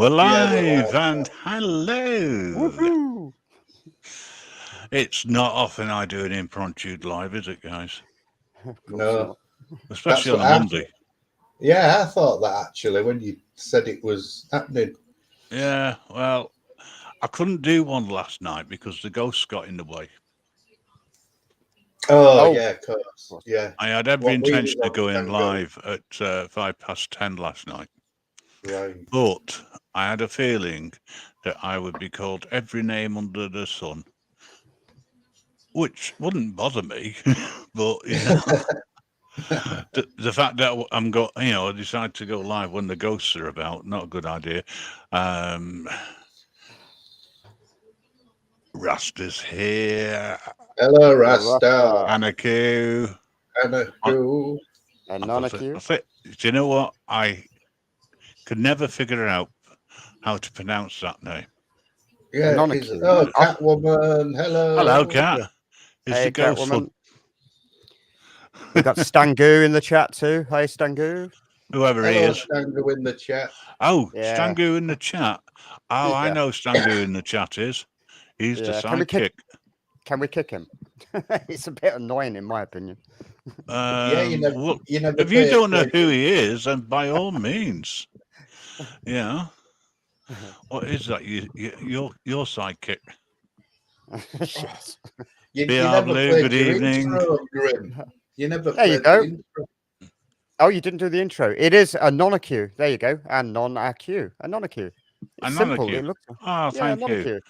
We're Yeah, live and hello. Woohoo! It's not often I do an impromptu live, is it, guys? Of course no. not. Especially on That's a what Monday. Yeah, I thought that actually when you said it was happening. Yeah, well, I couldn't do one last night because the ghosts got in the way. Oh, Oh. yeah, of course. Yeah. I had every What, we was intention of on going Tango. live at 10:05 last night, Right. but I had a feeling that I would be called every name under the sun, which wouldn't bother me, but you know. The fact that I decide to go live when the ghosts are about, not a good idea. Rasta's here. Hello, Hello, Rasta. Rasta. Anaku. Anaku. And I Nanaku. think, do you know what? I could never figure out how to pronounce that name. Yeah, Nanaku. oh, Catwoman. Hello. Hello, Cat. Yeah. Is Hey, the ghost Catwoman. We got Stangu in the chat too. Hi, Stangu. whoever he Hello, is? Stango in the chat. Oh, Yeah. Stangu in the chat. Oh, I Yeah. know Stangu in the chat is. He's the Yeah. sidekick. Can we kick him? It's a bit annoying, in my opinion. Yeah, you never. Well, You never. if you pay don't know who attention. he is, then by all means, yeah. What is that? Your sidekick? Yes. You BR never Blue, played good your evening. intro, Grim. You never There you played go. the intro. Oh, you didn't do the intro. It is a non-AQ. There you go. And non-AQ. A non-AQ. It's simple. Anonymous. It looks. Oh, Yeah, thank you. non-AQ.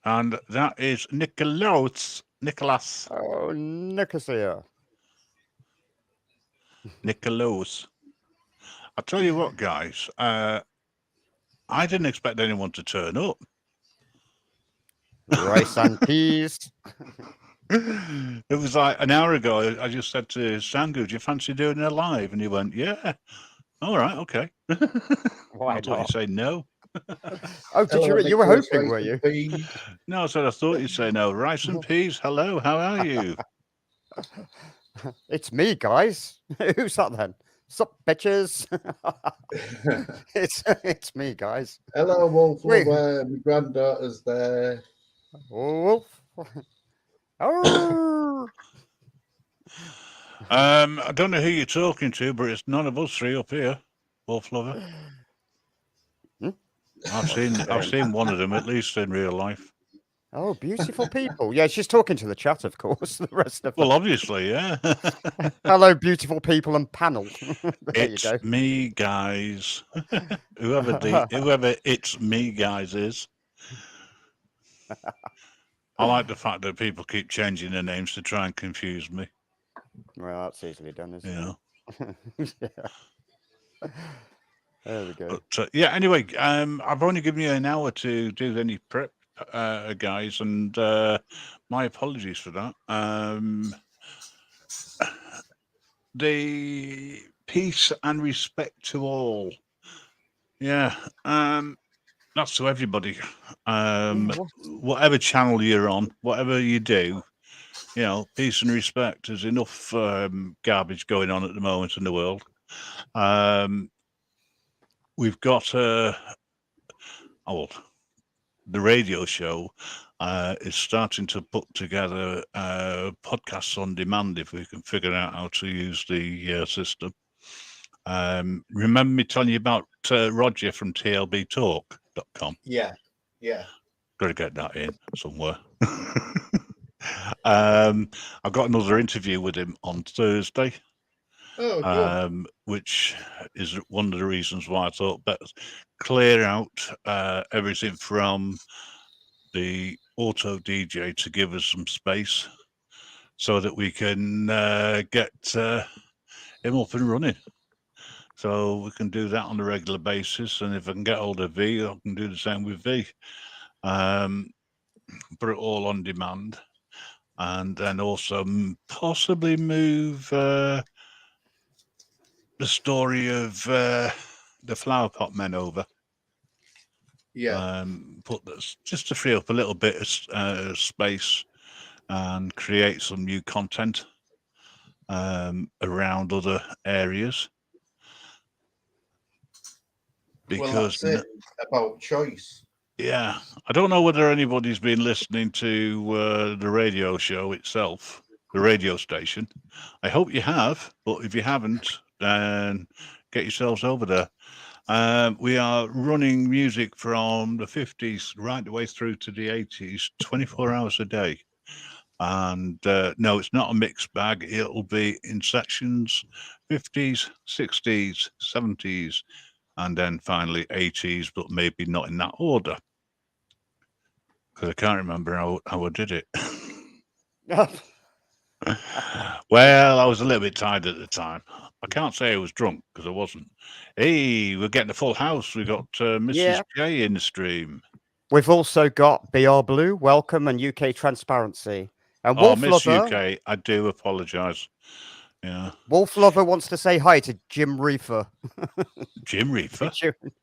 And that is Nicholas. Oh, Nicosia. Nicholas. I'll tell you what, guys. I didn't expect anyone to turn up. Rice and peas. It was like an hour ago. I just said to Sangu, "Do you fancy doing it live?" And he went, "Yeah." All right, okay. Why I thought not? you'd say no. Oh, did Hello, you were Nicholas, hoping, Rice were and you? Peas. No, I said I thought you'd say no. Rice and peas. Hello, how are you? It's me, guys. Who's that then? Sup, bitches? it's me, guys. Hello, Wolf Wait. Lover. My granddaughter's there. Wolf. Oh. I don't know who you're talking to, but it's none of us three up here. Wolf Lover. Hmm? I've seen one of them at least in real life. Oh, beautiful people. Yeah, she's talking to the chat, of course. The rest of Well, them. obviously, yeah. Hello, beautiful people and panel. There It's you go. me, guys. whoever it's me, guys is. I like the fact that people keep changing their names to try and confuse me. Well, that's easily done, isn't You know. it? Yeah. There we go. But yeah. Anyway, I've only given you an hour to do any prep, guys, and my apologies for that. The peace and respect to all. Yeah. That's to everybody. Whatever channel you're on, whatever you do, you know, peace and respect. There's enough garbage going on at the moment in the world. We've got the radio show is starting to put together podcasts on demand if we can figure out how to use the system. Remember me telling you about Roger from tlbtalk.com? Yeah. Got to get that in somewhere. I've got another interview with him on Thursday. Oh, good. Which is one of the reasons why I thought better clear out everything from the auto DJ to give us some space so that we can get him up and running. So we can do that on a regular basis. And if I can get hold of V, I can do the same with V. Put it all on demand. And then also possibly move the story of the Flower Pot Men over. Yeah. Put this just to free up a little bit of space and create some new content around other areas. because that's it about choice. yeah, I don't know whether anybody's been listening to the radio show itself, the radio station. I hope you have, but if you haven't, then get yourselves over there. We are running music from the 50s right the way through to the 80s, 24 hours a day. And no, it's not a mixed bag. It'll be in sections 50s, 60s, 70s, and then finally 80s, but maybe not in that order. Because I can't remember how I did it. Well, I was a little bit tired at the time. I can't say I was drunk because I wasn't. Hey, we're getting a full house. We got Mrs. Yeah. J in the stream. We've also got BR Blue, welcome, and UK Transparency. And Oh, Wolf Miss Lover, UK, I do apologise. Yeah, Wolf Lover wants to say hi to Jim Reefer. Jim Reefer.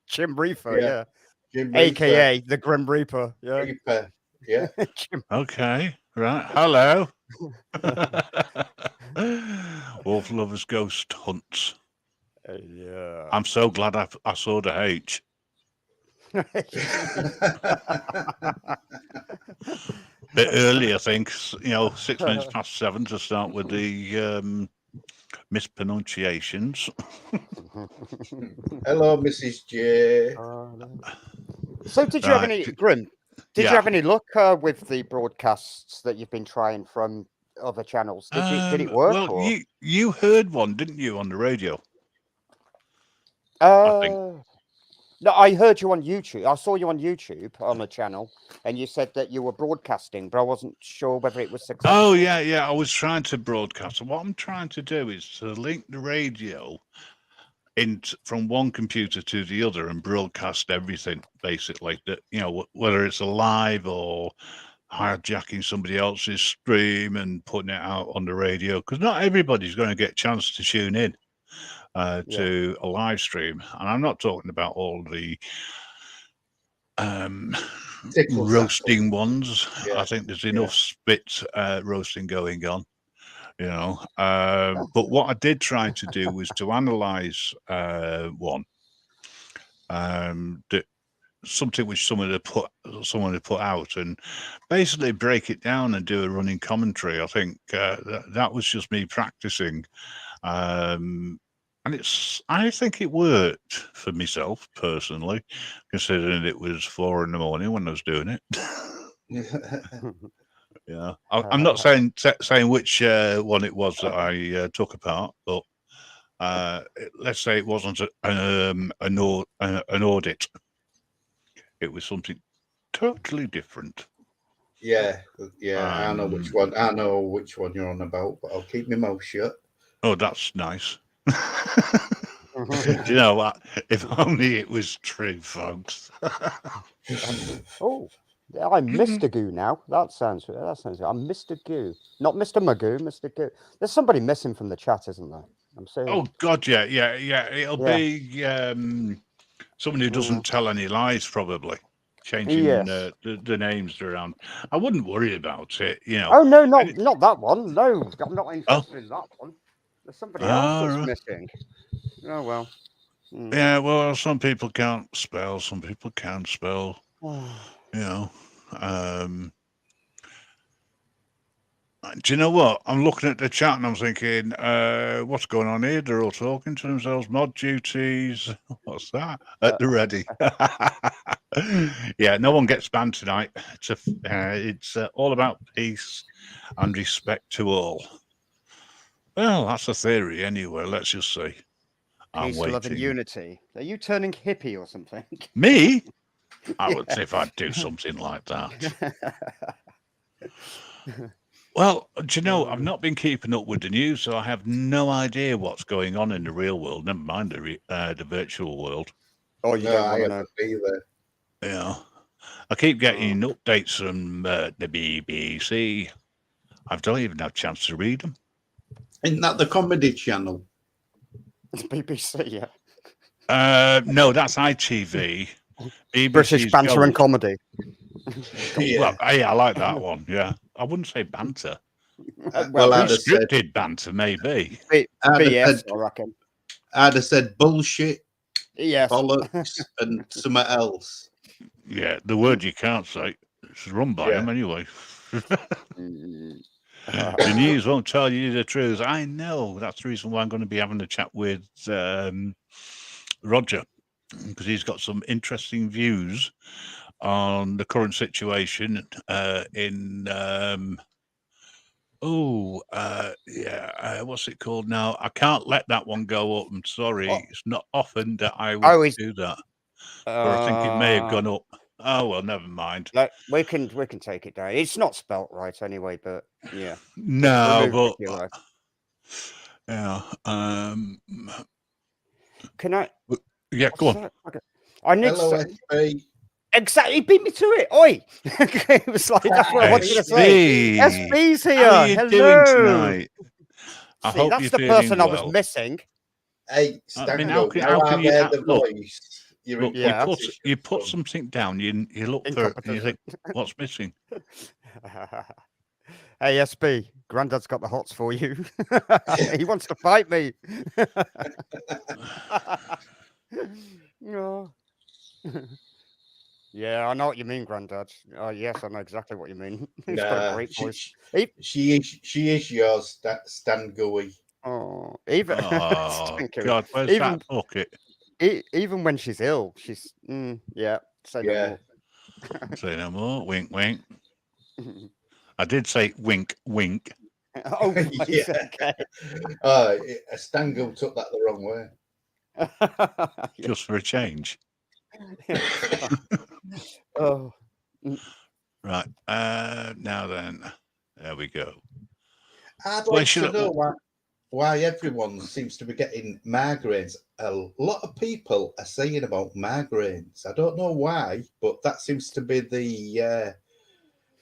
Jim Reefer, Yeah. yeah. Jim AKA the Grim Reaper. Yeah. Reaper. Yeah. Okay, right. Hello. Wolf Lover's Ghost Hunts. Yeah. I'm so glad I saw the H. Bit early, I think. 6 minutes past 7 to start with the mispronunciations. Hello, Mrs. J. So, did you have any, Grim? Did Yeah. you have any luck with the broadcasts that you've been trying from other channels? Did it work? Well, or? you heard one, didn't you, on the radio? I think. No, I heard you on YouTube. I saw you on YouTube on a channel, and you said that you were broadcasting, but I wasn't sure whether it was successful. Oh, yeah. I was trying to broadcast. And what I'm trying to do is to link the radio from one computer to the other and broadcast everything, basically. That whether it's a live or hijacking somebody else's stream and putting it out on the radio, because not everybody's going to get a chance to tune in to a live stream. And I'm not talking about all the roasting ones. Yeah. I think there's enough spit roasting going on, but what I did try to do was to analyze one something which someone had put out, and basically break it down and do a running commentary. I think that was just me practicing, and I think it worked for myself personally, considering it was 4 a.m. when I was doing it. Yeah, I'm not saying which one it was that I took apart, but let's say it wasn't an audit. It was something totally different. Yeah. I know which one. I know which one you're on about, but I'll keep my mouth shut. Oh, that's nice. Do you know what? If only it was true, folks. Oh, I'm Mr. Goo now. That sounds. I'm Mr. Goo, not Mr. Magoo. Mr. Goo. There's somebody missing from the chat, isn't there? I'm saying. Oh God, yeah. It'll be someone who doesn't tell any lies, probably. Changing the names around. I wouldn't worry about it, Oh no, not that one. No, I'm not interested in that one. There's somebody else that's missing. Oh well. Yeah, well, some people can't spell. Some people can spell. Do you know what? I'm looking at the chat and I'm thinking, what's going on here? They're all talking to themselves. Mod duties. What's that? At the ready. Yeah, no one gets banned tonight. It's all about peace and respect to all. Well, that's a theory anyway. Let's just see. Peace, love, and unity. Are you turning hippie or something? Me? I would say if I'd do something like that. Well, do you know, I've not been keeping up with the news, so I have no idea what's going on in the real world, never mind the virtual world. Oh, you don't want to know either. Yeah. I keep getting updates from the BBC. I don't even have a chance to read them. Isn't that the comedy channel? It's BBC, yeah. No, that's ITV. BBC's British banter and comedy. Well, I like that one. Yeah, I wouldn't say banter. Well, scripted banter, maybe. BS, I reckon. I'd have said bullshit. Yes. bollocks, and something else. Yeah, the word you can't say. It's run by Yeah. him anyway. Mm. The news won't tell you the truth. I know. That's the reason why I'm going to be having a chat with Roger, because he's got some interesting views on the current situation in what's it called now? I can't let that one go up. I'm sorry. Oh. It's not often that I would Oh, do that. But I think it may have gone up. Oh well, never mind. Like, we can take it down. It's not spelt right anyway, but yeah. No, Remove it if but you like. yeah. Can I? Yeah, go on. Okay. I need Hello, to. SB. Exactly, he beat me to it. Oi! It was like that's what I wanted to say. SB, SB's here. how are you Hello. doing tonight? I See, hope that's you're the feeling person I was well. missing. Hey, I mean, Stango, how can you heard the look? voice. You're Look, in Yeah. competition, you put son. something down. You look for it, and you Incompetent. think, what's missing? Hey, SB, Grandad's got the hots for you. He wants to fight me. No. Yeah, I know what you mean, Grandad. Yes, I know exactly what you mean. He's got a Nah, great voice. she is yours, Stan Gooey. Oh, even Oh Thank you. God, where's even that bucket? even when she's ill, she's yeah. Say no Yeah. more. Say no more. Wink, wink. I did say wink, wink. Oh, right, Yeah. okay. Stango took that the wrong way. Just for a change. Oh, Right. Now then, there we go. I'd Where like should to I- know why everyone seems to be getting migraines. A lot of people are saying about migraines. I don't know why, but that seems to be the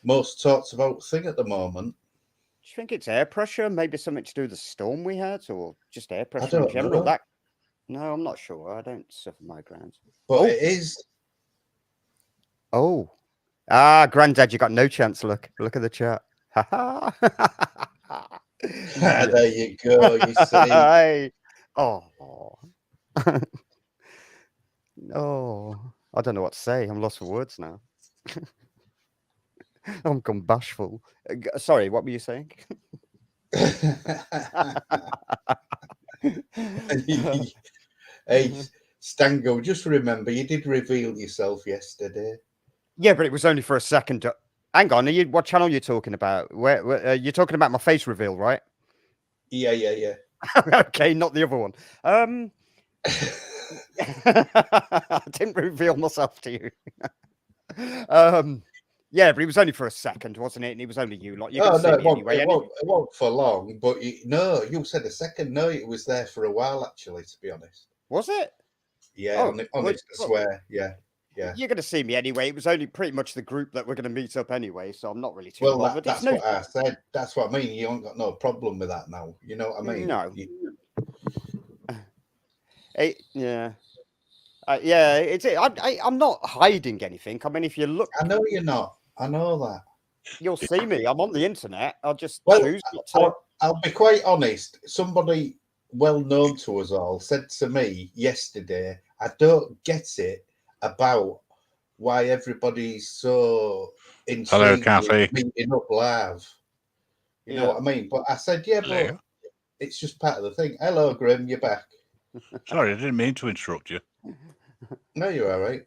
most talked about thing at the moment. do you think it's air pressure? Maybe something to do with the storm we had, or just air pressure in don't general? know. No, I'm not sure. I don't suffer migraines. But it is. Oh, Granddad, you got no chance. Look at the chat. There you go. You see. Hey. Oh. Oh, I don't know what to say. I'm lost for words now. I'm gone bashful. Sorry, what were you saying? Hey, Stango, just remember you did reveal yourself yesterday. Yeah, but it was only for a second. Hang on, what channel are you talking about? Where you're talking about my face reveal, right? Yeah. Okay, not the other one. I didn't reveal myself to you. Yeah, but it was only for a second, wasn't it? And it was only you. Like, you can see me anyway. It won't for long. But you said a second. No, it was there for a while, actually. To be honest. Was it? Yeah, honest, I swear. Yeah. You're going to see me anyway. It was only pretty much the group that we're going to meet up anyway, so I'm not really too bothered. That's what I said. That's what I mean. You ain't got no problem with that now. You know what I mean? No. Yeah. I'm not hiding anything. I mean, if you look, I know you're not. I know that. You'll see me. I'm on the internet. I'll just choose not to. I'll be quite honest. Somebody well known to us all said to me yesterday, I don't get it about why everybody's so intrigued with meeting up live. You know what I mean? But I said, yeah, but it's just part of the thing. Hello, Grim, you're back. Sorry, I didn't mean to interrupt you. No, you're all right.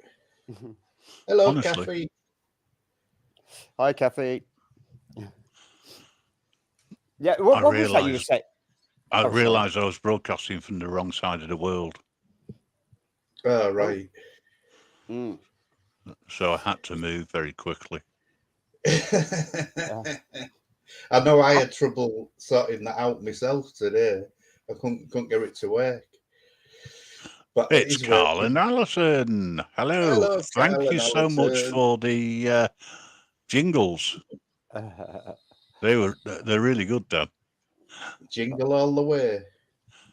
Hello, Honestly. Kathy. Hi, Kathy. Yeah, what was that you were saying? I realised I was broadcasting from the wrong side of the world. Oh, right. So I had to move very quickly. I know I had trouble sorting that out myself today. I couldn't get it to work. But it's Carl and Alison. Hello. Thank you so much for the jingles. They're really good, though. Jingle all the way.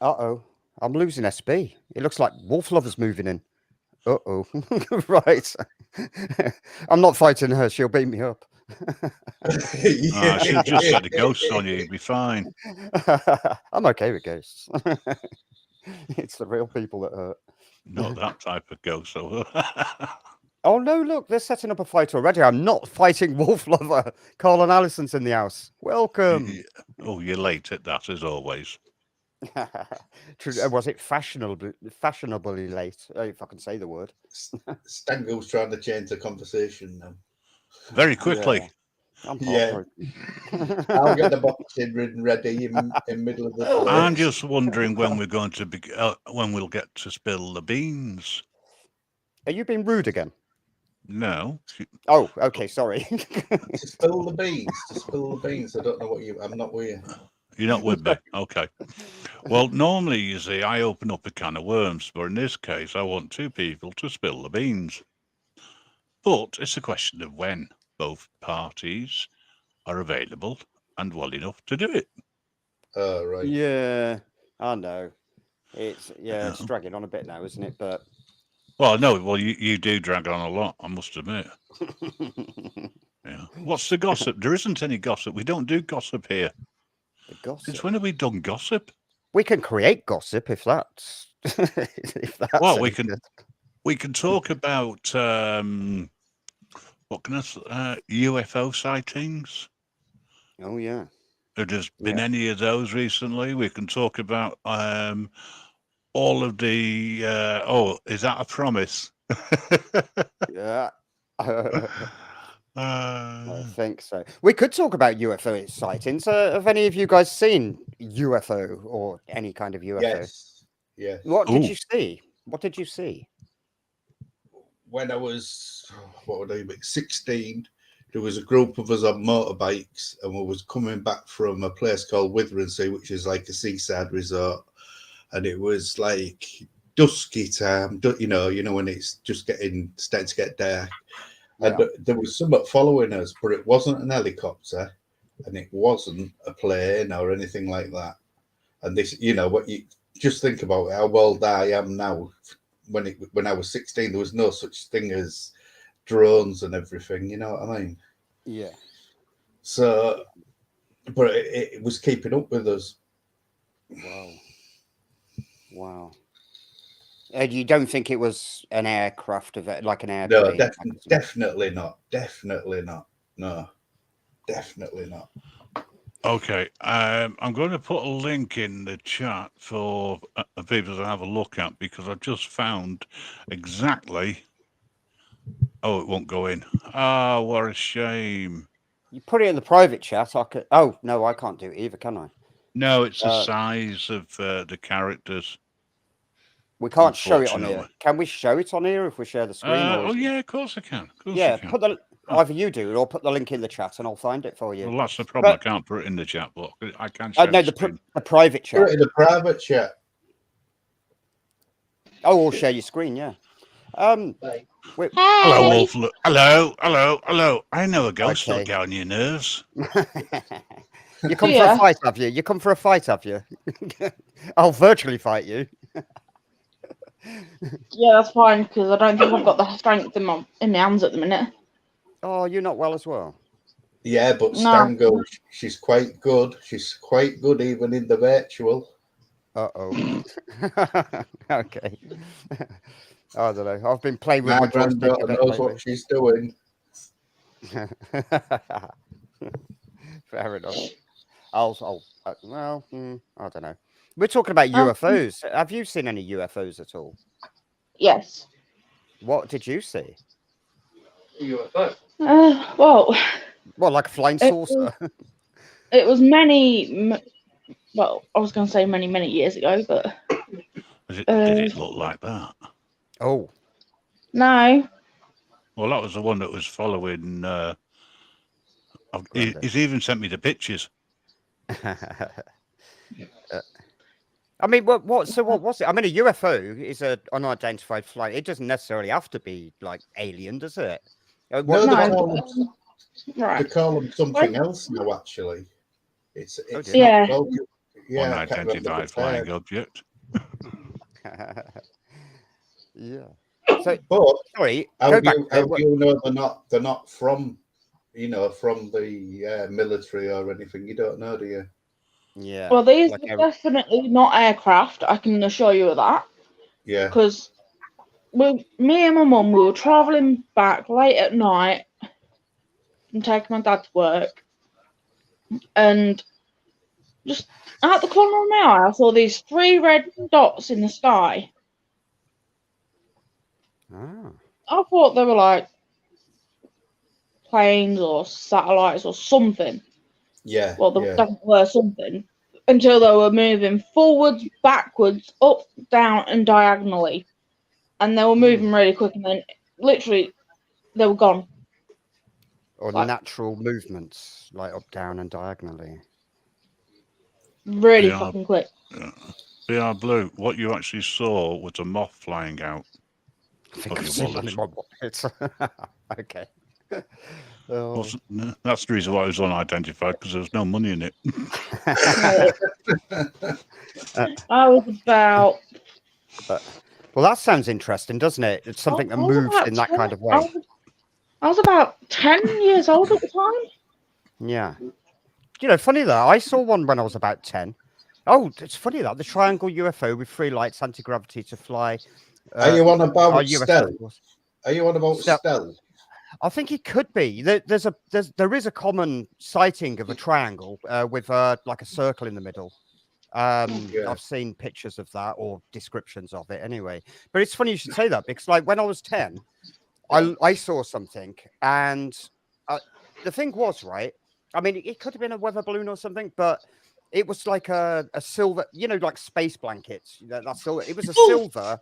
Uh-oh. I'm losing SB. It looks like Wolf Lover's moving in. Uh-oh. Right. I'm not fighting her. She'll beat me up. I should have just set a ghost on you. You'd be fine. I'm okay with ghosts. It's the real people that hurt. Not that type of ghost. So. Oh no! Look, they're setting up a fight already. I'm not fighting Wolf Lover. Carl and Alison's in the house. Welcome. Oh, you're late at that as always. Was it fashionably late? If I can say the word. Stango's trying to change the conversation now. Very quickly. I'm Yeah. I'll get the boxing ring ready in middle of the play. I'm just wondering when we're going to be when we'll get to spill the beans. Are you being rude again? No. Oh, okay. Sorry. To spill the beans. To spill the beans. I don't know what you. I'm not with you. You're not with me. Okay. Well, normally, you see, I open up a can of worms, but in this case, I want two people to spill the beans. But it's a question of when both parties are available and well enough to do it. Oh, right. Yeah, I know. It's dragging on a bit now, isn't it? But well, no, well, you do drag on a lot, I must admit. Yeah. What's the gossip? There isn't any gossip. We don't do gossip here. The gossip. Since when have we done gossip? We can create gossip if that's if that's well, good. we can talk about what can I say? UFO sightings. Oh yeah. If there's been any of those recently, we can talk about all of the. Is that a promise? Yeah. I I think so. We could talk about UFO sightings. Have any of you guys seen UFO or any kind of UFO? Yes. Yeah. What did you see? What did you see? When I was 16, there was a group of us on motorbikes, and we was coming back from a place called Withensea, which is like a seaside resort, and it was like dusky time. You know when it's just starting to get dark. And there was something following us, but it wasn't an helicopter, and it wasn't a plane or anything like that. And this, what you just think about how old I am now. When I was 16, there was no such thing as drones and everything. You know what I mean? Yeah. So, but it was keeping up with us. Wow. You don't think it was an aircraft like an airplane? No, definitely not. No, definitely not. Okay, I'm going to put a link in the chat for people to have a look at, because I've just found exactly. Oh, it won't go in. Ah, what a shame. You put it in the private chat. I could. Oh no, I can't do it either, can I? No, it's the size of the characters. We can't show it on here. Can we show it on here if we share the screen? Yeah, of course I can. Put either you do it or put the link in the chat and I'll find it for you. Well, that's the problem. I can't put it in the chat, but I can share the private chat. Put it in the private chat. Oh, we'll share your screen, yeah. Hello, Wolf. Hello. I know a ghost will get on your nerves. You come for a fight, have you? You come for a fight, have you? I'll virtually fight you. Yeah, that's fine, because I don't think I've got the strength in my hands at the minute. Oh, you're not well as well? Yeah, but Stango, she's quite good. She's quite good even in the virtual. Uh-oh. Okay. I don't know. I've been playing with my my joystick. Granddaughter knows what she's doing. Fair enough. I don't know. We're talking about UFOs. Have you seen any UFOs at all? Yes. What did you see? UFO. Well, like a flying saucer. It was many. Well, I was going to say many years ago, but did it look like that? Oh. No. Well, that was the one that was following. He's even sent me the pictures. I mean, what was it? I mean, a UFO is an unidentified flight. It doesn't necessarily have to be like alien, does it? They call them something else now. Actually, it's unidentified flying object. Yeah. So, sorry. How do you know they're not from, from the military or anything? You don't know, do you? Yeah. Well, these are definitely not aircraft. I can assure you of that. Yeah. Because me and my mum, we were travelling back late at night from taking my dad to work, and just out the corner of my eye, I saw these 3 red dots in the sky. Ah. I thought they were like planes or satellites or something. Yeah. Well, they yeah. definitely were something, until they were moving forwards, backwards, up, down, and diagonally. And they were moving really quick, and then literally they were gone. Or Like- natural movements, like up, down, and diagonally. Really Yeah. fucking quick. BR Blue, what you actually saw was a moth flying out. I think Of I've your seen one wallet. in my wallet. Okay. Oh. That's the reason why it was unidentified, because there was no money in it. I was about. Well, that sounds interesting, doesn't it? It's something that I was moves about in that 10 kind of way. I was about 10 years old at the time. Yeah. You know, funny that I saw one when I was about 10. Oh, it's funny that the triangle UFO with 3 lights, anti-gravity to fly. Are you on about UFO, stealth? of course. Are you on about stealth? I think it could be. There is a common sighting of a triangle with like a circle in the middle. I've seen pictures of that or descriptions of it anyway. But it's funny you should say that, because like when I was 10, I saw something, and the thing was, right, I mean, it could have been a weather balloon or something, but it was like a silver, you know, like space blankets. That's silver. It was a silver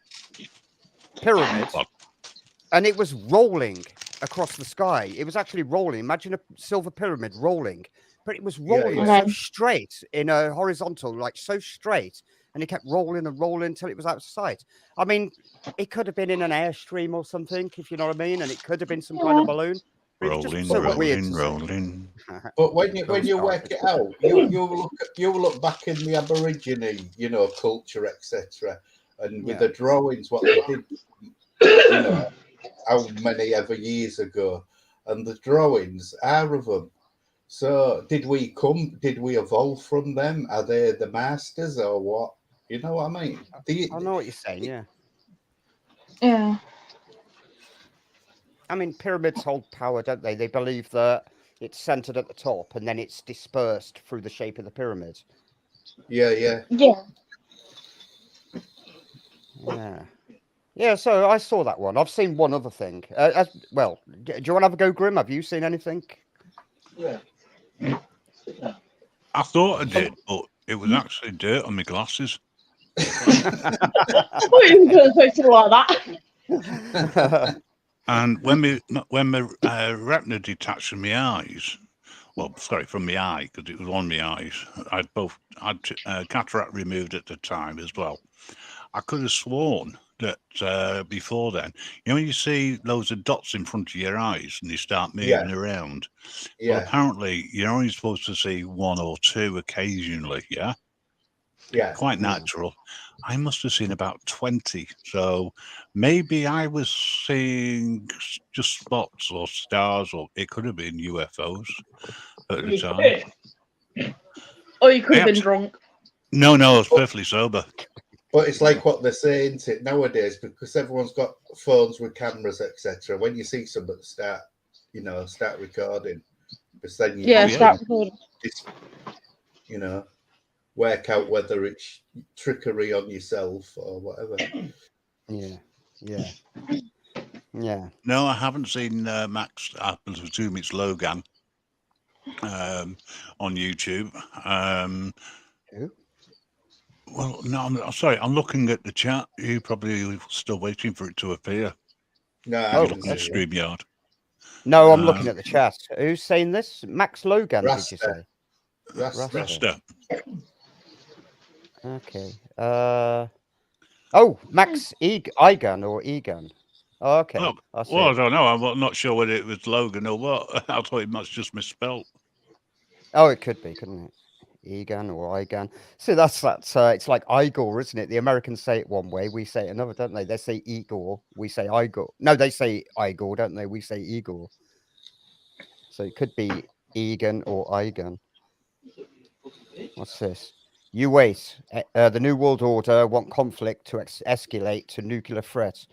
pyramid, and it was rolling across the sky. It was actually rolling. Imagine a silver pyramid rolling, but it was rolling so straight in a horizontal, like so straight, and it kept rolling and rolling until it was out of sight. I mean, it could have been in an airstream or something, if you know what I mean, and it could have been some kind of balloon. Rolling. But when you work it out, you look back in the Aborigine, you know, culture, etc., and with the drawings, what they did, you know, how many ever years ago, and the drawings are of them. So did we evolve from them? Are they the masters or what? You know what I mean? I know what you're saying, yeah. Yeah. I mean, pyramids hold power, don't they? They believe that it's centered at the top and then it's dispersed through the shape of the pyramid. Yeah. Yeah, so I saw that one. I've seen one other thing. Well, do you want to have a go, Grim? Have you seen anything? Yeah. I thought I did, but it was actually dirt on my glasses. I thought you were going to say something like that. And when my retina detached from my eyes, from my eye, because it was on my eyes, I'd cataract removed at the time as well. I could have sworn that before then, you know, when you see loads of dots in front of your eyes and they start moving around, well, apparently you're only supposed to see 1 or 2 occasionally, yeah? Quite natural. I must have seen about 20, so maybe I was seeing just spots or stars, or it could have been UFOs at the time. Or you could have been drunk. No, I was perfectly sober. But it's like what they're saying nowadays, because everyone's got phones with cameras, etc. When you see something, start recording, because then you start recording. You know, work out whether it's trickery on yourself or whatever. Yeah. No, I haven't seen Max. I presume it's Logan on YouTube. Who? Well, no, I'm sorry. I'm looking at the chat. You're probably still waiting for it to appear. No, I'm looking at StreamYard. No, I'm looking at the chat. Who's saying this? Max Logan, Rasta. did you say? Rasta. Okay. Max Egan or Egan. Oh, okay. Well, I don't know. I'm not sure whether it was Logan or what. I thought it must just misspelled. Oh, it could be, couldn't it? Egan or Igan. See, that's it's like Igor, isn't it? The Americans say it one way, we say it another, don't they? They say Igor, we say Igor. No, they say Igor, don't they? We say Igor. So it could be Egan or Igan. What's this? You wait. The New World Order want conflict to escalate to nuclear threat.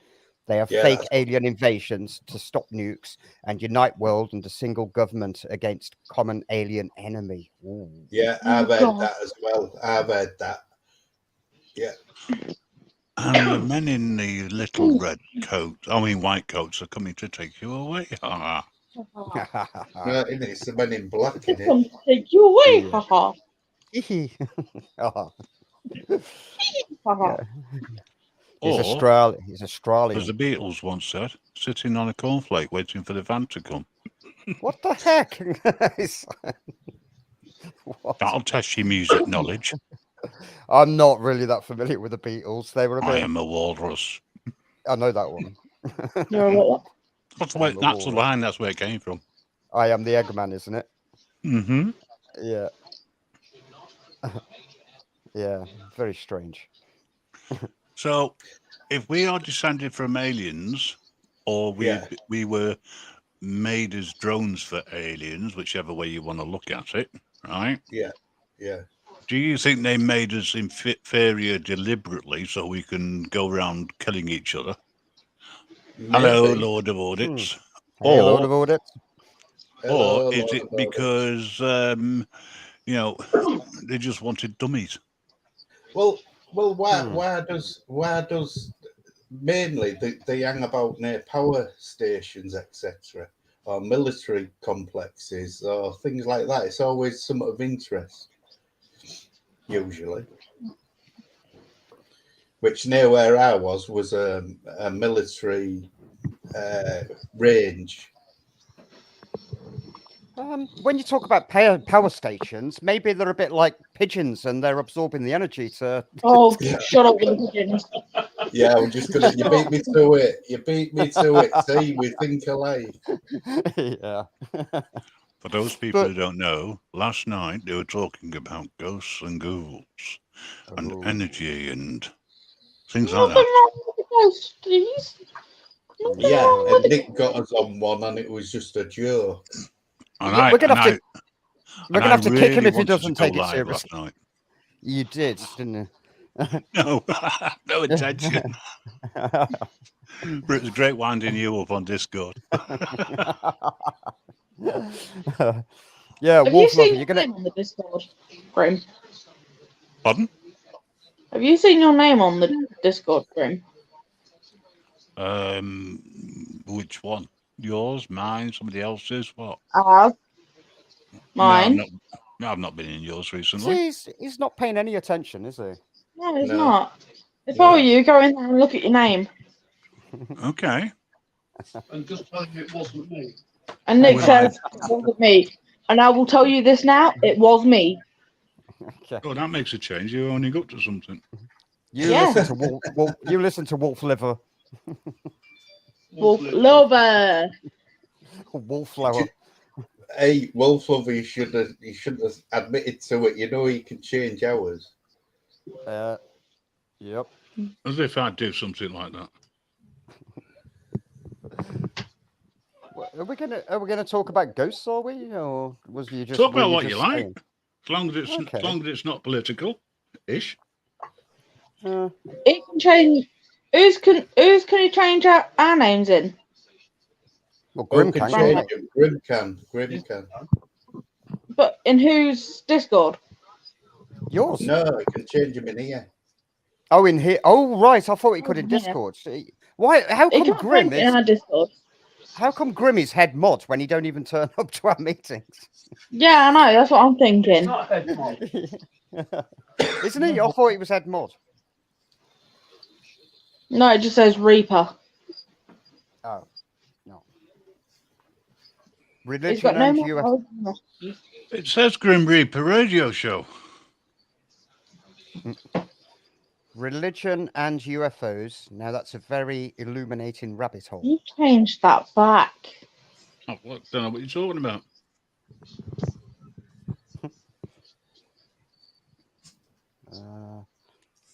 They are Yeah, fake that's- alien invasions to stop nukes and unite world under single government against common alien enemy. Ooh. Yeah, Oh, I've heard God. that as well. I've heard that. Yeah. And the men in the little red coat, I mean white coats, are coming to take you away. Ah. No, it's the men in black in It's it. come to take you away, Yeah. haha. Oh, Haha. yeah. He's Or, Australian. He's as Australian. the Beatles once said, sitting on a cornflake waiting for the van to come. What the heck? What? That'll test your music knowledge. I'm not really that familiar with the Beatles. They were a I bit. am a walrus. I know that one. You're what? That's I'm a the walrus. line. That's where it came from. I am the Eggman, isn't it? Mm-hmm. Yeah. Yeah. Very strange. So, if we are descended from aliens, or we were made as drones for aliens, whichever way you want to look at it, right? Yeah. Yeah. Do you think they made us inferior deliberately so we can go around killing each other? Hello, Maybe. Lord of Audits. Hey, Lord Or, of Audits. Hello, or is Lord it of Audits. because they just wanted dummies? Well, why does mainly they hang about near power stations, etc., or military complexes or things like that? It's always somewhat of interest, usually. Which near where I was a military range. When you talk about power stations, maybe they're a bit like pigeons and they're absorbing the energy to. Oh, Yeah. shut up with the pigeons. Yeah, I'm just gonna. You beat me to it. You beat me to it. See, we think alike. Yeah. For those people But- who don't know, last night they were talking about ghosts and ghouls and Oh. energy and things Nothing like that. wrong with the ghosties. Nothing Yeah, wrong with and the Nick got us on one, and it was just a joke. And Yeah, I, we're gonna and have I, we're and gonna I have to kick him really if he wanted to doesn't go take it live seriously. last night. You did, didn't you? No, no intention. But it was great winding you up on Discord. Yeah, Have you Wolf seen Lover, your you're gonna. name on the Discord, Grim? Pardon? Have you seen your name on the Discord, Grim? Which one? Yours, mine, somebody else's? What? I have. Mine. No, I've not been in yours recently. See, he's not paying any attention, is he? No, it's No. not. If No. I were you, go in there and look at your name. Okay. And just tell you it wasn't me. And Nick Well, says, it wasn't me. And I will tell you this now, it was me. Okay. Oh, that makes a change. You only got to something. You Yeah. listen to Wolf. You listen to Wolf Liver. Wolf Lover. Wolf Lover. Hey, Wolf Lover, you should have admitted to it. You know he can change hours. Yep. As if I'd do something like that. Are we gonna talk about ghosts? Are we, or was you just Talk were about you what you just like, saying? as long as Okay. it's not political-ish. It can change. Who's can you change our names in? Well, Grim Grim can can. change can't him. Grim can. But in whose Discord? he? Yours. No, he can change him in here. Oh, in here. Oh, right. I thought he could in Yeah. Discord. See, why? How It come can't Grim change in is? our Discord. How come Grim is head mod when he don't even turn up to our meetings? Yeah, I know. That's what I'm thinking. Not head mod. Isn't he? I thought he was head mod. No, it just says Reaper. Oh, no. He's Religion got no and more. US. powers. It says Grim Reaper radio show. Religion and UFOs. Now that's a very illuminating rabbit hole. You changed that back. Oh, don't know what you're talking about.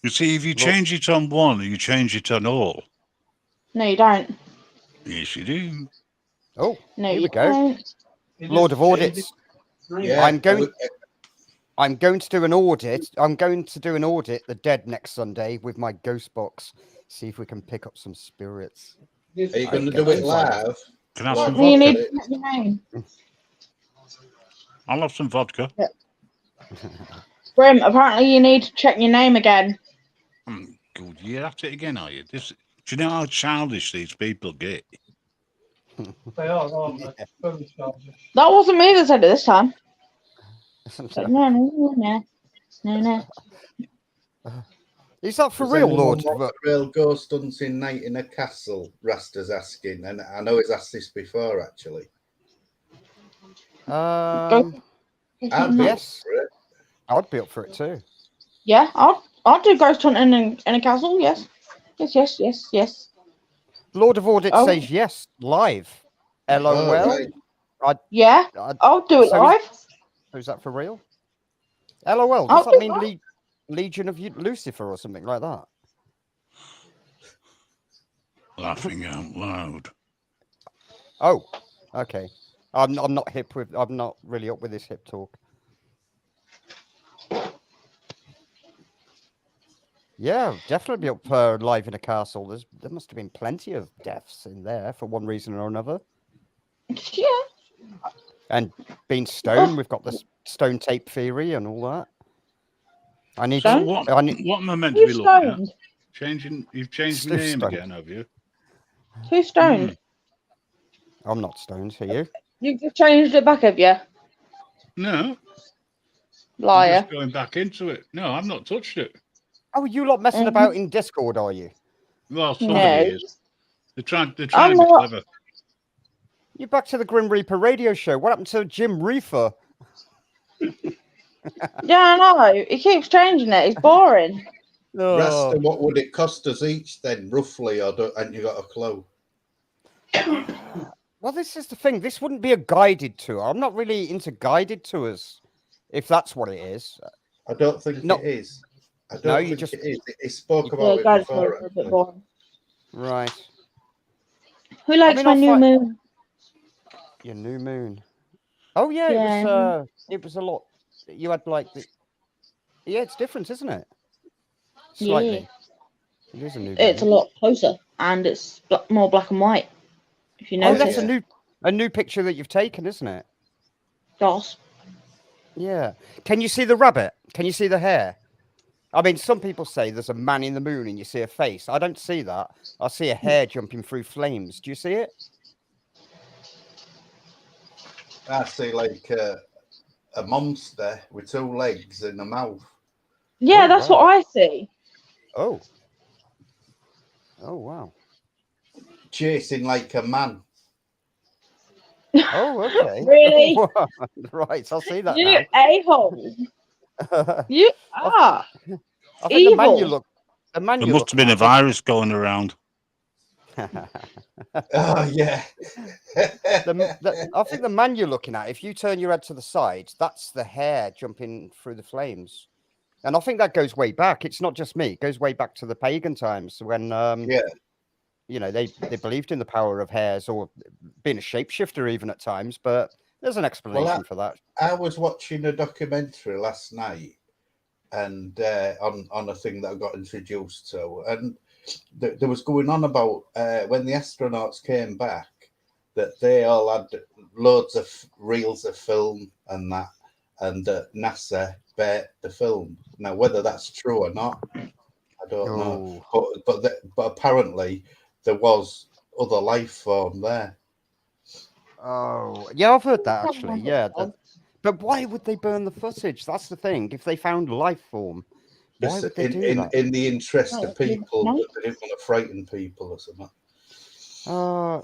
You see, if you change it on one, you change it on all. No, you don't. Yes, you do. Oh, No, here you we go. don't. Lord of Audits. Yeah, I'm going to do an audit. I'm going to do an audit the dead next Sunday with my ghost box. See if we can pick up some spirits. Are you I going to get do it it. live? Can I have Well, some You need vodka? to check your name. I'll have some vodka. Grim, apparently you need to check your name again. Good. You're at it again, are you? Do you know how childish these people get? They are, aren't they? Very childish. That wasn't me that said it this time. No. Is that for Does real, anyone Lord? want a real ghost hunting night in a castle? Rasta's asking, and I know he's asked this before actually. I'd be up Yes. for it. I'd be up for it too. Yeah, I'll do ghost hunting in a castle. Yes. Yes. Lord of Audit Oh. says yes, live. LOL. Oh, right. Yeah, I'll do it so live. Is that for real? LOL. I'll Does that do mean that. Legion of Lucifer or something like that? Laughing out loud. Oh, okay. I'm not hip with. I'm not really up with this hip talk. Yeah, definitely be up for live in a castle. There must have been plenty of deaths in there for one reason or another. Yeah. And being stone, we've got the stone tape theory and all that. I need So to. what am I meant to Who's be looking at? stoned? You've changed my Who's name stoned? again, have you? Who's stoned? I'm not stoned. Are you? You've just changed it back, have you? No, I'm Liar. just going back into it. No, I've not touched it. Oh, you lot messing about in Discord, are you? Well, somebody No. is. They're trying to I'm be not. clever. You're back to the Grim Reaper radio show. What happened to Jim Reefer? Yeah, I know. He keeps changing it. He's boring. Rasta, what would it cost us each then, roughly, or and you got a clue? Well, this is the thing. This wouldn't be a guided tour. I'm not really into guided tours, if that's what it is. I don't think it is. I don't think it is. He spoke about it before. A bit boring. Right. Who likes my new moon? Your new moon. Oh yeah, it was a lot. You had like yeah, it's different, isn't it? Slightly. Yeah. It is a new moon. It's a lot closer, and it's more black and white. If you notice. Oh, that's a new picture that you've taken, isn't it? Goss. Yeah. Can you see the rabbit? Can you see the hair? I mean, some people say there's a man in the moon and you see a face. I don't see that. I see a hair jumping through flames. Do you see it? I see like a monster with 2 legs and a mouth. Yeah, that's what I see. Oh. Oh, wow. Chasing like a man. Oh, okay. Really? Right, I'll see that You now. a-hole. You are. I think the man you look. There must have been a virus going around. Oh yeah. I think the man you're looking at, if you turn your head to the side, that's the hair jumping through the flames. And I think that goes way back. It's not just me. It goes way back to the pagan times when, you know, they believed in the power of hairs or being a shapeshifter even at times. But there's an explanation for that. I was watching a documentary last night, and on a thing that I got introduced to, and there was going on about when the astronauts came back, that they all had loads of reels of film and that, and NASA bet the film. Now, whether that's true or not, I don't know. But apparently there was other life form there. Oh, yeah, I've heard that actually. Yeah, but why would they burn the footage? That's the thing. If they found life form, why would they do that? In the interest of people, that they didn't want to frighten people or something.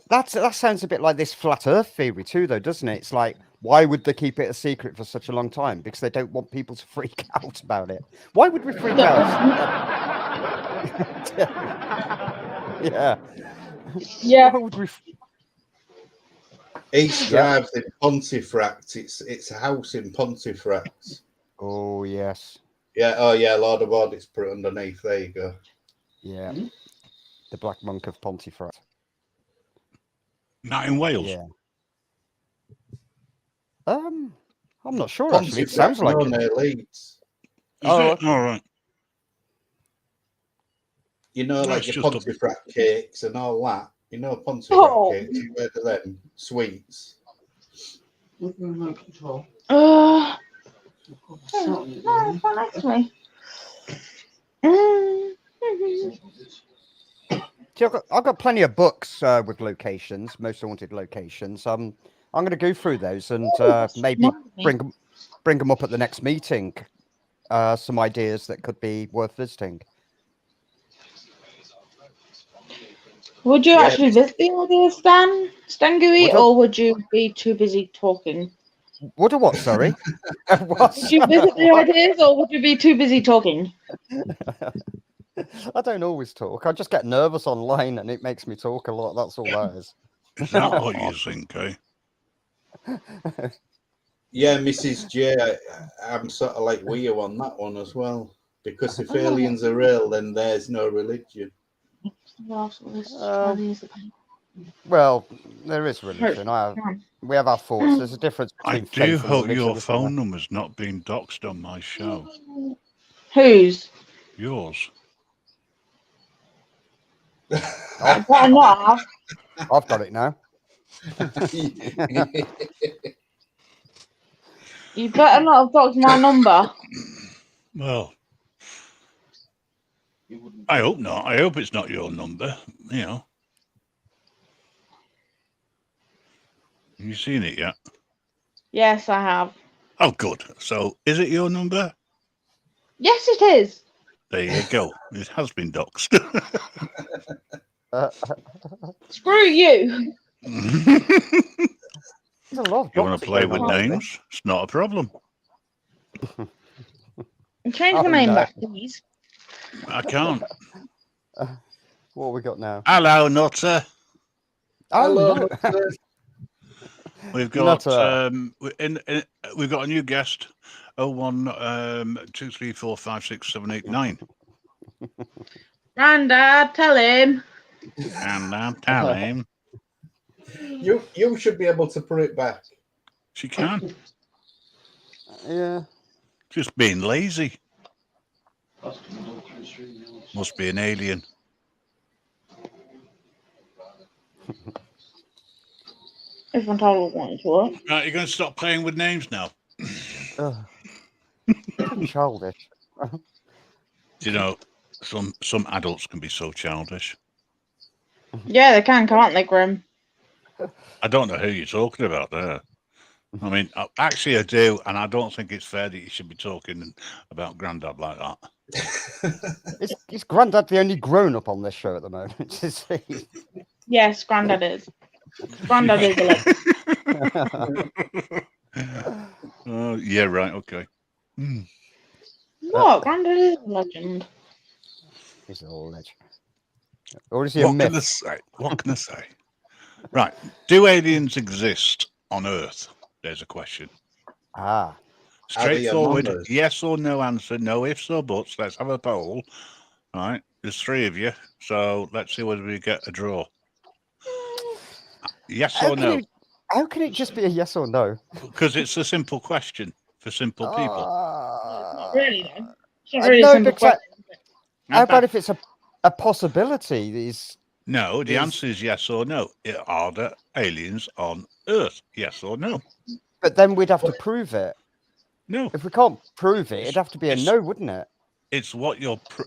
That sounds a bit like this flat Earth theory too, though, doesn't it? It's like, why would they keep it a secret for such a long time? Because they don't want people to freak out about it. Why would we freak out? Yeah. Why would we? East Drive's in Pontefract. It's a house in Pontefract. Oh yes. Yeah. Oh yeah. Lord of Audit's put it underneath. There you go. Yeah. The Black Monk of Pontefract. Not in Wales. Yeah. I'm not sure actually. It sounds like it. Leeds. All right. You know, No, like it's your just a- Pontefract cakes and all that. You know, Pontefract Oh. cakes. You heard of them? Sweets. Remote control. No, Something. it's not next to me. Mm. See, I've got plenty of books with locations, most haunted locations. I'm going to go through those and maybe Lovely. bring them up at the next meeting. Some ideas that could be worth visiting. Would you Yeah, actually visit the idea, Stan Gooey, Would I? or would you be too busy talking? What a what? Sorry. What? Would you visit the What? ideas, or would you be too busy talking? I don't always talk. I just get nervous online, and it makes me talk a lot. That's all that is. Is that what you think, eh? Yeah, Mrs. J, I'm sort of like with you on that one as well. Because if aliens are real, then there's no religion. Well, there is religion. We have our thoughts. There's a difference I between do faith and hope religion. your isn't there? phone number's not being doxed on my show. Whose? Yours. I better not have. I've got it now. You better not have docked my number. Well, I hope not. I hope it's not your number. You know. Have you seen it yet? Yes, I have. Oh, good. So, is it your number? Yes, it is. There you go. It has been doxed. Screw you. There's a lot of You want doctors to play going with on lately. names? It's not a problem. Change the Oh, name no. back, please. I can't. What have we got now? Hello, Nutter. Oh, Hello, no. Nutter. We've got Nutter. we've got a new guest. 01 234 56789. Grandad, tell him. And I'm telling You should be able to put it back. she can. Yeah. Just being lazy. Must be an alien. If Untitled wanted to work. Right, you're going to stop playing with names now. Childish. You know, some adults can be so childish. Yeah, they can't they, Grim? I don't know who you're talking about there. I mean, actually, I do, and I don't think it's fair that you should be talking about Grandad like that. Is Grandad the only grown-up on this show at the moment? Is he? Yes, Grandad is. Grandad is a legend. Yeah, right, okay. What? Grandad is a legend. He's a legend. Or is he a What can I myth? say? What can I say? Right. Do aliens exist on Earth? There's a question. Ah. Straightforward. among us? Yes or no answer. No ifs or buts. Let's have a poll. All right. There's 3 of you. So let's see whether we get a draw. Yes or no? How can it just be a yes or no? Because it's a simple question for simple people. Not really, though. It's not Uh, really no, a simple because question. How about if it's a possibility? These No, the is- answer is yes or no. Are there aliens on Earth? Yes or no? But then we'd have to prove it. No. If we can't prove it, it'd have to be a It's- no, wouldn't it? It's what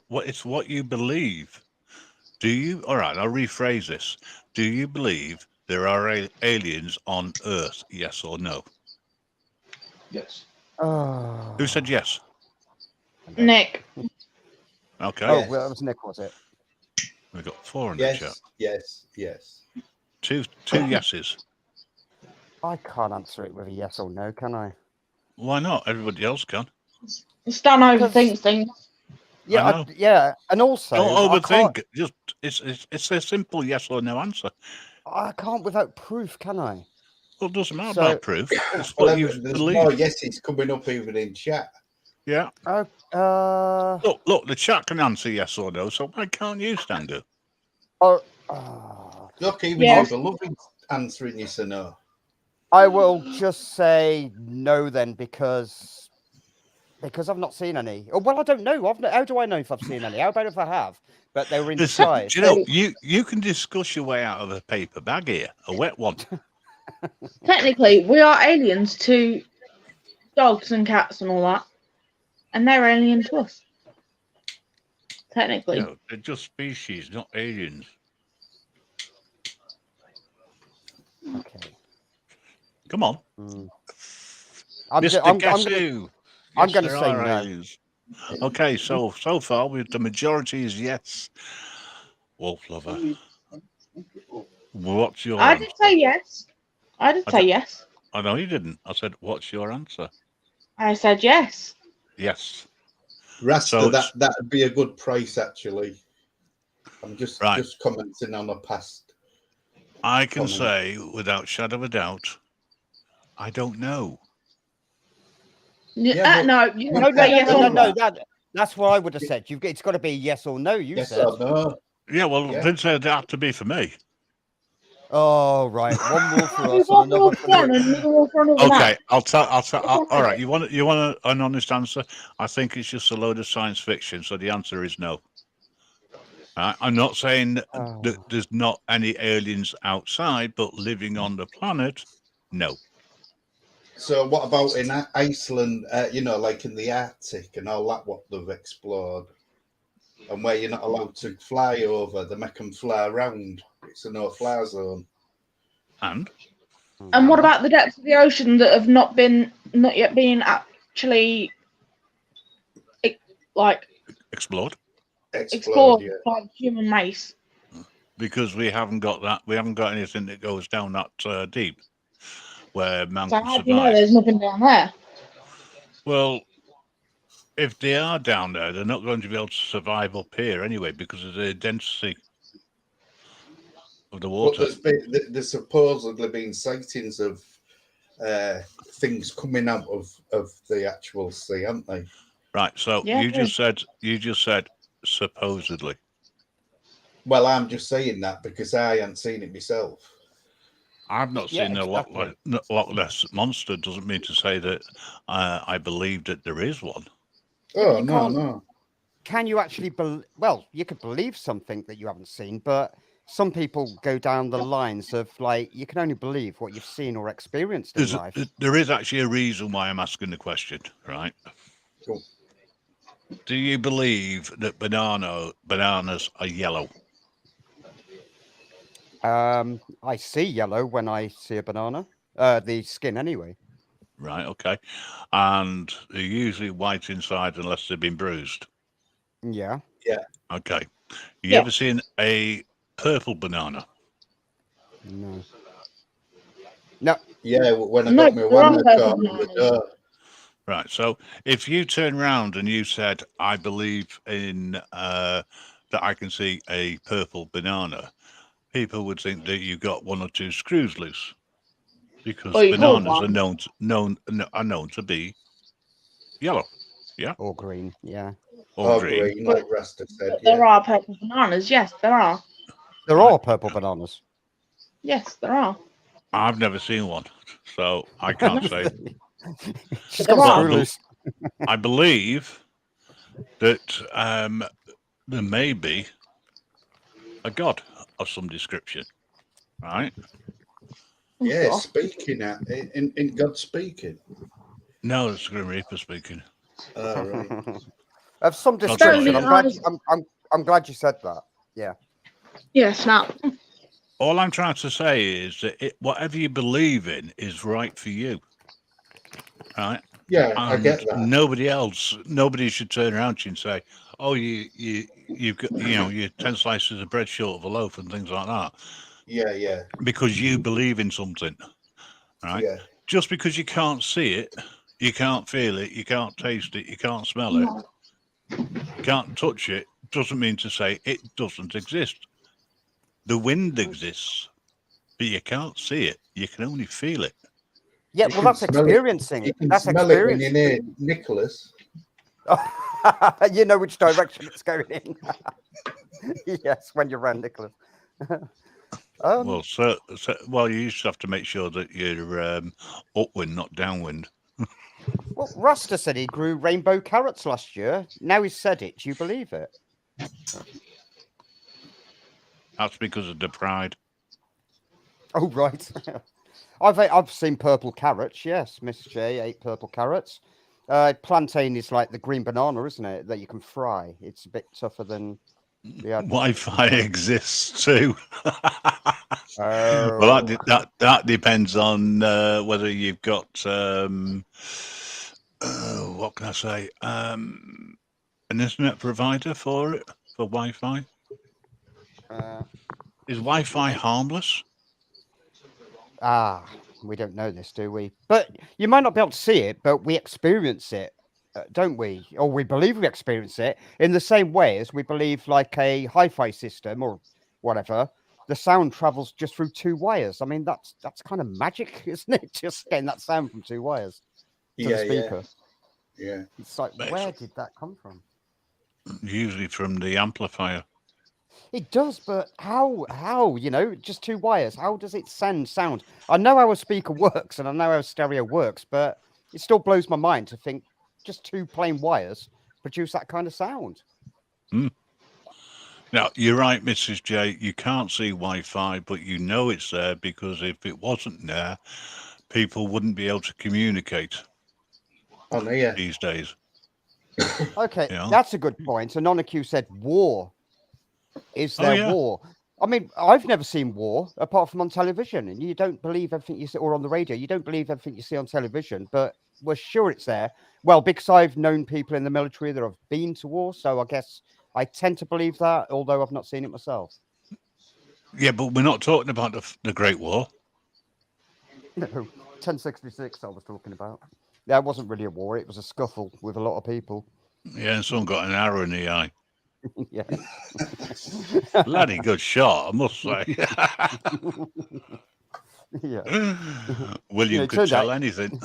what you believe. Do you? All right, I'll rephrase this. Do you believe there are aliens on Earth? Yes or no? Yes. Oh. Who said yes? Nick. Okay, Oh, Yes. well, that was Nick, was it? we've got 4 in the chat. Yes. Two yeses. I can't answer it with a yes or no, can I? Why not? Everybody else can. Stan overthinks things. Yeah, know. yeah, and also Don't I can't- overthink. Just it's a simple yes or no answer. I can't without proof, can I? Well, it doesn't matter So- about proof. It's Well, what you there's believe. more yeses coming up even in chat. Yeah. Look, The chat can answer yes or no. So why can't you, Stango? Look, even Yeah. you're loving answering yes or no. I will just say no then, because Because I've not seen any. Oh, well, I don't know. How do I know if I've seen any? How about if I have? But they were in Listen, disguise. do you know, you can discuss your way out of a paper bag here, a wet one. Technically, we are aliens to dogs and cats and all that, and they're alien to us. Technically. No, they're just species, not aliens. Okay. Come on. Mr. I'm going to say no. Aliens. Okay, so far the majority is yes. Wolf lover. What's your I answer? did say yes. I did say yes. I know you didn't. I said, what's your answer? I said yes. Yes. Rasta, that'd be a good price, actually. I'm just commenting on a past. I can say without shadow of a doubt, I don't know. No. That's what I would have said. It's got to be yes or no. You said. Yes or no. Yeah, well, didn't say it had to be for me. Oh, right. One more for us and another for me. Okay, I'll tell. All right, you want an honest answer? I think it's just a load of science fiction. So the answer is no. I'm not saying that there's not any aliens outside, but living on the planet, no. So what about in Iceland, like in the Arctic and all that, what they've explored? And where you're not allowed to fly over, they make them fly around. It's a no-fly zone. And what about the depths of the ocean that have not yet been actually explored by human race? Because we haven't got that. We haven't got anything that goes down that deep, where man can survive. How do you know there's nothing down there? Well, if they are down there, they're not going to be able to survive up here anyway because of the density of the water. But there's supposedly been sightings of things coming out of the actual sea, haven't they? Right. So you just said supposedly. Well, I'm just saying that because I haven't seen it myself. I've not seen a Loch Ness monster. Doesn't mean to say that I believe that there is one. Oh, no. Can you actually believe? Well, you could believe something that you haven't seen, but some people go down the lines of you can only believe what you've seen or experienced in life. There is actually a reason why I'm asking the question, right? Cool. Do you believe that bananas are yellow? I see yellow when I see a banana. The skin, anyway. Right. Okay. And they're usually white inside unless they've been bruised. Yeah. Yeah. Okay. You ever seen a purple banana? No. No. Yeah. When I got my one Right. So if you turn around and you said, "I believe in that I can see a purple banana," people would think that you got one or two screws loose, because bananas are known to be yellow, yeah, or green, yeah, or green. like Rasta said. There are purple bananas. Yes, there are. There are purple bananas. Yes, there are. I've never seen one, so I can't say. I believe that there may be a god of some description, right? Yeah, speaking in God speaking. No, it's Grim Reaper speaking. Right. Of some description. I'm glad you said that. Yeah. Yes. Now. All I'm trying to say is that whatever you believe in is right for you, right? Yeah, and I get that. Nobody should turn around to you and say, "Oh, you've got, you're 10 slices of bread short of a loaf," and things like that. Yeah. Because you believe in something, right? Yeah. Just because you can't see it, you can't feel it, you can't taste it, you can't smell it, you can't touch it, doesn't mean to say it doesn't exist. The wind exists, but you can't see it. You can only feel it. Yeah, well, that's experiencing. You can that's smell it when you're near Nicholas. You know which direction it's going in. Yes, when you're around Nicholas. Well, you just have to make sure that you're upwind, not downwind. Well, Rasta said he grew rainbow carrots last year. Now he's said it. Do you believe it? That's because of the pride. Oh, right. I've seen purple carrots. Yes, Miss J ate purple carrots. Plantain is like the green banana, isn't it? That you can fry. It's a bit tougher than the other. Wi-Fi exists too. Oh. Well, that depends on whether you've got what can I say? An internet provider for it for Wi-Fi. Is Wi-Fi harmless? We don't know this, do we? But you might not be able to see it, but we experience it, don't we? Or we believe we experience it in the same way as we believe, like a hi-fi system or whatever, the sound travels just through two wires. I mean, that's kind of magic, isn't it? Just getting that sound from two wires to the speaker. Yeah. It's like, where did that come from? Usually from the amplifier. It does, but how, just two wires, how does it send sound? I know how a speaker works and I know how stereo works, but it still blows my mind to think just two plain wires produce that kind of sound. Now, you're right, Mrs. J, you can't see Wi-Fi, but you know it's there because if it wasn't there, people wouldn't be able to communicate these days. Okay, that's a good point. Anoniq said war. Is there war? I mean, I've never seen war apart from on television, and you don't believe everything you see, or on the radio. You don't believe everything you see on television, but we're sure it's there. Well, because I've known people in the military that have been to war, so I guess I tend to believe that, although I've not seen it myself. Yeah, but we're not talking about the Great War. No, 1066 I was talking about. That wasn't really a war. It was a scuffle with a lot of people. Yeah, and someone got an arrow in the eye. Yeah. Bloody good shot, I must say. Yeah. William could tell anything.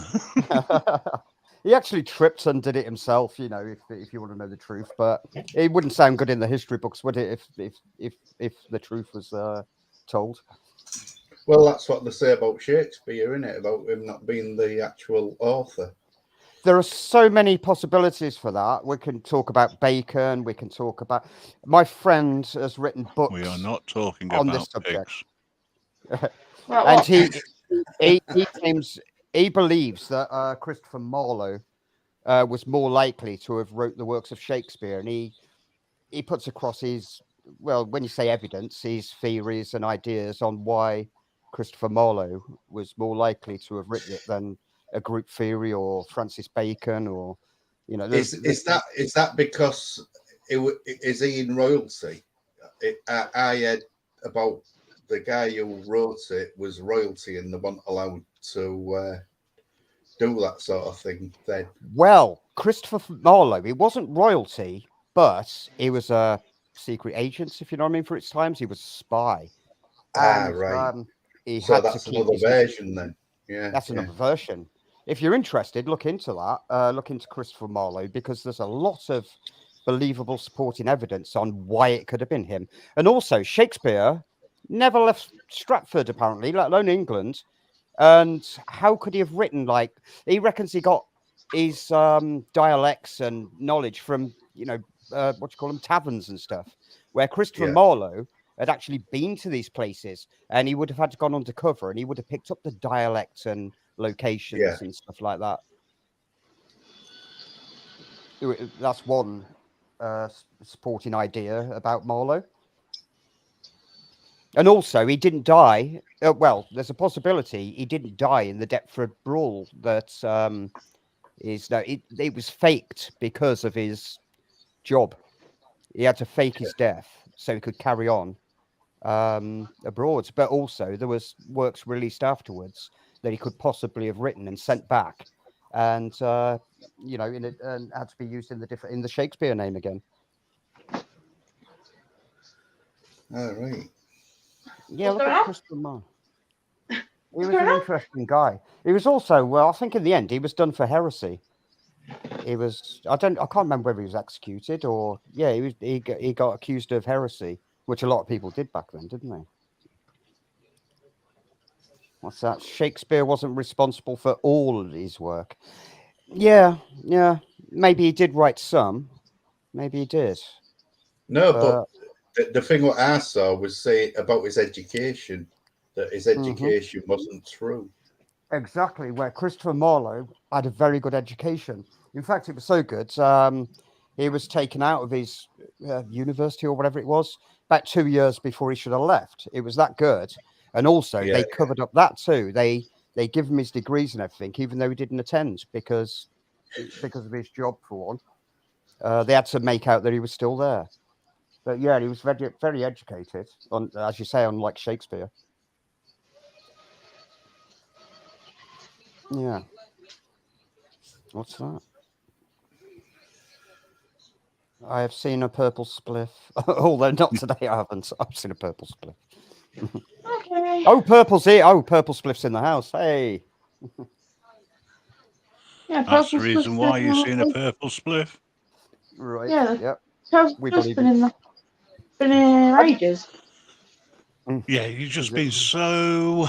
He actually tripped and did it himself, if you want to know the truth. But it wouldn't sound good in the history books, would it, if the truth was told? Well, that's what they say about Shakespeare, isn't it? About him not being the actual author. There are so many possibilities for that. We can talk about Bacon. We can talk about... My friend has written books. We are not talking on about this subject. Well, and he believes that Christopher Marlowe was more likely to have wrote the works of Shakespeare, and he puts across his, well, when you say evidence, his theories and ideas on why Christopher Marlowe was more likely to have written it than a group theory or Francis Bacon, or is that because is he in royalty? I heard about the guy who wrote it was royalty and they weren't allowed to do that sort of thing then. Well, Christopher Marlowe, he wasn't royalty, but he was a secret agent, if you know what I mean, for its times. He was a spy. Right. So that's another version then. Yeah. That's another version. If you're interested, look into that. Look into Christopher Marlowe, because there's a lot of believable supporting evidence on why it could have been him. And also, Shakespeare never left Stratford, apparently, let alone England. And how could he have written, he reckons he got his dialects and knowledge from, taverns and stuff, where Christopher Marlowe had actually been to these places, and he would have had to gone undercover, and he would have picked up the dialects and locations and stuff like that. That's one supporting idea about Marlowe. And also, he didn't die. Well, there's a possibility he didn't die in the Deptford brawl. That it was faked because of his job. He had to fake his death so he could carry on abroad. But also, there was works released afterwards that he could possibly have written and sent back, and and had to be used in the Shakespeare name again. All right. Yeah, look at Christopher Marlowe. He was an interesting guy. He was also, well, I think in the end he was done for heresy. He was, I can't remember whether he was executed or, he got accused of heresy, which a lot of people did back then, didn't they? What's that? Shakespeare wasn't responsible for all of his work. Yeah, yeah. Maybe he did write some. Maybe he did. No, but the thing what I saw was say about his education, that his education wasn't true. Exactly, where Christopher Marlowe had a very good education. In fact, it was so good. He was taken out of his university or whatever it was about 2 years before he should have left. It was that good, and also Yeah. they covered up that too. They give him his degrees and everything, even though he didn't attend because of his job for one. They had to make out that he was still there. But yeah, he was very very educated, on as you say, unlike Shakespeare. Yeah. What's that? I have seen a purple spliff. Although not today, I haven't. I've seen a purple spliff. Okay. Oh, purple's here. Oh, purple spliff's in the house. Hey. Yeah, That's the purple reason spliff's why been you've seen a purple spliff. Right. Yeah, Yep. purple We spliff's believe been you. been in ages. Yeah, you've just been so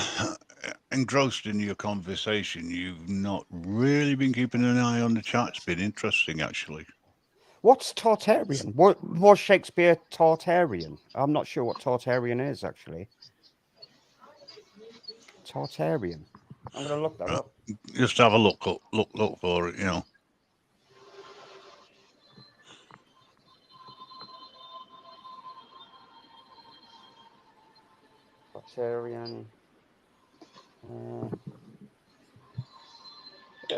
engrossed in your conversation. You've not really been keeping an eye on the chat. It's been interesting, actually. What's Tartarian? What was Shakespeare Tartarian? I'm not sure what Tartarian is actually. Tartarian. I'm going to look that up. Just have a look for it, you know. Tartarian.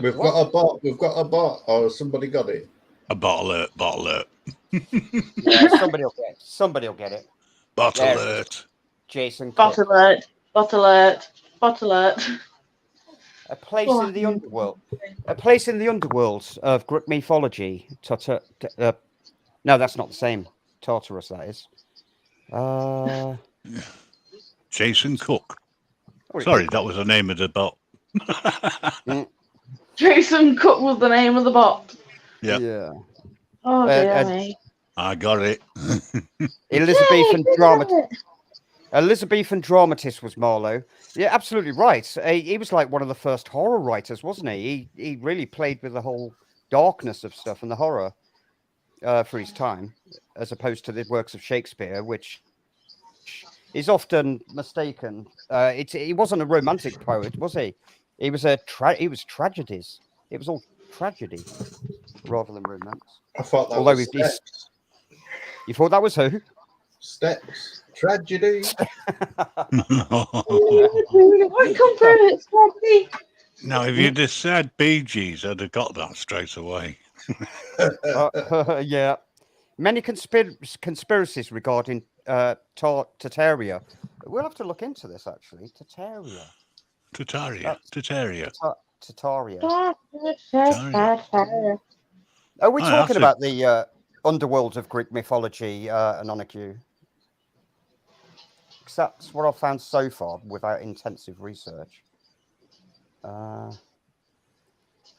We've what? got a bot. We've got a bot. Or somebody got it. A bottle alert, bottle alert. Yeah, somebody will get it. Somebody will get it. Bottle There it alert. Jason Cook. Bot alert, bot alert, bot alert. A place in the underworld. A place in the underworld of Greek mythology. No, that's not the same. Tartarus, that is. Jason Cook. Oh, Sorry, that was the name of the bot. Jason Cook was the name of the bot. Yeah. Yeah. Oh dear me. I got it. Elizabethan Yay, dramatist. Elizabethan dramatist was Marlowe. Yeah, absolutely right. He was like one of the first horror writers, wasn't he? He really played with the whole darkness of stuff and the horror for his time, as opposed to the works of Shakespeare, which is often mistaken. He wasn't a romantic poet, was he? He was tragedies. It was all tragedy rather than romance. I thought that Although was Steps. you thought that was who? Steps. Tragedy. Won't come through. It's tragedy. Now, if you'd have said Bee Gees, I'd have got that straight away. Yeah. Many conspiracies regarding Tartaria. We'll have to look into this, actually. Tartaria. Tataria. Tartaria. Are we Oh, talking that's about the underworld of Greek mythology, Anonicu? Because that's what I've found so far without intensive research. Hang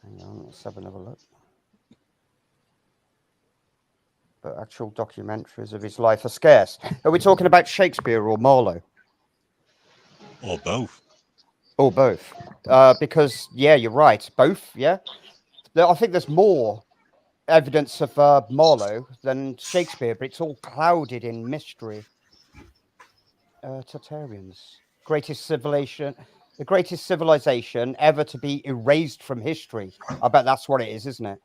on, let's have another look. But actual documentaries of his life are scarce. Are we talking about Shakespeare or Marlowe? Or both. Or both. Because, yeah, you're right. Both, yeah. I think there's more evidence of Marlowe than Shakespeare, but it's all clouded in mystery. Tartarians. The greatest civilization ever to be erased from history. I bet that's what it is, isn't it?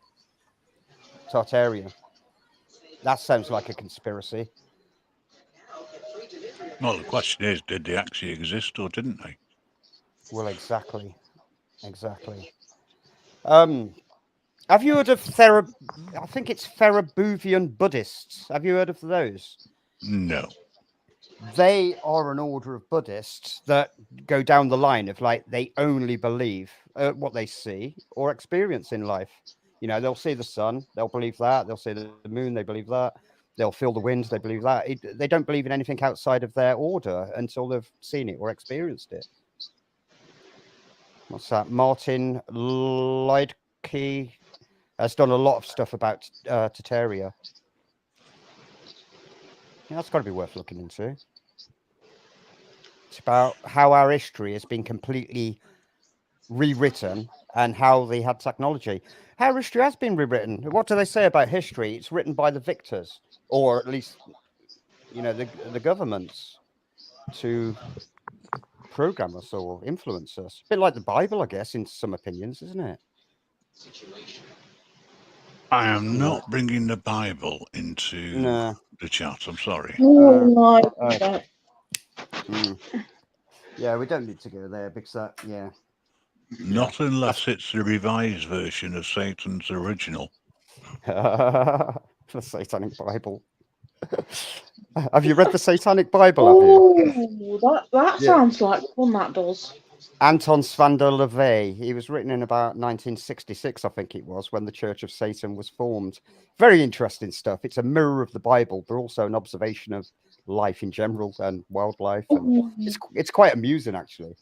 Tartaria. That sounds like a conspiracy. Well, the question is, did they actually exist or didn't they? Well, exactly. Have you heard of I think it's Therabuvian Buddhists. Have you heard of those? No. They are an order of Buddhists that go down the line of like they only believe what they see or experience in life. You know, they'll see the sun, they'll believe that. They'll see the moon, they believe that. They'll feel the wind, they believe that. They don't believe in anything outside of their order until they've seen it or experienced it. What's that? Martin Leidke has done a lot of stuff about Tartaria. Yeah, that's got to be worth looking into. It's about how our history has been completely rewritten and how they had technology. How history has been rewritten. What do they say about history? It's written by the victors, or at least, the governments to program us or influence us. A bit like the Bible, I guess, in some opinions, isn't it? I am not bringing the Bible into the chat. I'm sorry. No. Yeah, we don't need to go there because Not unless it's the revised version of Satan's original. the Satanic Bible. Have you read the Satanic Bible? Have you? Oh, that sounds like fun. That does. Anton Svander LaVey. He was written in about 1966, I think it was, when the Church of Satan was formed. Very interesting stuff. It's a mirror of the Bible, but also an observation of life in general and wildlife. And it's quite amusing, actually.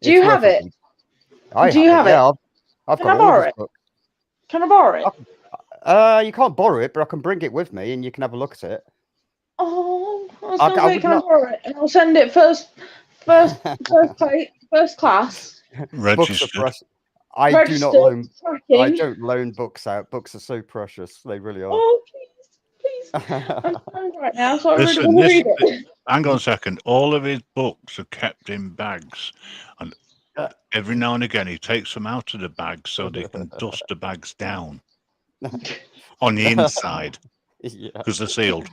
Do you have it? Do you have it? Yeah, I've got all this book. Can I borrow it? You can't borrow it, but I can bring it with me, and you can have a look at it. Oh, I was going to say, can I borrow it? And I'll send it first class. Registered. I don't loan books out. Books are so precious. They really are. Oh, please. I'm sorry right now, so I really want to read it. Hang on a second. All of his books are kept in bags. And every now and again, he takes them out of the bag so they can dust the bags down on the inside because they're sealed.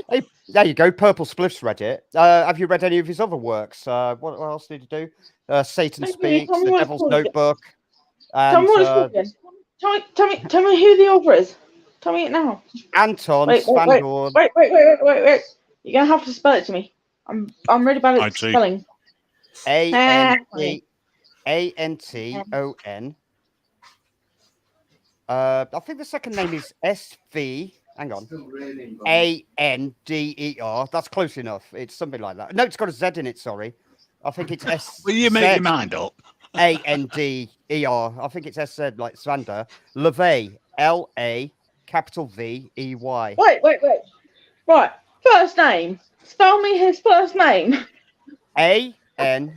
Hey, there you go. Purple Spliff's read it. Have you read any of his other works? What else did he do? Satan Speaks, The Devil's Notebook. And, tell me who the author is. Tell me it now. Anton Spandor. Wait. You're gonna have to spell it to me. I'm really bad at spelling. Anton. I think the second name is SV. Hang on. Ander. That's close enough. It's something like that. No, it's got a Z in it. Sorry. I think it's S. Will you make your mind up? Ander. I think it's SZ like Svander. LaVey. LA. Capital VEY. Wait. Right. First name. Spell me his first name. ANTON.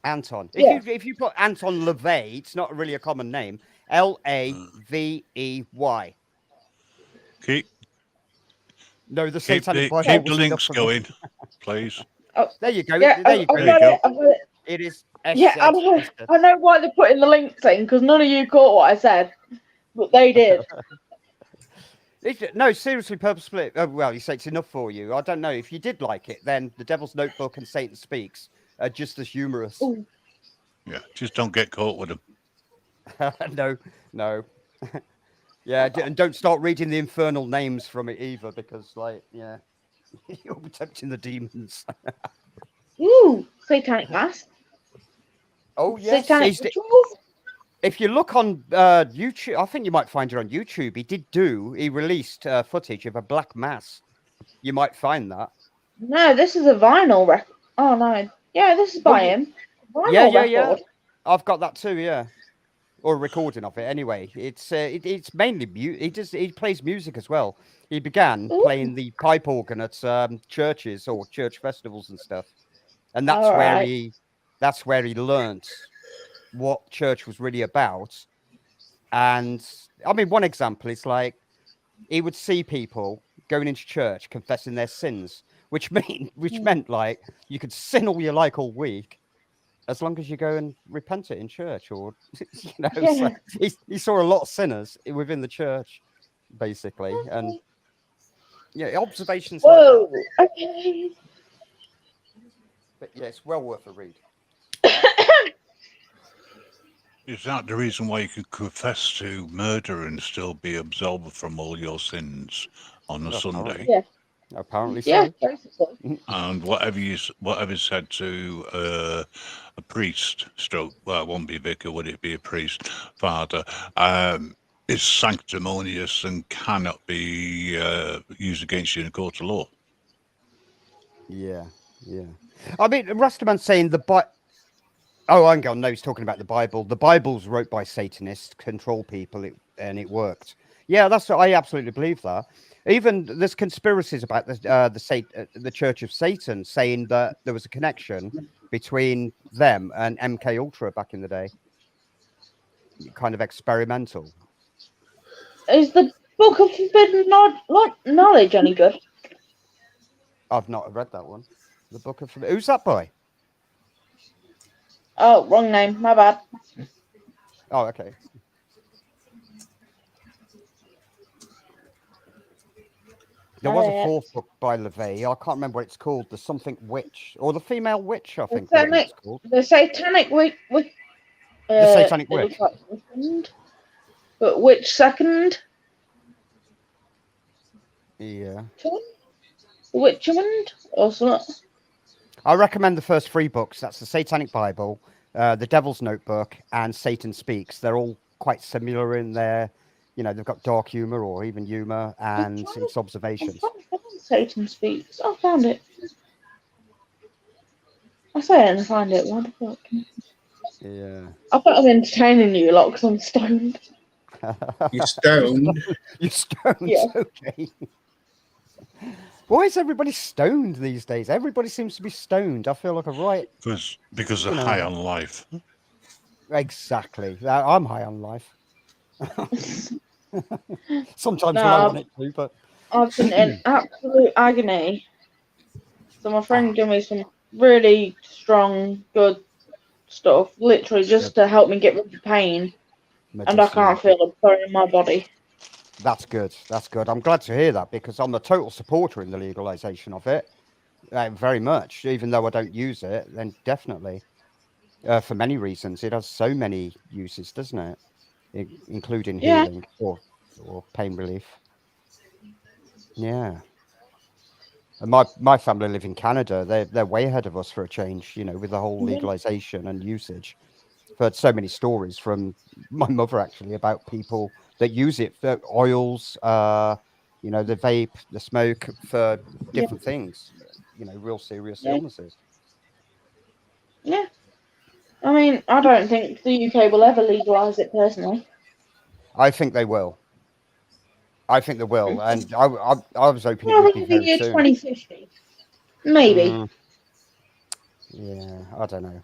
Anton. If you put Anton LaVey, it's not really a common name. LAVEY. The Satanic Bible. Keep the links going, please. Oh, there you go. Yeah, there you go. I've got it. It is. Yeah, I know why they put in the link thing because none of you caught what I said, but they did. No, seriously, Purple Split. Oh, well, you say it's enough for you. I don't know. If you did like it, then The Devil's Notebook and Satan Speaks are just as humorous. Ooh. Yeah, just don't get caught with them. No. Yeah, and don't start reading the infernal names from it either, because, you'll be tempting the demons. Ooh, Satanic Mass. Oh, yes. If you look on YouTube, I think you might find it on YouTube. He released footage of a black mass. You might find that. No, this is a vinyl record. Oh, no. Yeah, this is by him. Yeah. I've got that too, yeah. Or a recording of it anyway. It's mainly he plays music as well. He began playing the pipe organ at churches or church festivals and stuff. And that's where he learnt what church was really about. And I mean, one example is like he would see people going into church confessing their sins, which meant like you could sin all you like all week as long as you go and repent it in church, or so he saw a lot of sinners within the church, basically. And observations. Whoa, like okay. But yeah, it's well worth a read. Is that the reason why you could confess to murder and still be absolved from all your sins on a Sunday? Yeah. Apparently so. Yeah, basically. And whatever said to a priest, it won't be vicar, would it be a priest, father, is sanctimonious and cannot be used against you in a court of law. Yeah. I mean, Rastaman's saying Oh, hang on. No, he's talking about the Bible. The Bible's wrote by Satanists, control people, and it worked. Yeah, I absolutely believe that. Even there's conspiracies about the Church of Satan saying that there was a connection between them and MK Ultra back in the day. Kind of experimental. Is the Book of Forbidden Knowledge any good? I've not read that one. The Book of Who's that by? Oh, wrong name. My bad. Oh, okay. There was a fourth book by LaVey. I can't remember what it's called. The something witch or the female witch. I think maybe it's called. The Satanic Witch. The Satanic Witch. But which second? Yeah. Witchwind or something? I recommend the first 3 books. That's the Satanic Bible, the Devil's Notebook, and Satan Speaks. They're all quite similar in their, they've got dark humor or even humor and its observations. Satan Speaks. I found it. I say it and I find it. What the fuck? Yeah. I thought I'm entertaining you a lot because I'm stoned. You're stoned. You're stoned. Yeah. Okay. Why is everybody stoned these days? Everybody seems to be stoned. I feel like a right. Because they're high on life. Exactly. I'm high on life. Sometimes when I want it to, but I've been in absolute agony. So my friend gave me some really strong, good stuff, literally just to help me get rid of the pain. And I can't feel a burn in my body. That's good. That's good. I'm glad to hear that because I'm a total supporter in the legalization of it. Very much. Even though I don't use it, then definitely. For many reasons. It has so many uses, doesn't it? Including healing or pain relief. Yeah. And my family live in Canada. They're way ahead of us for a change, with the whole legalization and usage. I've heard so many stories from my mother actually about people that use it for oils, the vape, the smoke for different things, real serious illnesses. Yeah. I mean, I don't think the UK will ever legalise it personally. I think they will. And I was hoping it would be very year soon. 2050. Maybe. Yeah, I don't know.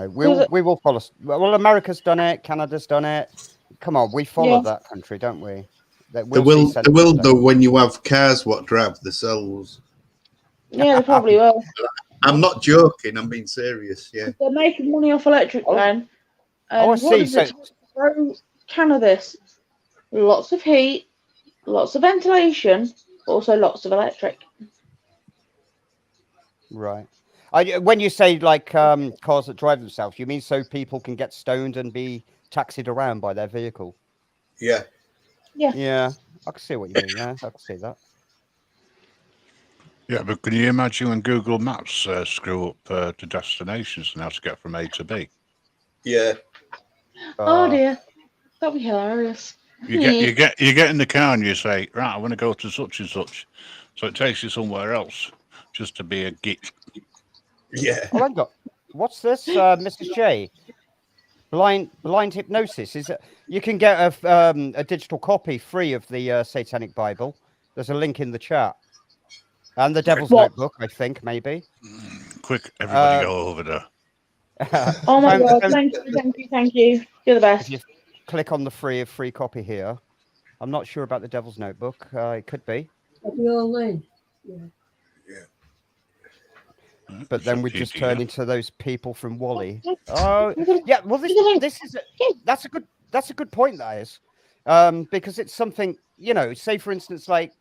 We will follow. Well, America's done it. Canada's done it. Come on, we follow that country, don't we? They will though when you have cars what drive themselves. Yeah, they probably will. I'm not joking. I'm being serious. Yeah, they're making money off electric then. I see. So cannabis, lots of heat, lots of ventilation, also lots of electric. Right. When you say like cars that drive themselves, you mean so people can get stoned and be taxied around by their vehicle? Yeah. Yeah, I can see what you mean. Yeah, I can see that. Yeah, but can you imagine when Google Maps screw up to destinations and how to get from A to B? Yeah. Oh dear, that'd be hilarious. You get in the car and you say, right, I want to go to such and such, so it takes you somewhere else just to be a geek. Yeah. Oh, hang on. What's this, Mrs. J? Blind hypnosis. Is it? You can get a digital copy free of the Satanic Bible. There's a link in the chat, and the Devil's Notebook. I think maybe. Quick, everybody go over there. Oh my god! Thank you. You're the best. If you click on the free copy here, I'm not sure about the Devil's Notebook. It could be. But then we just turn into those people from Wally. Oh, yeah. Well, that's a good point. That is, because it's something, say for instance, like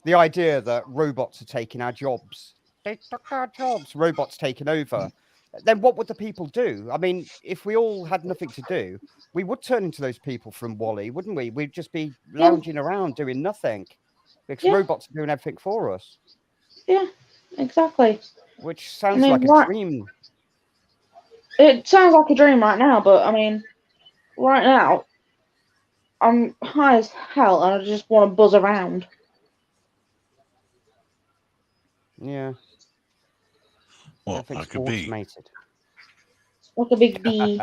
the idea that robots are taking our jobs. They took our jobs. Robots taking over. Then what would the people do? I mean, if we all had nothing to do, we would turn into those people from Wally, wouldn't we? We'd just be lounging around doing nothing because robots are doing everything for us. Yeah, exactly. Which sounds like a dream. It sounds like a dream right now, but I mean, right now, I'm high as hell and I just want to buzz around. Yeah. Well, like a bee. Like a big bee.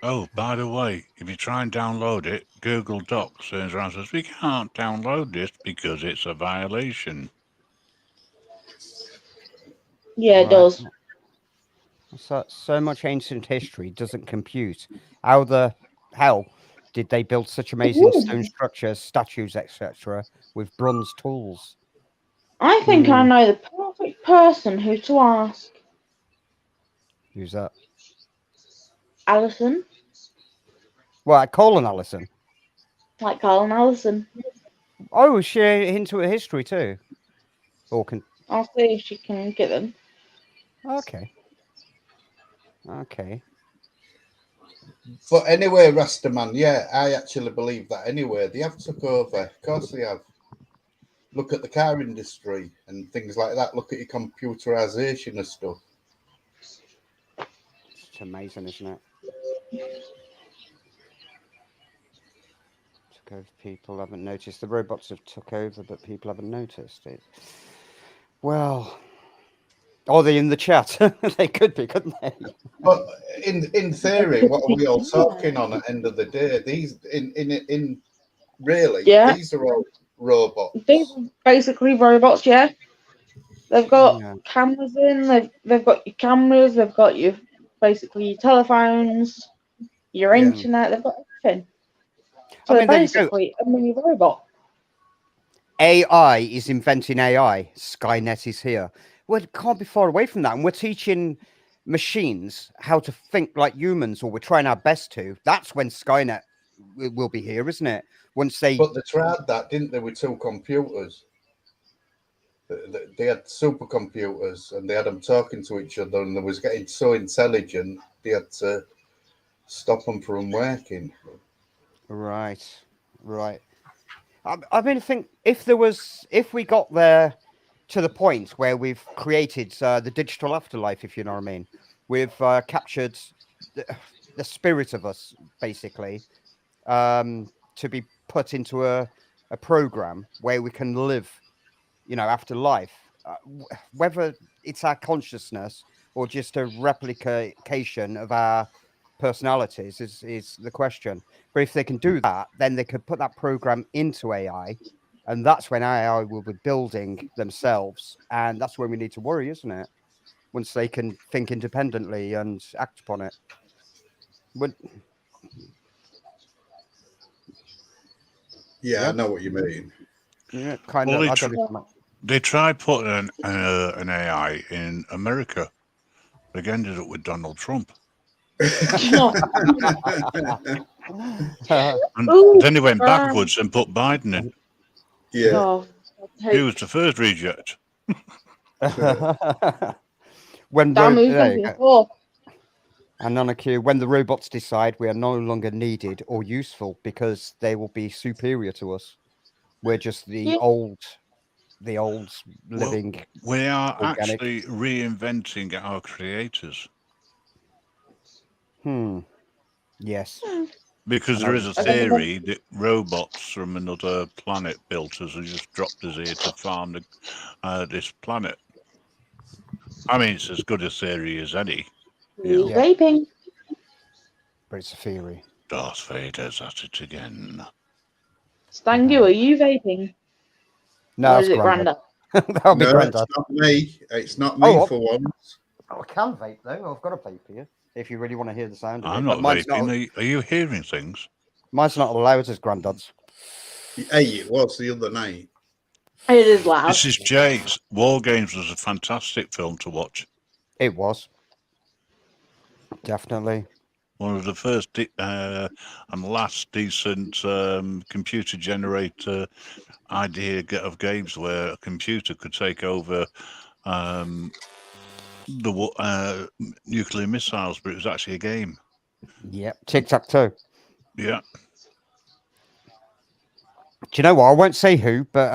Oh, by the way, if you try and download it, Google Docs turns around and says, we can't download this because it's a violation. Yeah, it does. So much ancient history doesn't compute. How the hell did they build such amazing stone structures, statues, etc., with bronze tools? I think I know the perfect person who to ask. Who's that? Alison. Well, Colin Allison. Like Colin Allison. Oh, is she into her history too? Or can... I'll see if she can get them. Okay. Okay. But anyway, Rastaman, yeah, I actually believe that anyway. They have took over. Of course they have. Look at the car industry and things like that. Look at your computerization and stuff. It's amazing, isn't it? Took over, people haven't noticed. The robots have took over, but people haven't noticed it. Well, are they in the chat? They could be, couldn't they? But in theory, what are we all talking on at the end of the day? These in really, Yeah. these are all robots. These are basically robots, yeah. They've got cameras in, they've got your cameras, they've got your basically your telephones, your internet, they've got everything. So they're basically a mini robot. AI is inventing AI. Skynet is here. Well, it can't be far away from that. And we're teaching machines how to think like humans, or we're trying our best to. That's when Skynet will be here, isn't it? Once they... But they tried that, didn't they, with two computers? They had supercomputers and they had them talking to each other, and they was getting so intelligent they had to stop them from working. Right. I mean, I think if we got there to the point where we've created the digital afterlife, if you know what I mean, we've captured the spirit of us, basically, to be put into a program where we can live, after life, whether it's our consciousness or just a replication of our personalities is the question. But if they can do that, then they could put that program into AI, and that's when AI will be building themselves, and that's when we need to worry, isn't it? Once they can think independently and act upon it. Yeah, I know what you mean. Yeah, kind of. They tried putting an AI in America. They ended up with Donald Trump. And then he went backwards and put Biden in. Yeah. Oh, he was the first reject. When and on a cue, when the robots decide we are no longer needed or useful because they will be superior to us, we're just the old living. Well, we are actually reinventing our creators. Yes. Because there is a theory that robots from another planet built us and just dropped us here to farm this planet. I mean, it's as good a theory as any. Vaping. But it's a theory. Darth Vader's at it again. Stangu, are you vaping? No, or is it Grandad? That'll be Grandad. It's not me. It's not me for once. Oh, I can vape though. I've got a vape here. If you really want to hear the sound of I'm it. not vaping. Are you hearing things? Mine's not loud as Grandad's. Hey, it was the other night. It is loud. This is Jake's. War Games was a fantastic film to watch. It was. Definitely. One of the first and last decent computer generator idea of games where a computer could take over the nuclear missiles, but it was actually a game. Yep. Tic-tac-toe. Yeah. Do you know what? I won't say who, but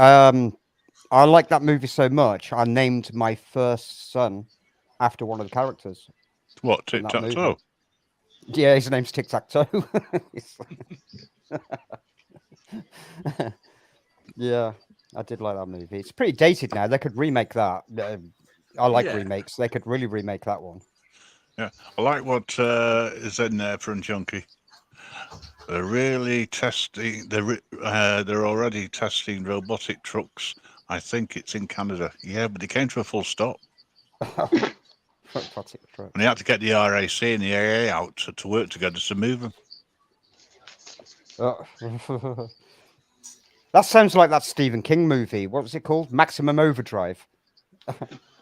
I like that movie so much. I named my first son after one of the characters. What, Tic-tac-toe? Yeah, his name's Tic-tac-toe. Yeah, I did like that movie. It's pretty dated now. They could remake that. I like remakes. They could really remake that one. Yeah, I like what is in there from Junkie. They're really testing. They're already testing robotic trucks. I think it's in Canada. Yeah, but they came to a full stop, Robotic truck. and they had to get the RAC and the AA out to work together to move them. That sounds like that Stephen King movie. What was it called? Maximum Overdrive.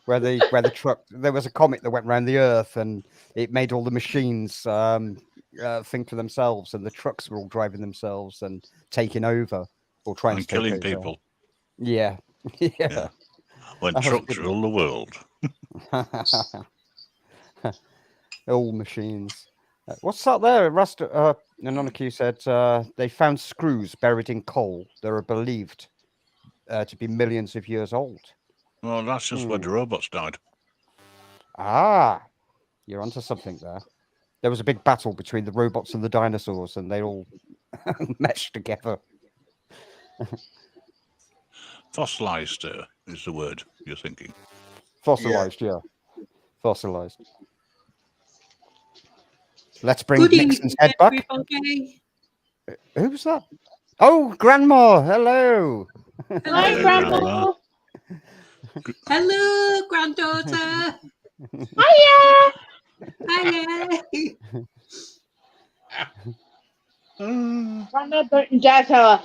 where the truck, there was a comet that went around the earth and it made all the machines think for themselves, and the trucks were all driving themselves and taking over or trying And to take killing over. people. Yeah. Yeah. When That was trucks good. rule the world. All machines. What's that there? Nanonaku said they found screws buried in coal that are believed to be millions of years old. Well, that's just where the robots died. Ah, you're onto something there. There was a big battle between the robots and the dinosaurs, and they all meshed together. Fossilized is the word you're thinking. Fossilized, yeah. Fossilized. Let's bring Good Nixon's evening, head back. everybody. Who was that? Oh, Grandma. Hello. Hi, Hello, Grandma. Hello, granddaughter. Hiya. Hiya. Grandma, don't you dare tell her.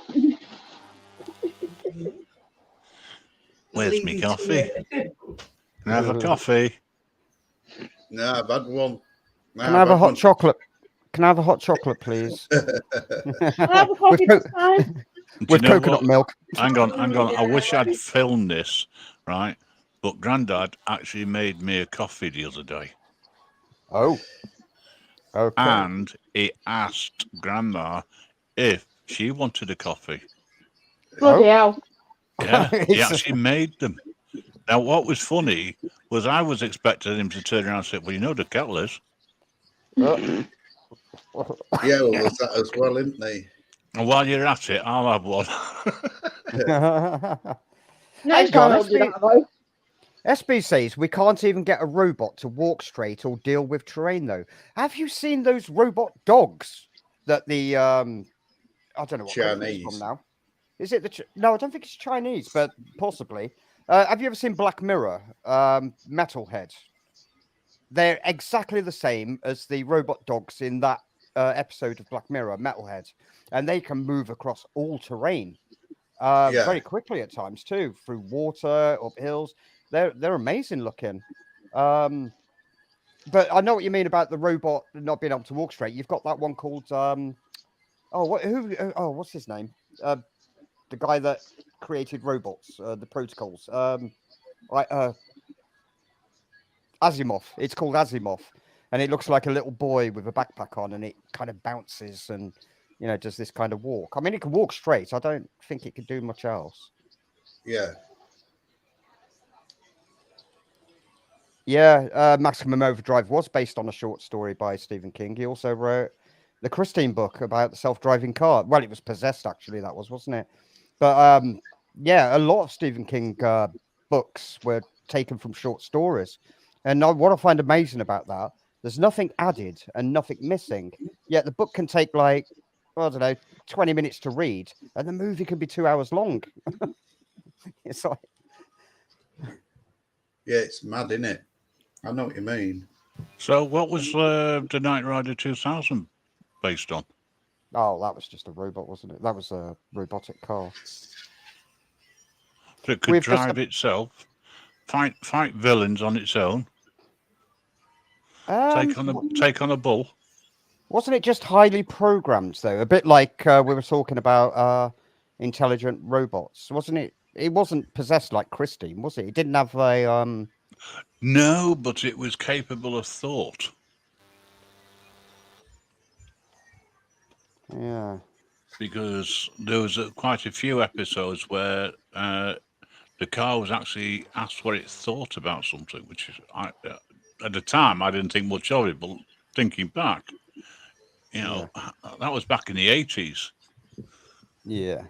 Where's Leave me you to coffee? it. Can I have a coffee? No, I've had one. No, Can I have a I've had hot one. chocolate? Can I have a hot chocolate, please? Can I have a coffee this time? Do With you know coconut what? milk. Hang on. I wish I'd filmed this, right? But Grandad actually made me a coffee the other day. Oh. Okay. And he asked Grandma if she wanted a coffee. Bloody hell. Yeah, he It's- actually made them. Now, what was funny was I was expecting him to turn around and say, well, you know the kettle is. Yeah, well, there's that as well, isn't they? And while you're at it, I'll have one. Next Hang on, time I'll do that, though. SB says we can't even get a robot to walk straight or deal with terrain, though. Have you seen those robot dogs that the I don't know what country it's from Chinese. now? Is it the no? I don't think it's Chinese, but possibly. Have you ever seen Black Mirror? Metalhead. They're exactly the same as the robot dogs in that episode of Black Mirror, Metalhead, and they can move across all terrain very quickly at times too, through water, up hills. They're amazing looking. But I know what you mean about the robot not being able to walk straight. You've got that one called what's his name? The guy that created robots, the protocols. Asimov. It's called Asimov, and it looks like a little boy with a backpack on, and it kind of bounces and does this kind of walk. I mean, it can walk straight. I don't think it could do much else. Yeah. Yeah, Maximum Overdrive was based on a short story by Stephen King. He also wrote the Christine book about the self-driving car. Well, it was Possessed, actually, that was, wasn't it? But yeah, a lot of Stephen King books were taken from short stories. And what I find amazing about that, there's nothing added and nothing missing. Yet the book can take like, I don't know, 20 minutes to read, and the movie can be 2 hours long. It's like... Yeah, it's mad, isn't it? I know what you mean. So what was the Knight Rider 2000 based on? Oh, that was just a robot, wasn't it? That was a robotic car. So it could drive itself, fight villains on its own, take on a bull. Wasn't it just highly programmed, though? A bit like we were talking about intelligent robots. Wasn't it? It wasn't possessed like Christine, was it? It didn't have a... No, but it was capable of thought. Yeah. Because there was quite a few episodes where the car was actually asked what it thought about something, which is, at the time, I didn't think much of it, but thinking back, that was back in the 80s. Yeah.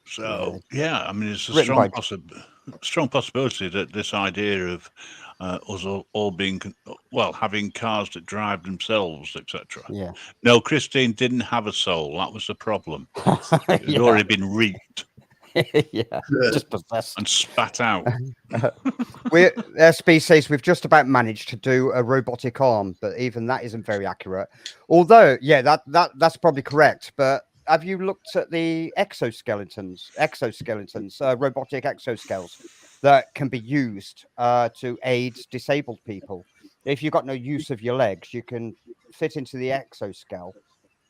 So, yeah, I mean, it's a strong possibility that this idea of us all being, well, having cars that drive themselves, etc. Yeah. No, Christine didn't have a soul. That was the problem. It had Yeah. already been reaped Yeah. Just possessed. and spat out. We're SB says we've just about managed to do a robotic arm, but even that isn't very accurate. Although, yeah, that's probably correct. But have you looked at the exoskeletons, robotic exoskeletons that can be used to aid disabled people? If you've got no use of your legs, you can fit into the exoskeleton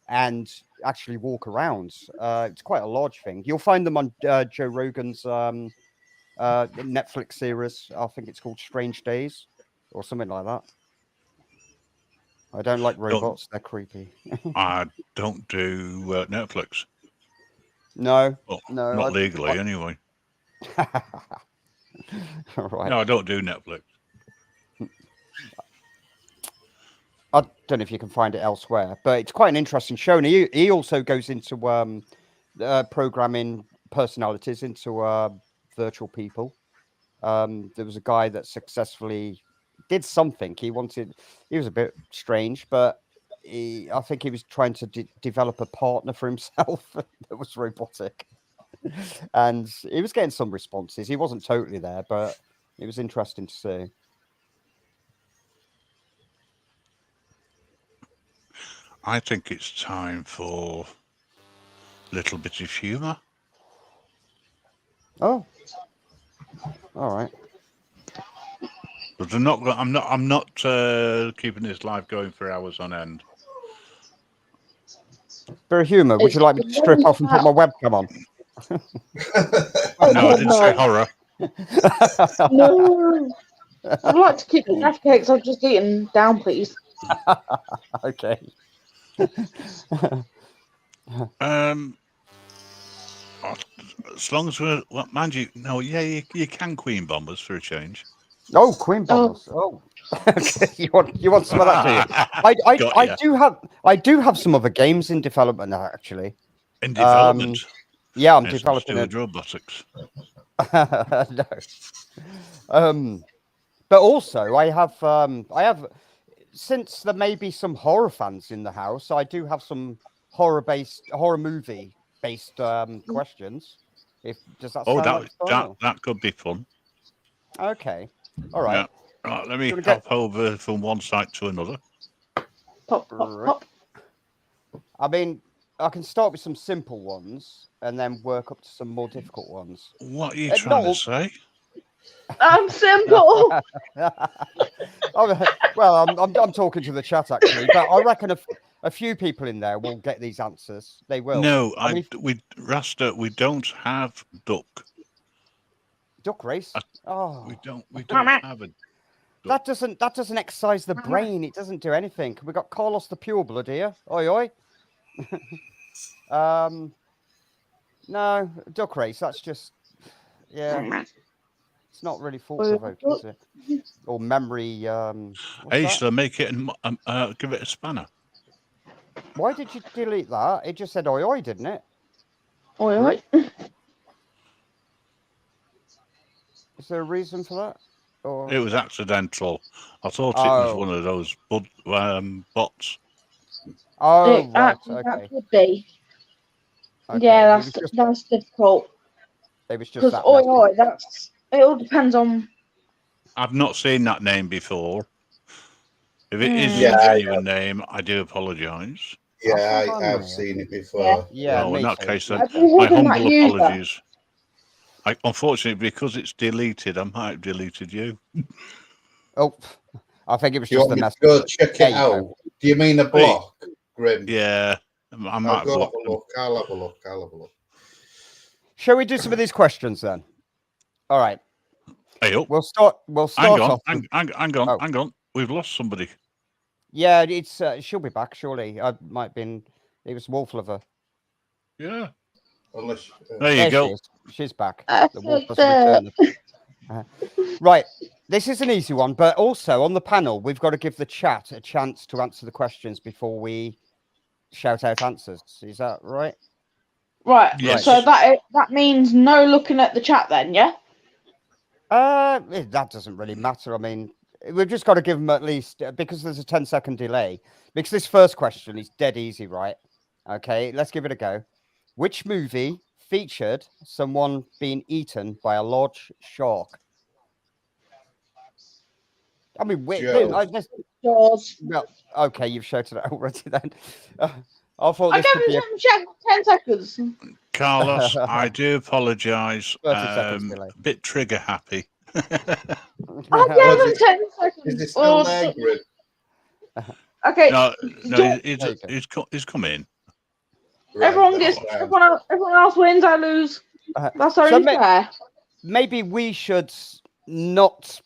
and actually walk around. It's quite a large thing. You'll find them on Joe Rogan's Netflix series. I think it's called Strange Days or something like that. I don't like robots. They're creepy. I don't do Netflix. No, Well, no, not legally anyway. Right. No, I don't do Netflix. I don't know if you can find it elsewhere, but it's quite an interesting show. And he also goes into programming personalities into virtual people. There was a guy that successfully did something. He was a bit strange, but I think he was trying to develop a partner for himself that was robotic. And he was getting some responses. He wasn't totally there, but it was interesting to see. I think it's time for a little bit of humour. Oh, all right. But I'm not keeping this live going for hours on end. For humour, would you like me to strip off and put my webcam on? No, I didn't say horror. No. I'd like to keep the death cakes I've just eaten down, please. Okay. As long as we're, well, mind you, no, yeah, you can queen bombers for a change. Oh, Queen Bombers. Oh. Okay. You want some of that, do you? I do have some other games in development actually. In development. Yeah, I'm Yes, developing let's do robotics. No. But also I have since there may be some horror fans in the house, I do have some horror movie based questions. Does that sound like fun? That could be fun. Okay. All right. Yeah. Right, let me hop over from one site to another. Pop. I mean, I can start with some simple ones and then work up to some more difficult ones. What are you trying to say? I'm simple. Well, I'm talking to the chat actually, but I reckon a few people in there will get these answers. They will. No, Rasta, we don't have duck. Duck race. We don't have a duck. That doesn't exercise the brain. It doesn't do anything. We got Carlos the Pureblood here. Oi. No, duck race. That's just It's not really thought provoking, is it? Or memory. I used to make it and give it a spanner. Why did you delete that? It just said oi, didn't it? Oi. Is there a reason for that? Or... It was accidental. I thought it was one of those bots. Oh, right. That Okay. could be. Okay. Yeah, that's difficult. It was just that. Oi, it all depends on. I've not seen that name before. If it is a genuine name, I do apologise. Yeah, I've seen it before. Yeah. Well, in that case, then, my my humble apologies. Unfortunately, because it's deleted, I might have deleted you. Oh, I think it was You just want the me message. to go check it out? Do you mean a block, Grim? Yeah, I might I'll have go blocked have a look. I'll have a look. Shall we do some of these questions then? All right. Hey, up. We'll start Hang off. on. Hang on. We've lost somebody. Yeah, it's she'll be back surely. It was Wolflover. Yeah. Unless There you go. She's back. The wolf has returned. Right. This is an easy one, but also on the panel, we've got to give the chat a chance to answer the questions before we shout out answers. Is that right? Right. Yes. So that means no looking at the chat then, yeah? That doesn't really matter. I mean, we've just got to give them at least, because there's a 10-second delay. Because this first question is dead easy, right? Okay, let's give it a go. Which movie featured someone being eaten by a large shark? I mean, Jaws. well, okay, you've shouted it already then. I thought I this gave could be him some check 10 seconds. Carlos, I do apologise. 30 seconds delay. A bit trigger happy. I Was gave him 10 seconds. Is it still there, Grid? Okay. No, Jaws. he's come in. Right, Everyone that's gets. fine. Everyone else wins. I lose. That's only fair. Maybe we should not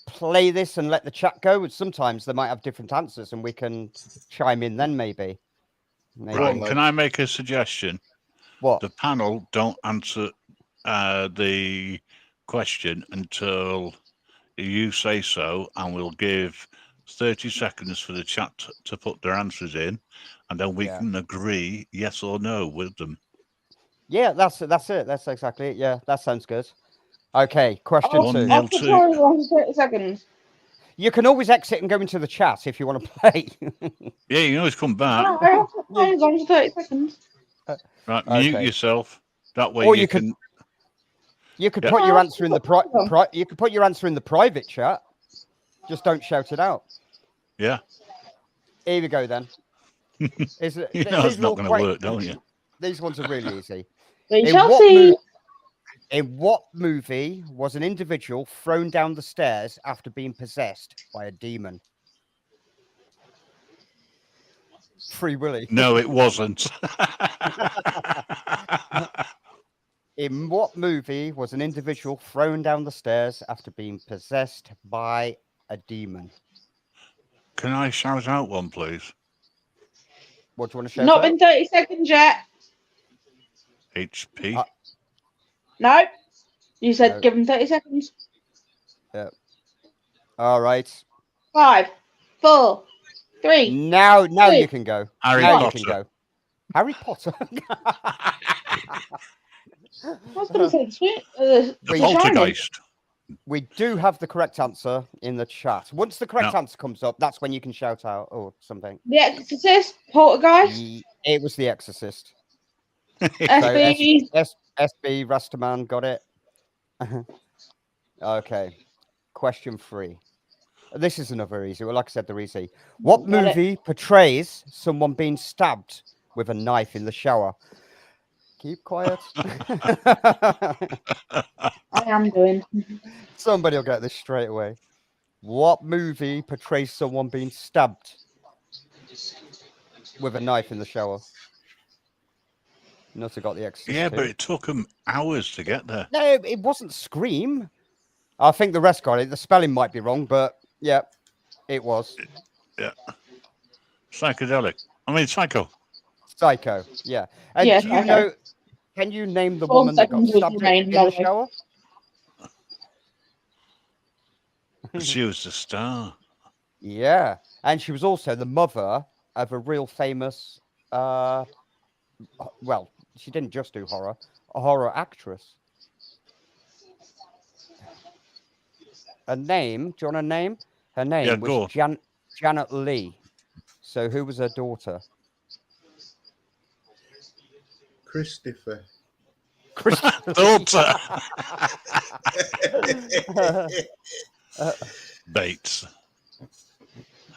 play this and let the chat go. Sometimes they might have different answers and we can chime in then, maybe. Right, can I make a suggestion? What? The panel don't answer the question until you say so, and we'll give 30 seconds for the chat to put their answers in, and then we can agree yes or no with them. Yeah, that's it. That's exactly it. Yeah, that sounds good. Okay, question two. I'll put 30 seconds. You can always exit and go into the chat if you want to play. Yeah, you can always come back. No, I put times on 30 seconds. Right, mute yourself. That way or you can. You could put your answer in the you could put your answer in the private chat. Just don't shout it out. Yeah. Here we go then. It's not going to work, don't you? These ones are really easy. We shall see. In what movie was an individual thrown down the stairs after being possessed by a demon? Free Willy. No, it wasn't. In what movie was an individual thrown down the stairs after being possessed by a demon? Can I shout out one, please? What do you want to shout Not out? been 30 seconds yet. HP. No. You said No. give him 30 seconds. Yeah. All right. 5, 4, 3. Now 2. you can go. Harry now Potter. You can go. Harry Potter. I was going to say The Poltergeist. We do have the correct answer in the chat. Once the correct answer comes up, that's when you can shout out or something. The Exorcist, Portrays. It was The Exorcist. SB. SB Rastaman got it. Okay. Question 3. This is another easy. Well, like I said, they're easy. What movie portrays someone being stabbed with a knife in the shower? Keep quiet. I am doing. Somebody will get this straight away. What movie portrays someone being stabbed with a knife in the shower? Not got the Exorcist. Yeah, but it took them hours to get there. No, it wasn't Scream. I think the rest got it. The spelling might be wrong, but yeah, it was. Yeah. Psychedelic. I mean, Psycho. Psycho. Yeah. And Yeah, do you know? Can you name the 4 woman that got seconds was stabbed remain, in by the the way. shower? She was the star. Yeah, and she was also the mother of a real famous. Well, she didn't just do horror. A horror actress. Her name? Do you want a name? Her name was Janet Leigh. So who was her daughter? Christopher. Daughter. Bates.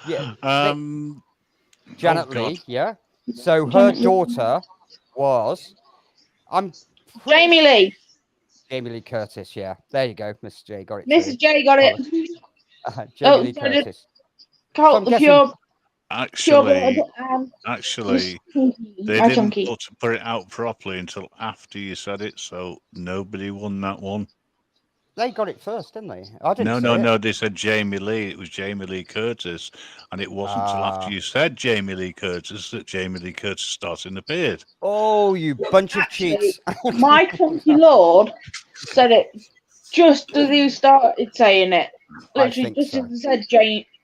Yeah. Janet Leigh, yeah. So her daughter was Jamie Lee. Jamie Lee Curtis, yeah. There you go, Mr. J got it. Mrs. J got it. Jamie Lee Curtis. Colt, the pure. Actually, they didn't put it out properly until after you said it, so nobody won that one. They got it first, didn't they? I didn't. No. They said Jamie Lee. It was Jamie Lee Curtis, and it wasn't until after you said Jamie Lee Curtis that Jamie Lee Curtis started and appeared. Oh, you bunch of cheats! My country lord said it just as he started saying it. Literally, just as he said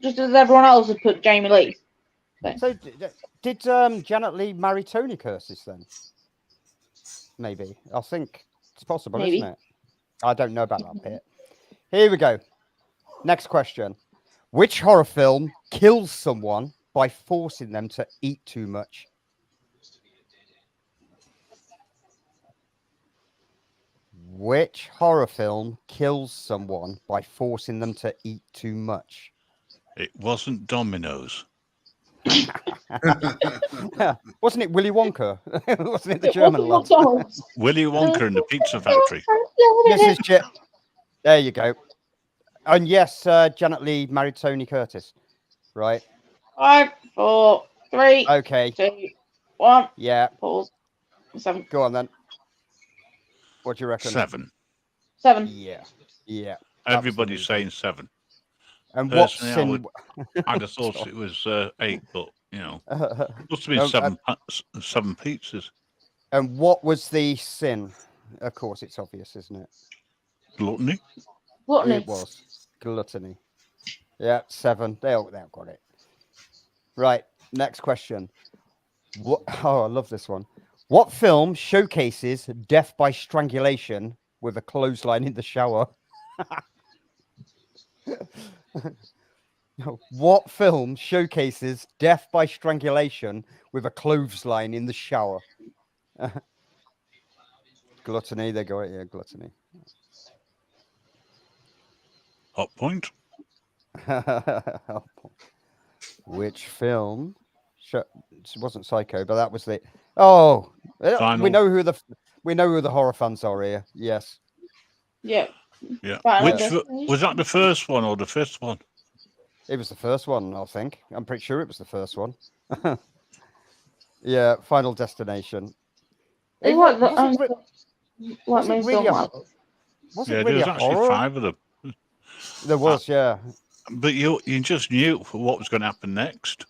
just as everyone else had put Jamie Lee. So did Janet Leigh marry Tony Curtis then? Maybe. I think it's possible, isn't it? I don't know about that bit. Here we go. Next question. Which horror film kills someone by forcing them to eat too much? Which horror film kills someone by forcing them to eat too much? It wasn't Domino's. Wasn't it Willy Wonka? Wasn't it the German lad? Willy Wonka and the Pizza Factory. Mrs. Chip. There you go. And yes, Janet Leigh married Tony Curtis. Right. 5, 4, 3, Okay. 2, 1. Yeah. Pause. 7. Go on then. What do you reckon? 7. 7. Yeah. Yeah. Everybody's Absolutely. saying 7. And what Personally, sin? I'd have thought it was 8, but you know, must have been seven pizzas. And what was the sin? Of course, it's obvious, isn't it? Gluttony. It was gluttony. Yeah, 7. They all got it. Right. Next question. What? Oh, I love this one. What film showcases death by strangulation with a clothesline in the shower? What film showcases death by strangulation with a clothesline in the shower? Gluttony, they go, yeah, gluttony. Hot point. Which film? It wasn't Psycho, but that was the. Oh, Final. we know who the horror fans are here. Yes. Yeah. Yeah. Final Was that the first one or the fifth one? It was the first one, I think. I'm pretty sure it was the first one. Yeah, Final Destination. It wasn't really There was actually horror? 5 of them. There was, yeah. But you just knew what was going to happen next.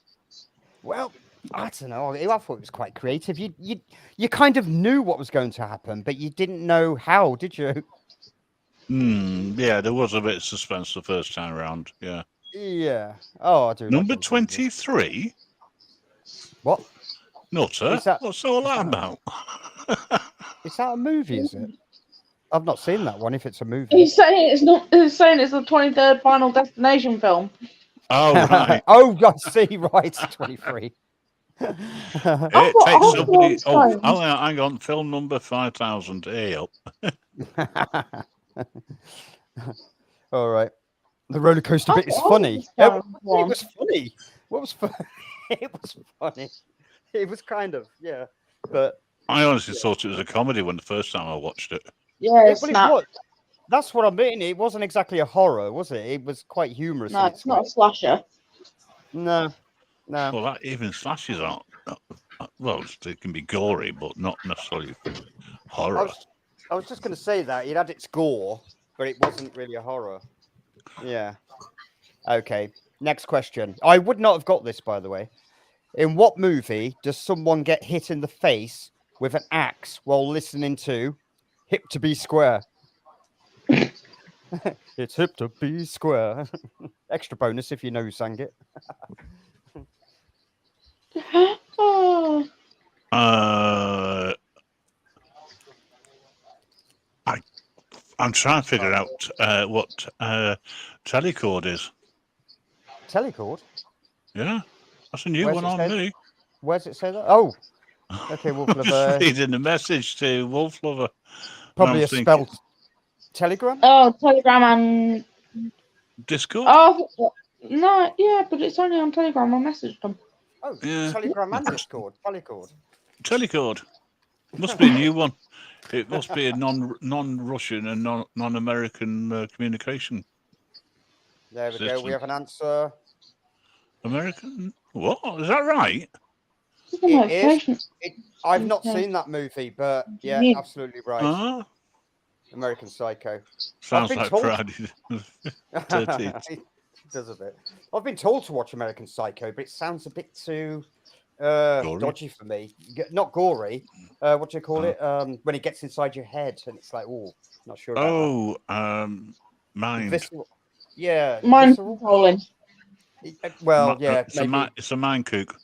Well, I don't know. I thought it was quite creative. You kind of knew what was going to happen, but you didn't know how, did you? Yeah, there was a bit of suspense the first time around. Yeah. Yeah. Oh, I do. Number 23. What? Nutter. What's all that about? Is that a movie? Is it? I've not seen that one. If it's a movie, He's saying it's not. He's saying it's the 23rd Final Destination film. Oh right. Oh, I see. Right, 23. It takes somebody. Oh, hang on. Film number 5000. Hey up. All right. The roller coaster bit is funny. It was funny. What was funny? It was funny. It was kind of, yeah. But I honestly thought it was a comedy when the first time I watched it. Yeah, it's well, not. That's what I mean. It wasn't exactly a horror, was it? It was quite humorous. No, it's not a slasher. No. Well, that even slashes aren't. Well, they can be gory, but not necessarily horror. I was just going to say that it had its gore, but it wasn't really a horror. Yeah. Okay. Next question. I would not have got this, by the way. In what movie does someone get hit in the face with an axe while listening to "Hip to Be Square"? It's hip to be square. Extra bonus if you know who sang it. Oh. I'm trying to figure out what telecord is. Telecord? Yeah, that's a new Where's one it on said? me. Where's it say that? Oh, okay, Wolf I'm Lover. just reading the message to Wolf Lover. Probably I'm a thinking- spell. Telegram? Oh, Telegram and Discord. oh no, yeah, but it's only on Telegram. I messaged them. Oh, Yeah. Telegram and Discord. Telecord. Telecord. Must be a new one. It must be a non-Russian and non-American communication. There we go. System. We have an answer. American? What? Is that right? It's a notification. I've not Okay. seen that movie, but yeah, Yeah. absolutely right. Ah, American Psycho. sounds been like told- Friday. 13th. It does a bit. I've been told to watch American Psycho, but it sounds a bit too dodgy for me. Not gory. What do you call it? When it gets inside your head and it's like, oh, not sure about Mind. Visceral. Yeah. Mind visceral? controlling. Well, yeah, maybe It's a mind kook.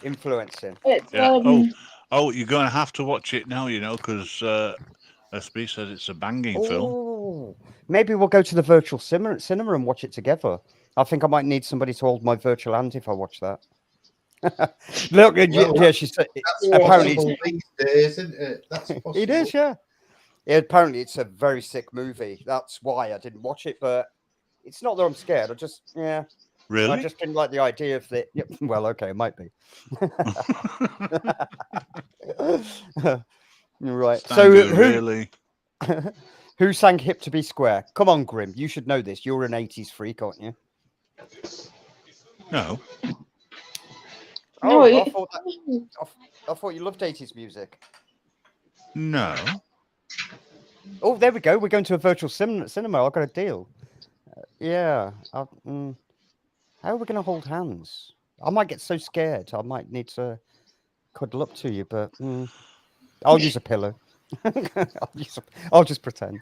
influencing. It's Yeah. Oh, you're going to have to watch it now, you know, because SB says it's a banging film. Oh, maybe we'll go to the virtual cinema and watch it together. I think I might need somebody to hold my virtual hand if I watch that. Look, Well, she said That's apparently possible these days, isn't it? That's possible. it is, yeah. Apparently, it's a very sick movie. That's why I didn't watch it. But it's not that I'm scared. I just, I Really? just didn't like the idea of the. Yep, well, okay, it might be. Right. So really? who sang "Hip to Be Square"? Come on, Grim. You should know this. You're an '80s freak, aren't you? No. No, Oh, it- I thought you loved '80s music. No. Oh, there we go. We're going to a virtual cinema. I've got a deal. Yeah. How are we going to hold hands? I might get so scared. I might need to cuddle up to you, but I'll use a pillow. I'll just pretend.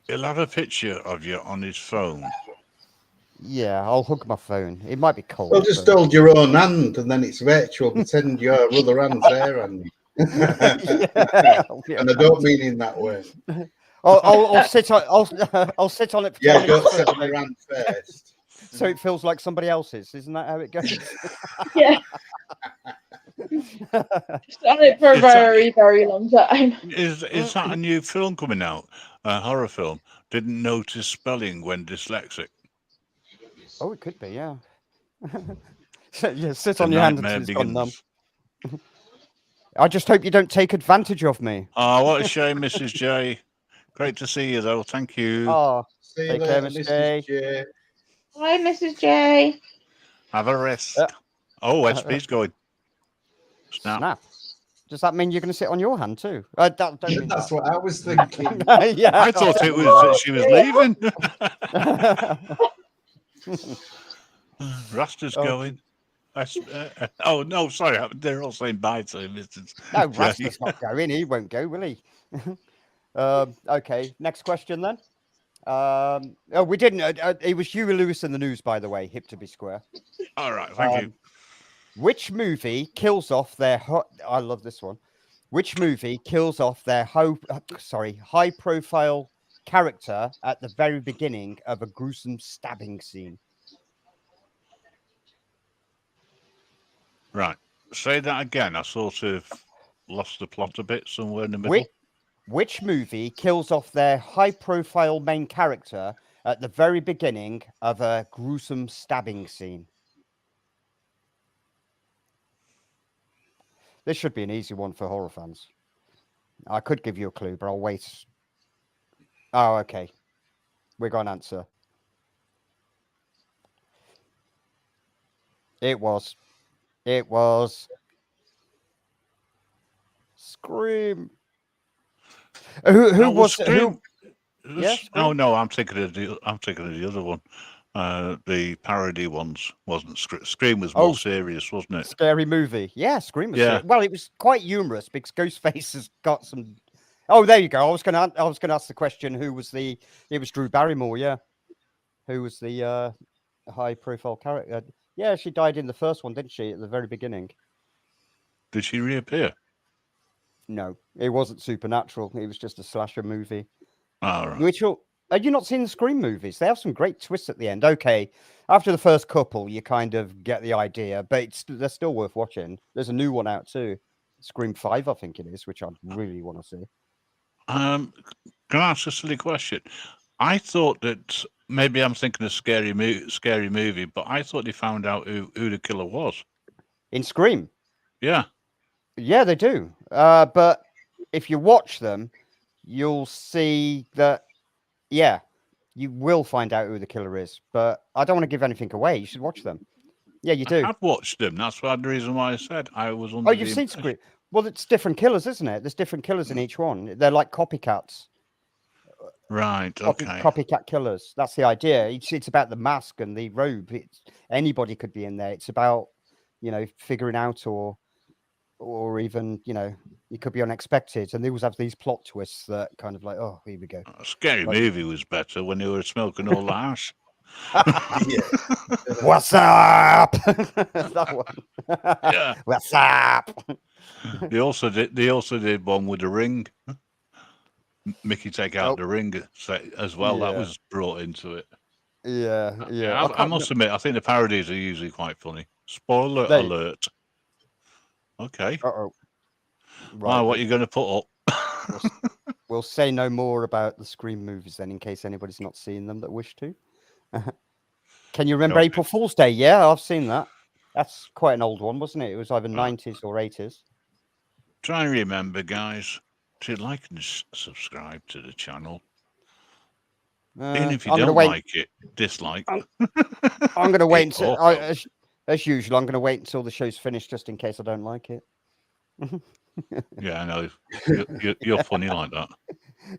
He'll have a picture of you on his phone. Yeah, I'll hug my phone. It might be cold. Well, just but- hold your own hand, and then it's virtual. Pretend your other hand's there, and Yeah. and I don't mean in that way. I'll sit on. I'll sit on it. For Yeah, 10 don't minutes sit so on your hand first. so it feels like somebody else's. Isn't that how it goes? yeah. Just on it for a It's a- very, very long time. Is that a new film coming out? A horror film? Didn't notice spelling when dyslexic. Oh, it could be. Yeah. Yeah, sit The on your hand nightmare until it's gone numb. begins. I just hope you don't take advantage of me. Oh, what a shame, Mrs. J. Great to see you, though. Thank you. Oh, See you Take care, later, Mrs. Mrs. J. Hi, Mrs. J. Have a rest. Uh, Oh, SP's going. Snap. snap. Does that mean you're going to sit on your hand too? Don't mean That's that. what I was thinking. Yeah. I thought it was that she was leaving. Raster's Oh. going. Oh, no, sorry. They're all saying bye to him. No, Raster's not going. He won't go, will he? Okay, next question then. Oh, we didn't. It was Huey Lewis in the news, by the way. Hip to be square. All right, thank you. Which movie kills off their? I love this one. Which movie kills off their high-profile character at the very beginning of a gruesome stabbing scene? Right. Say that again. I sort of lost the plot a bit somewhere in the middle. Which movie kills off their high-profile main character at the very beginning of a gruesome stabbing scene? This should be an easy one for horror fans. I could give you a clue, but I'll wait. Oh, okay. We got an answer. It was Scream. Who That was Scream. who? Yeah, Oh no, I'm thinking of the other one. The parody ones wasn't Scream was more serious, wasn't it? Scary movie. Yeah, Scream was Yeah. well, it was quite humorous because Ghostface has got some. Oh, there you go. I was gonna ask the question who was it was Drew Barrymore, yeah. Who was the high profile character? Yeah, she died in the first one, didn't she, at the very beginning? Did she reappear? No, it wasn't supernatural. It was just a slasher movie. All right. Which have you not seen the Scream movies? They have some great twists at the end. Okay, after the first couple, you kind of get the idea, but they're still worth watching. There's a new one out too, Scream 5, I think it is, which I really want to see. Can I ask a silly question? I thought that maybe I'm thinking of scary movie, but I thought they found out who the killer was. In Scream, Yeah. yeah, they do. But if you watch them, you'll see that, yeah, you will find out who the killer is. But I don't want to give anything away. You should watch them. Yeah, you do. I've watched them. That's the reason why I said I was under Oh, the you've seen impression- Scream. Well, it's different killers, isn't it? There's different killers in each one. They're like copycats. Right. Okay. Copycat killers. That's the idea. It's about the mask and the robe. Anybody could be in there. It's about, figuring out or even, it could be unexpected. And they always have these plot twists that kind of like, oh, here we go. A scary movie was better when they were smoking all the hash. What's up? That one. Yeah. What's up? They also did one with a ring. Mickey take out the ring as well. That Yeah. was brought into it. Yeah. I must admit, I think the parodies are usually quite funny. Spoiler They- alert. Okay. Uh-oh. Right, what are you going to put up? We'll say no more about the Scream movies then, in case anybody's not seen them that wish to. Can you remember Okay. April Fool's Day? Yeah, I've seen that. That's quite an old one, wasn't it? It was either 90s or 80s. Try and remember, guys, to like and subscribe to the channel. Even if you I'm gonna don't wait. like it, dislike. I'm going to wait It until, also- as usual, I'm going to wait until the show's finished just in case I don't like it. Yeah, I know. You're funny like that.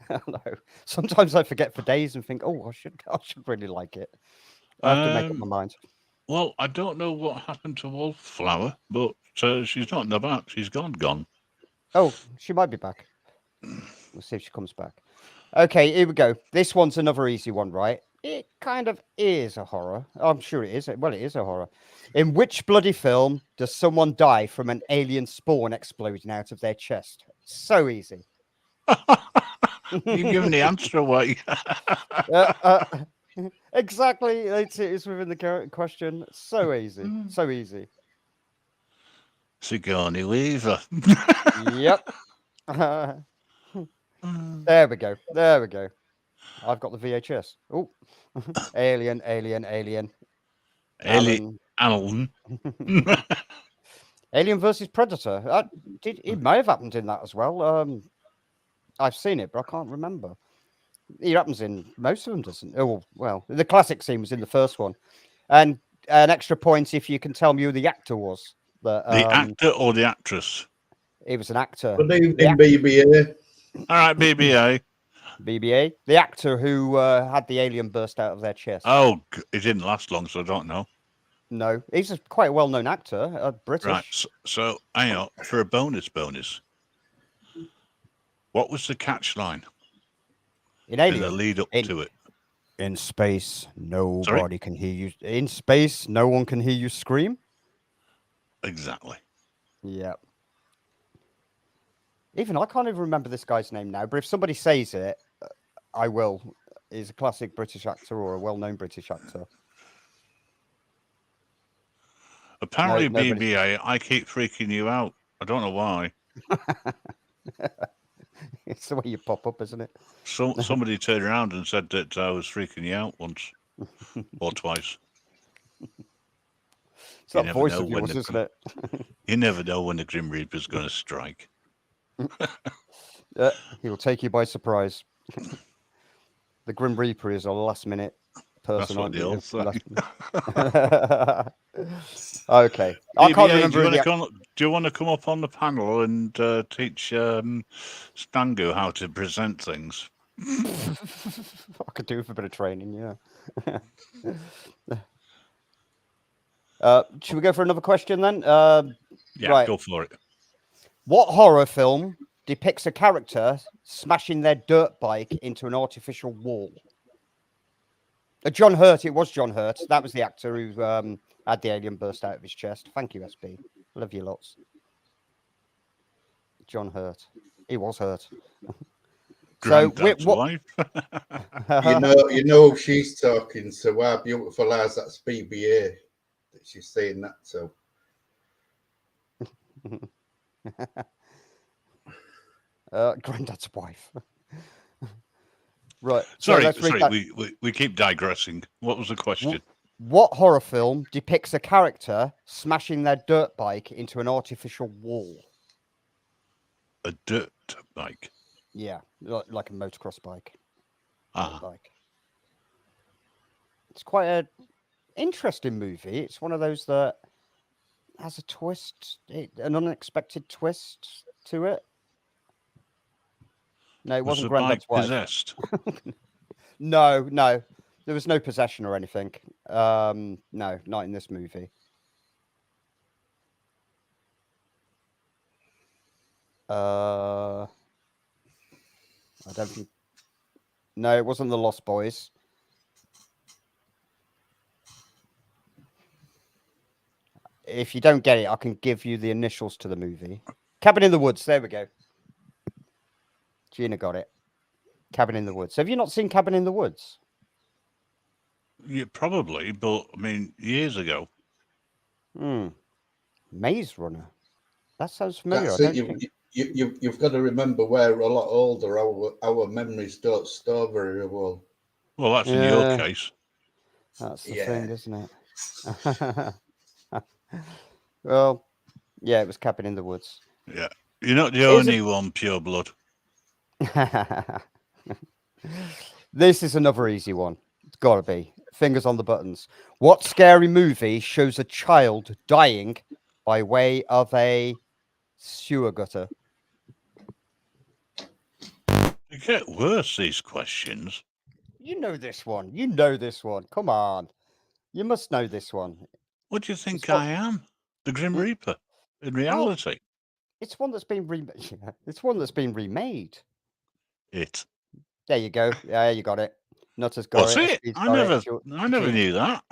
I know. Sometimes I forget for days and think, oh, I should really like it. I have to make up my mind. Well, I don't know what happened to Wallflower, but she's not in the back. She's gone. Oh, she might be back. We'll see if she comes back. Okay, here we go. This one's another easy one, right? It kind of is a horror. I'm sure it is. Well, it is a horror. In which bloody film does someone die from an alien spawn exploding out of their chest? So easy. You're giving the answer away. Exactly. It's within the question. So easy. So easy. Sigourney Weaver. Yep. There we go. There we go. I've got the VHS. Oh, alien. Alan. Alien versus Predator. It may have happened in that as well. I've seen it, but I can't remember. It happens in most of them, doesn't it? Oh, well, the classic scene was in the first one. And an extra point if you can tell me who the actor was. The actor or the actress? He was an actor. Good evening, BBA. All right, BBA. BBA. The actor who had the alien burst out of their chest. Oh, it didn't last long, so I don't know. No, he's quite a well-known actor, British. Right, so hang on, for a bonus. What was the catch line? In Alien? In the lead up to it. In space, nobody can hear you. In space, no one can hear you scream. Exactly. Yeah. Even I can't even remember this guy's name now, but if somebody says it, I will. He's a classic British actor or a well-known British actor. Apparently, No, BBA, I keep freaking you out. I don't know why. It's the way you pop up, isn't it? Somebody turned around and said that I was freaking you out once or twice. It's that voice of yours, isn't it? You never know when the Grim Reaper's going to strike. He will take you by surprise. The Grim Reaper is a last-minute person. That's what they all say. Okay. I can't remember. Do you want to come up on the panel and teach Stangu how to present things? I could do with a bit of training, yeah. Should we go for another question then? Yeah, right. Go for it. What horror film depicts a character smashing their dirt bike into an artificial wall? John Hurt. It was John Hurt. That was the actor who had the alien burst out of his chest. Thank you, SB. Love you lots. John Hurt. He was hurt. Granddad's wife. you know she's talking. So wow, beautiful eyes. That's BBA. She's saying that. So. Granddad's wife. Right. Sorry. We keep digressing. What was the question? What horror film depicts a character smashing their dirt bike into an artificial wall? A dirt bike. Yeah, like a motocross bike. Bike. It's quite an interesting movie. It's one of those that has a twist, an unexpected twist to it. No, it wasn't Granddad's wife. Possessed? No. There was no possession or anything. No, not in this movie. I don't think. No, it wasn't The Lost Boys. If you don't get it, I can give you the initials to the movie. Cabin in the Woods. There we go. Gina got it. Cabin in the Woods. Have you not seen Cabin in the Woods? Yeah, probably, but I mean, years ago. Maze Runner. That sounds familiar. That's I it. don't think... You've got to remember we're a lot older. Our memories don't store very well. Well, that's in your case. That's the thing, isn't it? Well, yeah, it was Cabin in the Woods. Yeah. You're not the only one, pure blood. This is another easy one. It's got to be. Fingers on the buttons. What scary movie shows a child dying by way of a sewer gutter? They get worse, these questions. You know this one. You know this one. Come on. You must know this one. What do you think I am? The Grim Reaper, in reality. It's one that's been It's one that's been remade. It. There you go. Yeah, you got it. Nutters got What's it. it? I never knew that.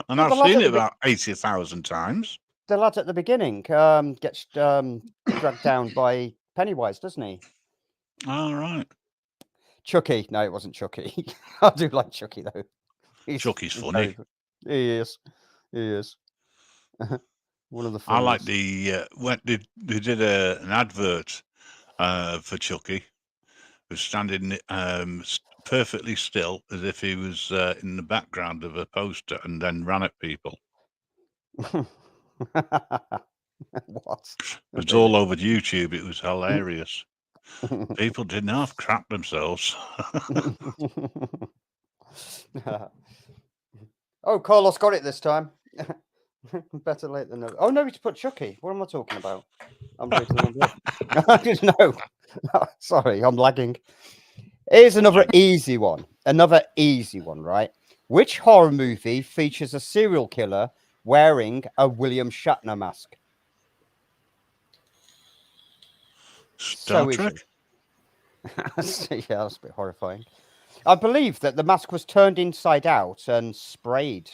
And I've seen it about 80,000 times. The lad at the beginning gets dragged down by Pennywise, doesn't he? All right. Chucky. No, it wasn't Chucky. I do like Chucky, though. Chucky's funny. He is. He is. One of the funniest. I like the when they did an advert for Chucky, was standing perfectly still as if he was in the background of a poster and then ran at people. What? It was all over YouTube. It was hilarious. People didn't half crap themselves. Oh, Carlos got it this time. Better late than never. Oh no, he's put Chucky. What am I talking about? I'm reading the wrong book. No. Sorry, I'm lagging. Here's another easy one. Another easy one, right? Which horror movie features a serial killer wearing a William Shatner mask? Star Trek? Yeah, that's a bit horrifying. I believe that the mask was turned inside out and sprayed.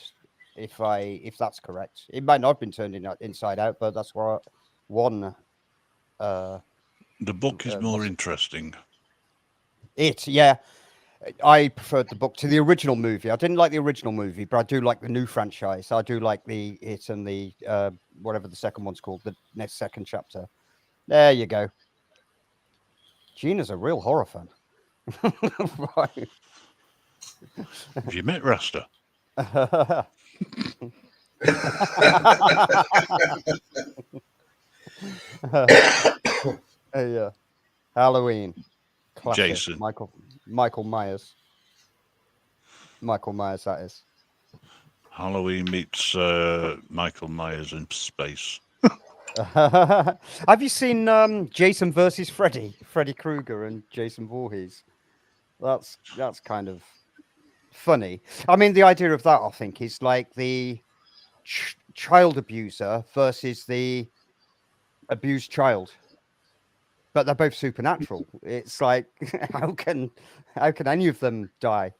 If that's correct, it might not have been turned inside out, but that's what one. The book is more interesting. Yeah, I preferred the book to the original movie. I didn't like the original movie, but I do like the new franchise. I do like it and the whatever the second one's called, the next second chapter. There you go. Gina's a real horror fan. Right. Have you met Rasta? Yeah. Halloween. Classic. Jason. Michael Myers. Michael Myers, that is. Halloween meets Michael Myers in space. Have you seen Jason versus Freddy? Freddy Krueger and Jason Voorhees. That's kind of funny. I mean, the idea of that, I think, is like the child abuser versus the abused child, but they're both supernatural. It's like how can any of them die?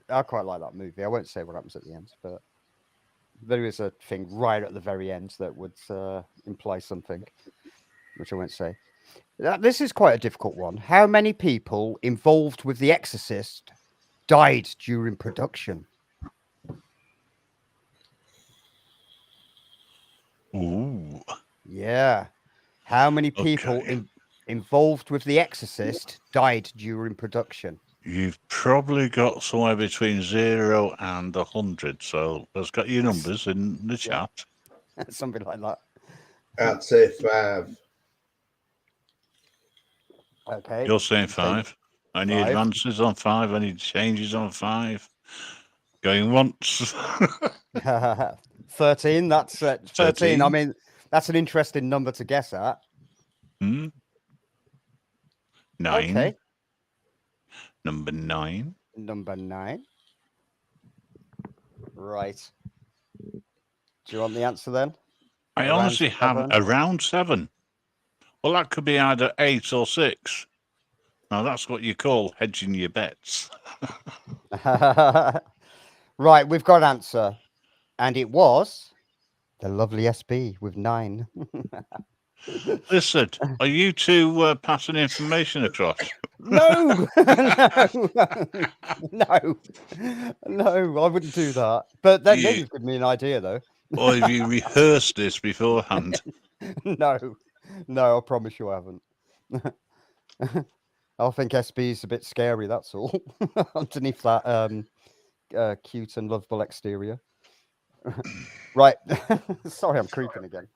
I quite like that movie. I won't say what happens at the end, but there is a thing right at the very end that would imply something, which I won't say. This is quite a difficult one. How many people involved with The Exorcist died during production? Ooh. Yeah. How many people involved with The Exorcist died during production? You've probably got somewhere between 0 and 100. So let's get your numbers in the chat. Something like that. I'd say 5. Okay. You're saying 5. Any advances on 5? Any changes on 5? Going once. 13. That's 13. I mean, that's an interesting number to guess at. 9. Okay. Number 9. Number 9. Right. Do you want the answer then? I honestly have around 7. Well, that could be either 8 or 6. Now, that's what you call hedging your bets. Right, we've got an answer. And it was the lovely SB with 9. Listen, are you two passing information across? No, no, no, I wouldn't do that. But then You- you've given me an idea, though. Or have you rehearsed this beforehand? No, no, I promise you I haven't. I think SB is a bit scary, that's all. Underneath that cute and lovable exterior. Right. Sorry, I'm creeping again.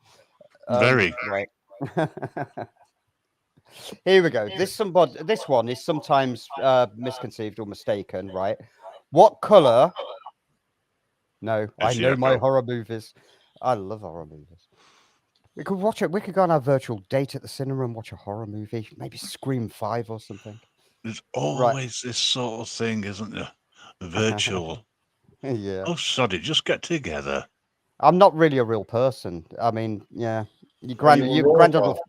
Very. Right. Here we go. This one is sometimes misconceived or mistaken, right? What color? No, I Is know my yellow. horror movies. I love horror movies. We could watch it. We could go on our virtual date at the cinema and watch a horror movie, maybe Scream 5 or something. There's always this sort of thing, isn't there? Virtual. Yeah. Oh, sod it, just get together. I'm not really a real person. I mean, yeah. Your Are you a granddad robot?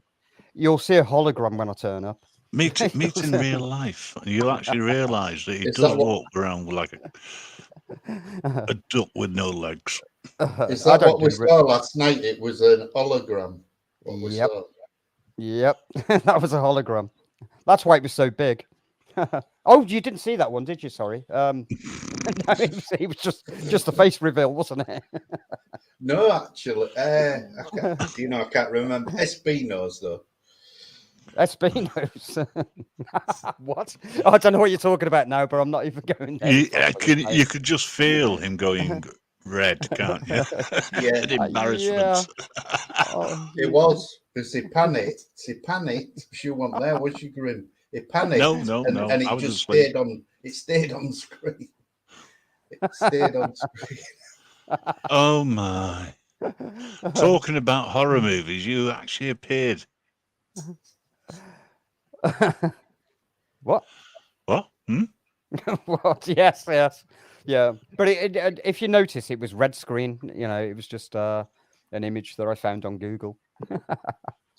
you'll see a hologram when I turn up. Meet in real life, and you'll actually realise that he Is does that what- walk around with like a duck with no legs. Is I that don't what we do saw last night? It was an hologram. What we Yep. saw. Yep, that was a hologram. That's why it was so big. Oh, you didn't see that one, did you? Sorry. No, it was just the face reveal, wasn't it? No, actually, I can't remember. SB knows though. SB knows. What? Oh, I don't know what you're talking about now, but I'm not even going there. You could just feel him going red, can't you? Yeah. An embarrassment. Oh, It was because he panicked. She wasn't there, was she, Grim? He panicked. No. And I it was just asleep. stayed on. It stayed on screen. It stayed on screen. Oh my! Talking about horror movies, you actually appeared. What? What? What? Yes. Yeah. But if you notice, it was red screen. You know, it was just an image that I found on Google.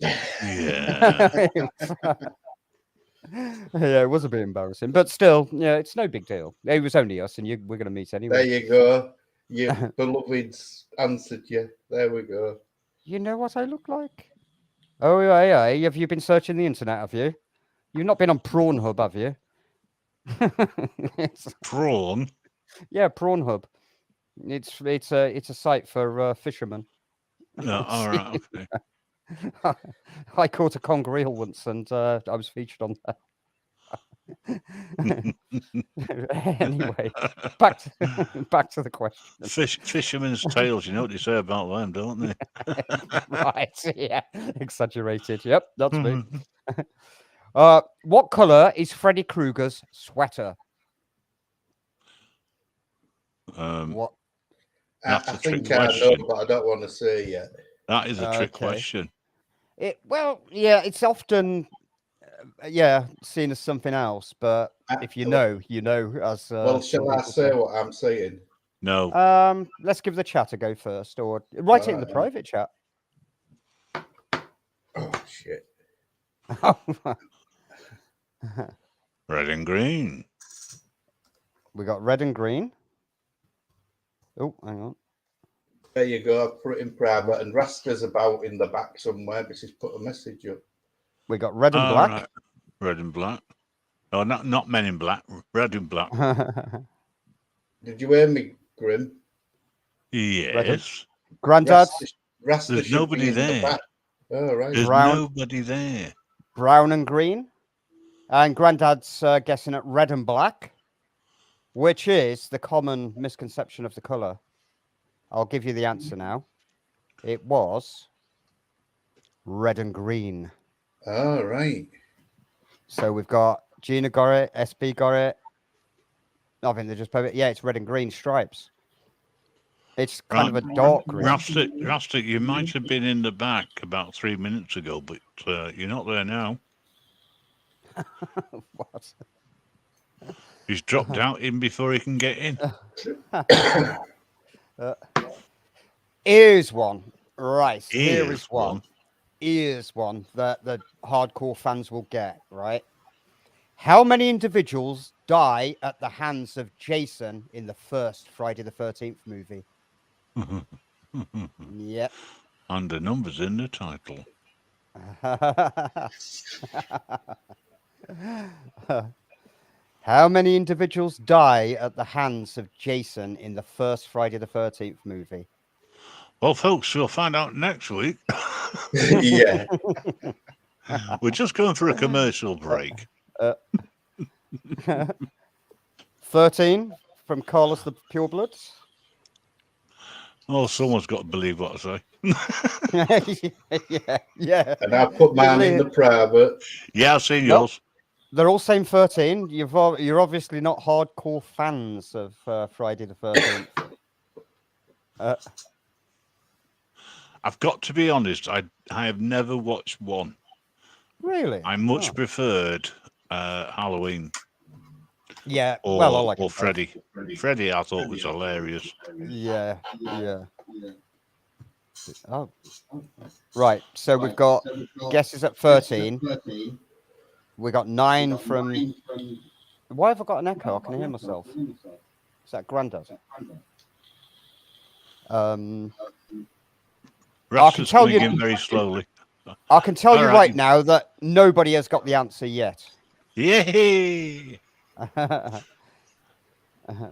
Yeah. Yeah, it was a bit embarrassing, but still, yeah, it's no big deal. It was only us, and we're going to meet There anyway. you go. Your beloveds answered you. There we go. You know what I look like? Oh, yeah. Have you been searching the internet? Have you? You've not been on Pornhub, have you? Prawn. Yeah, Pornhub. It's a site for fishermen. No, all right. Okay. I caught a conger eel once, and I was featured on that. Anyway, back to the question. Fishermen's tales. You know what they say about them, don't they? Right? Yeah, exaggerated. Yep, that's me. What color is Freddy Krueger's sweater? What? I That's a trick think I know, question. but I don't want to say yet. That is a trick Okay. question. Well, yeah, it's often seen as something else, but if you know, you know. As Well, some shall I people say what I'm saying? No. Let's give the chat a go first, or write it in the Alright. private chat. Oh shit! Red and green. We got red and green. Oh, hang on. There you go. Put it in private, and Rasta's about in the back somewhere because he's put a message up. We got red and All black. right. Red and black. Oh, not Men in Black. Red and black. Did you hear me, Grim? Yes. Granddad, Rasta There's should be nobody in the there. back. Oh, right. There's Brown. nobody there. brown and green, and Granddad's guessing at red and black, which is the common misconception of the color. I'll give you the answer now. It was red and green. Oh, right. So we've got Gina got it, SB got it. I think they just put it. Yeah, it's red and green stripes. It's kind of a dark green. Rasta, you might have been in the back about 3 minutes ago, but you're not there now. What? He's dropped out in before he can get in. Here's one. Right. Here Here's is one. Here's one that the hardcore fans will get, right? How many individuals die at the hands of Jason in the first Friday the 13th movie? Yep. And the numbers in the title. How many individuals die at the hands of Jason in the first Friday the 13th movie? Well, folks, we'll find out next week. Yeah. We're just going for a commercial break. 13 from Carlos the Purebloods. Oh, someone's got to believe what I say. yeah. And I put mine in the private. Yeah, I've seen Nope. yours. They're all saying 13. You're obviously not hardcore fans of Friday the 13th. I've got to be honest, I have never watched one. Really? I much preferred Halloween. Yeah. Or, well, I like or Freddy. Freddy, I thought was hilarious. Yeah. Oh, right. So we've got guesses at 13. We got 9 from. Why have I got an echo? I can hear myself. Is that Grandad? Russ can is tell coming you- in very slowly. I can tell All you right. right now that nobody has got the answer yet. Yay!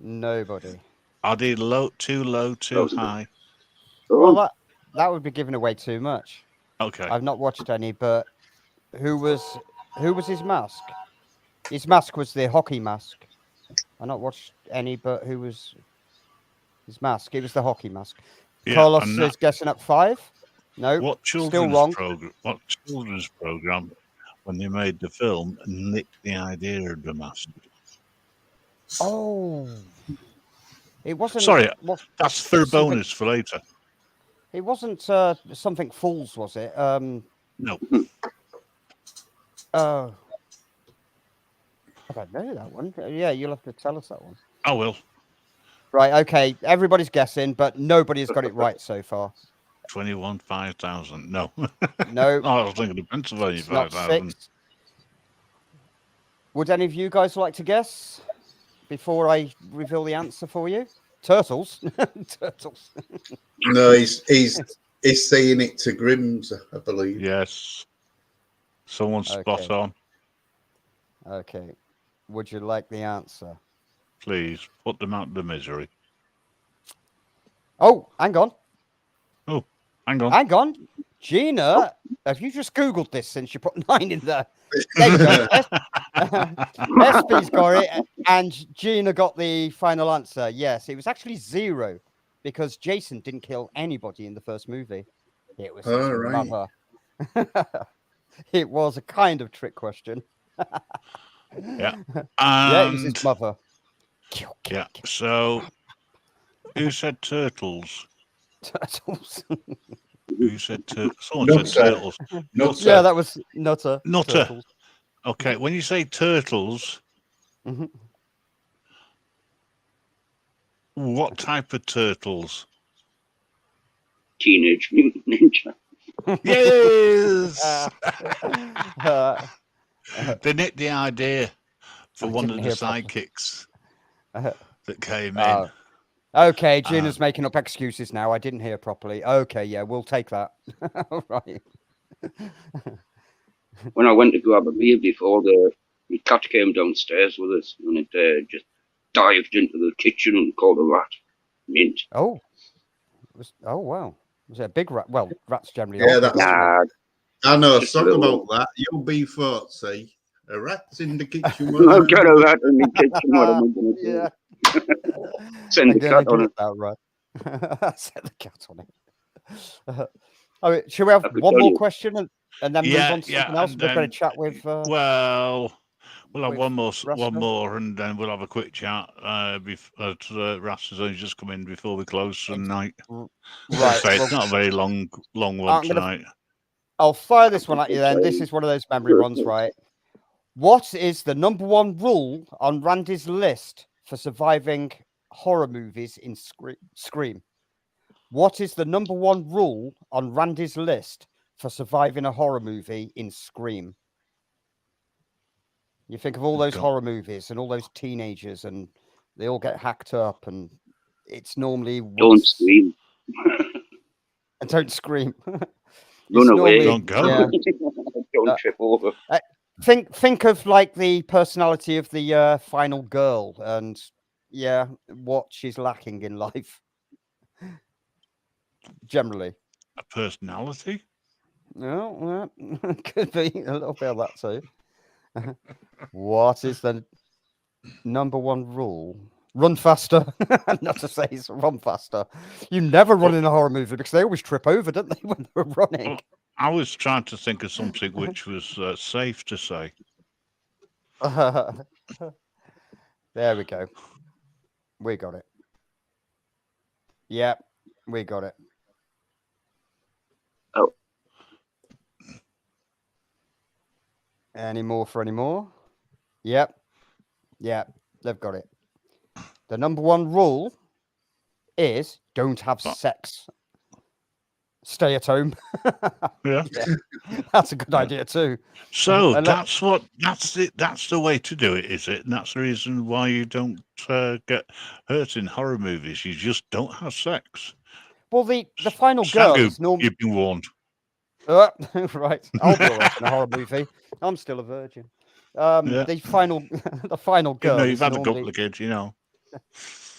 Nobody. Are they too low, too high? Well, that would be giving away too much. Okay. I've not watched any, but who was his mask? His mask was the hockey mask. I've not watched any, but who was his mask? It was the hockey mask. Yeah, Carlos and is guessing at 5. No, What still children's wrong. program, when they made the film, nicked the idea of the mask? Oh, it wasn't. Sorry, Well, that's for a something- bonus for later. it wasn't something Fools, was it? No. Oh, I don't know that one. Yeah, you'll have to tell us that one. I will. Right. Okay. Everybody's guessing, but nobody's got it right so far. 21 5,000. No. No. I was thinking of Pennsylvania It's not 5,000. 6. Would any of you guys like to guess before I reveal the answer for you? Turtles. Turtles. No, he's saying it to Grimm's, I believe. Yes. Someone's spot Okay. on. Okay. Would you like the answer? Please put them out of the misery. Oh, hang on. Hang on. Hang on. Gina, have you just Googled this since you put 9 in there? There you go. SP's got it, and Gina got the final answer. Yes, it was actually 0 because Jason didn't kill anybody in the first movie. It was his Oh, right. mother. It was a kind of trick question. Yeah. Yeah, it was his And mother. yeah. So who said turtles? Turtles. Who said someone Nutter. said turtles. Nutter. Yeah, that was Nutter. Nutter. Turtles. Okay, when you say turtles, Mhm. what type of turtles? Teenage Mutant Ninja. Yes. Uh, They nicked the idea for I one of didn't the hear properly. sidekicks Uh, that came in. Oh. Okay, Gina's making up excuses now. I didn't hear properly. Okay, yeah, we'll take that. Right. When I went to grab a beer before, the cat came downstairs with us and it just dived into the kitchen and called a rat. Mint. Oh. Oh, wow. Was it a big rat? Well, rats generally Yeah, are. that's- big, aren't Nah, I know a Just song a little- about that. You'll be 40. A rat's in the kitchen. I've got a rat in the kitchen. What am I going to they? do? Yeah. Send the I'm cat on gonna it. get that right. Set the cat on it. All right, should we have I could one tell more you. question and then Yeah, move on to yeah, something else? and We've got a then- chat with. Well, we'll have with one Russell? more, and then we'll have a quick chat. Russ has only just come in before we close tonight. Right. So it's well, not a very long one I'm gonna- tonight. I'll fire this one at you then. This is one of those memory ones, right? What is the #1 rule on Randy's list for surviving horror movies in Scream? What is the #1 rule on Randy's list for surviving a horror movie in Scream? You think of all those Okay. horror movies and all those teenagers, and they all get hacked up, and it's normally Don't scream. and don't scream. run away. Don't go. Yeah. Don't trip over. Think of like the personality of the final girl, and yeah, what she's lacking in life. Generally, A personality? no, could be a little bit of that too. What is the number one rule? Run faster. Not to say it's run faster. You never run in a horror movie because they always trip over, don't they, when they're running? Well, I was trying to think of something which was safe to say. There we go. We got it. Yep, we got it. Oh. Any more for any more? Yep. Yep, they've got it. The number one rule is don't have sex. Stay at home. Yeah. That's a good idea too. So And that's it. That's the way to do it, is it? And that's the reason why you don't get hurt in horror movies. You just don't have sex. Well, the final girl Sagu, is normally you've been warned. right. I'll be all right in a horror movie. I'm still a virgin. Yeah. The final girl. You've is had a normally... couple of kids, you know.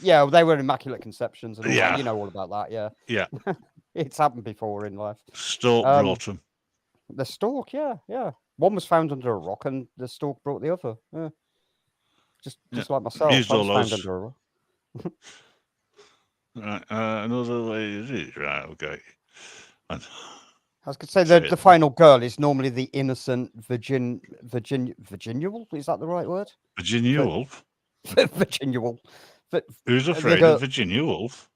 Yeah, well, they were immaculate conceptions and all Yeah. that. You know all about that, yeah. Yeah. It's happened before in life. Stork brought them. The stork, yeah. One was found under a rock, and the stork brought the other. Yeah. Just like myself, Used I was all found those. under a rock. Right, another way is it? Right, okay. And, I was going to say the final girl is normally the innocent virginual. Is that the right word? Virginia Woolf? Virginual. Who's afraid of Virginia Woolf?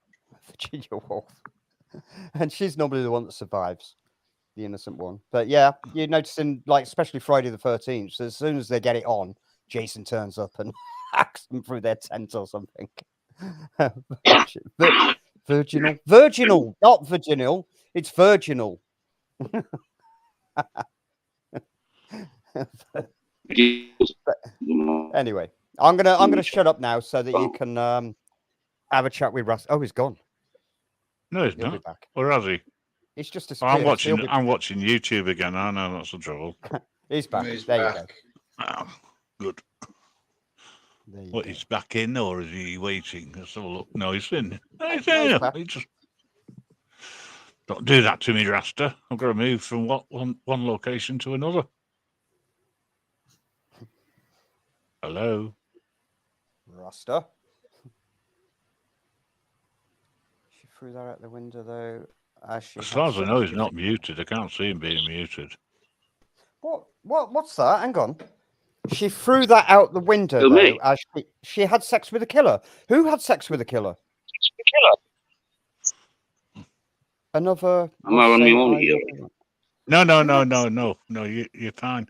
Virginia Woolf. And she's normally the one that survives, the innocent one. But yeah, you notice in, like, especially Friday the 13th, so as soon as they get it on, Jason turns up and hacks them through their tent or something. Virginal, not virginal. It's virginal. Anyway, I'm gonna shut up now so that you can have a chat with Russ. Oh, he's gone. No, he's He'll be not. back. Where is he? He's just I'm disappeared. watching YouTube again. I know that's the trouble. He's back. He's there back. You go. Oh, good. There you What, go. he's back in or is he waiting? Let's have a look. No, he's in. He's No, he's in. back. He just don't do that to me, Rasta. I've got to move from one location to another. Hello. Rasta. She threw that out the window though. As far as I know, he's not muted. I can't see him being muted. What's that? Hang on. She threw that out the window Who, though. me? As she had sex with a killer. Who had sex with a killer? The killer. Another. Am I on my own here? No. You're fine.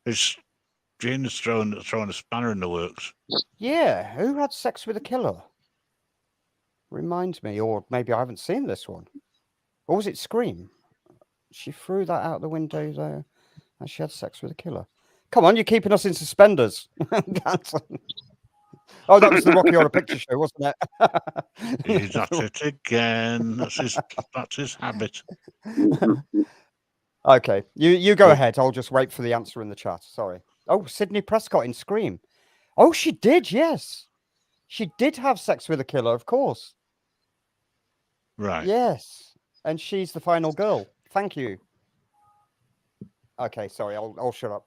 It's Gina's throwing a spanner in the works. Yeah, who had sex with a killer? Reminds me, or maybe I haven't seen this one. Or was it Scream? She threw that out the window though, and she had sex with a killer. Come on, you're keeping us in suspenders. Oh, that was the Rocky Horror Picture Show, wasn't it? He's at it again. That's his habit. Okay, you go ahead. I'll just wait for the answer in the chat. Sorry. Oh, Sydney Prescott in Scream. Oh, she did. Yes, she did have sex with a killer. Of course. Right. Yes, and she's the final girl. Thank you. Okay, sorry. I'll shut up.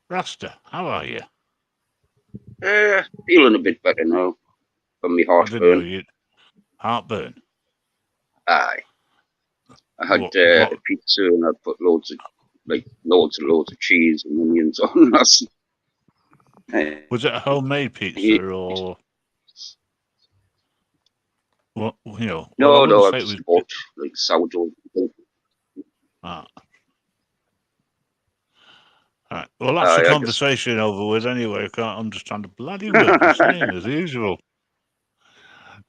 Rasta, how are you? Feeling a bit better now from my I didn't know heartburn. you'd heartburn. Aye. I had What- pizza and I put loads and loads of cheese and onions on. That's, Was it a homemade pizza or what? You know, no, I no, I wouldn't say it just was. bought like sourdough. Ah. All right. Well, that's the I conversation over with anyway. I can't understand a bloody word you're saying as usual.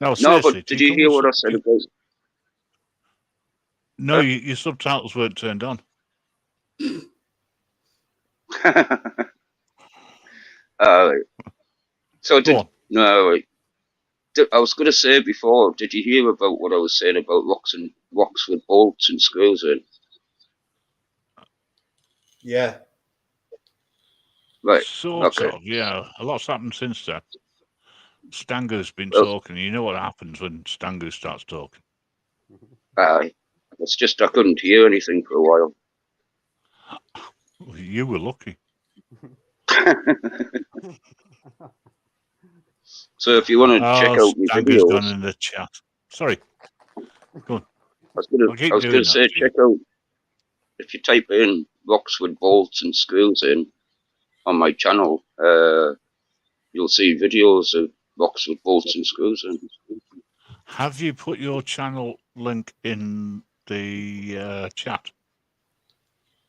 No, No, seriously. but did you hear what I said about? No, your subtitles weren't turned on. So Go on. no, I was going to say before, did you hear about what I was saying about rocks with bolts and screws in? Yeah. Right. Sort Okay. of, yeah. A lot's happened since then. Stango's been Well, talking. You know what happens when Stango starts talking. it's just I couldn't hear anything for a while. Well, you were lucky. So if you want to check out my Stango's videos, gone in the chat. Sorry. Go on. I I'll keep was doing going to that say, to you. check out, if you type in rocks with bolts and screws in on my channel, you'll see videos of rocks with bolts and screws in. Have you put your channel link in the chat?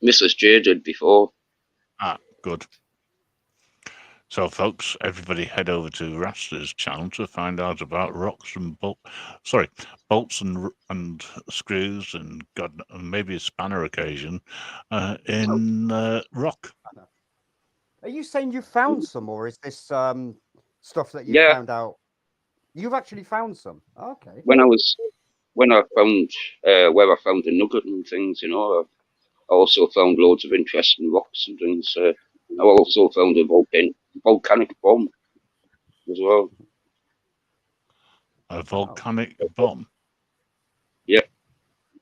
Mrs. J did before. Ah, good. So, folks, everybody head over to Raster's channel to find out about rocks and bolts and screws and maybe a spanner occasion in rock. Are you saying you found some, or is this stuff that you Yeah. found out? You've actually found some. Okay. When I found where I found the nugget and things, you know, I also found loads of interesting rocks and things. I also found a volcanic bomb as well. A volcanic bomb. Yeah,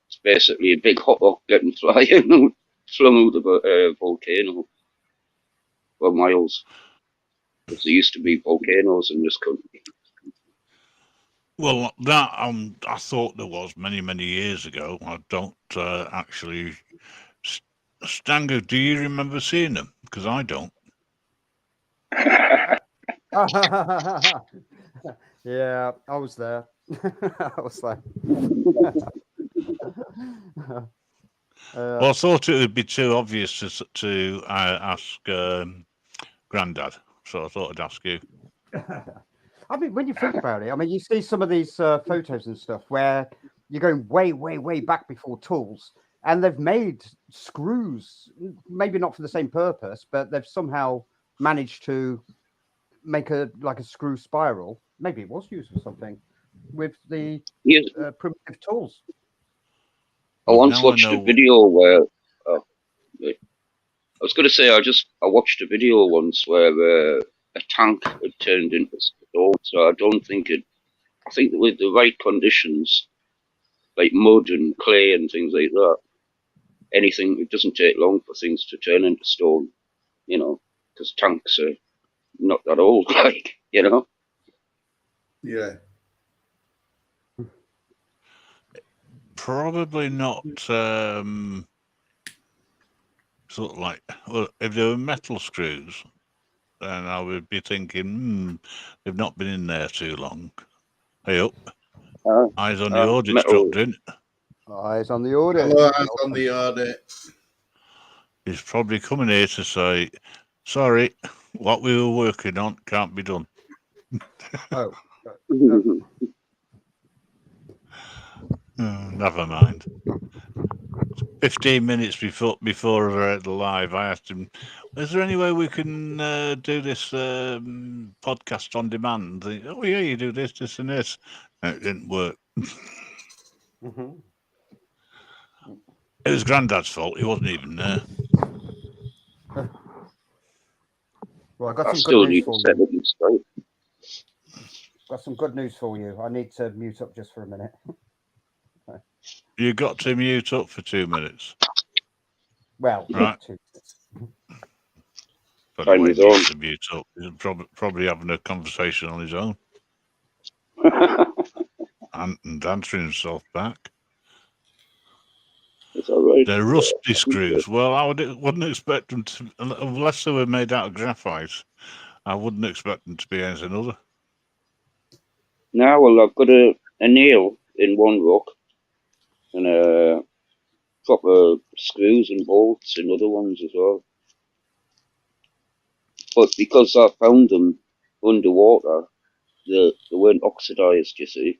it's basically a big hot rock getting flung out of a volcano for miles. Because there used to be volcanoes in this country. Well, that I thought there was many years ago. I don't actually. Stango, do you remember seeing them? Because I don't. Yeah, I was there. I was there. Well, I thought it would be too obvious to ask Grandad, so I thought I'd ask you. I mean, when you think about it, I mean, you see some of these photos and stuff where you're going way back before tools, and they've made screws, maybe not for the same purpose, but they've somehow managed to make a screw spiral. Maybe it was used for something with the primitive tools. I once watched a video where I was going to say I watched a video once where a tank had turned into stone. So I think that with the right conditions, like mud and clay and things like that, it doesn't take long for things to turn into stone, you know, because tanks are not that old, like, you know. Yeah. Probably not. Sort of like, well, if they were metal screws, then I would be thinking, they've not been in there too long. Hey up. Eyes on the audit's dropped in. Eyes on the audit. Hello, eyes on the audit. He's probably coming here to say, sorry, what we were working on can't be done. Oh. Never mind. 15 minutes before the live, I asked him, is there any way we can do this podcast on demand? Oh, yeah, you do this, and this. And it didn't work. It was Grandad's fault. He wasn't even there. Well, I got some good news for you. Got some good news for you. I need to mute up just for a minute. You got to mute up for 2 minutes. Well, right. 2 minutes. But anyway, he needs to mute up. He's probably having a conversation on his own. and answering himself back. It's all right. They're rusty screws. Well, I wouldn't expect them to, unless they were made out of graphite, I wouldn't expect them to be anything other. Now, well, I've got a nail in one rock and proper screws and bolts in other ones as well. But because I found them underwater, they weren't oxidized, you see.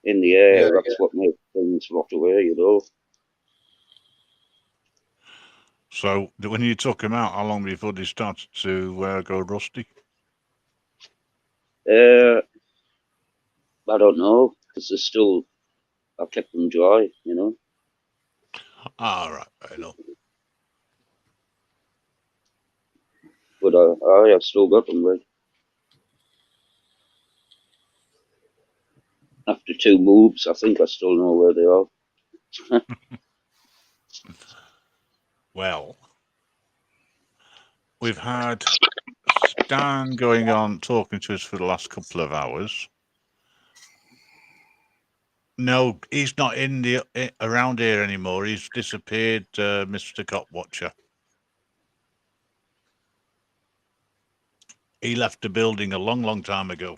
In the air, that's what makes things rot away, you know. So, when you took them out, how long before they started to go rusty? I don't know, because they're still, I kept them dry, you know. All right, I know. But I've still got them, right? After 2 moves, I think I still know where they are. Well, we've had Stan going on talking to us for the last couple of hours. No, he's not around here anymore. He's disappeared, Mr. Cop Watcher. He left the building a long, long time ago.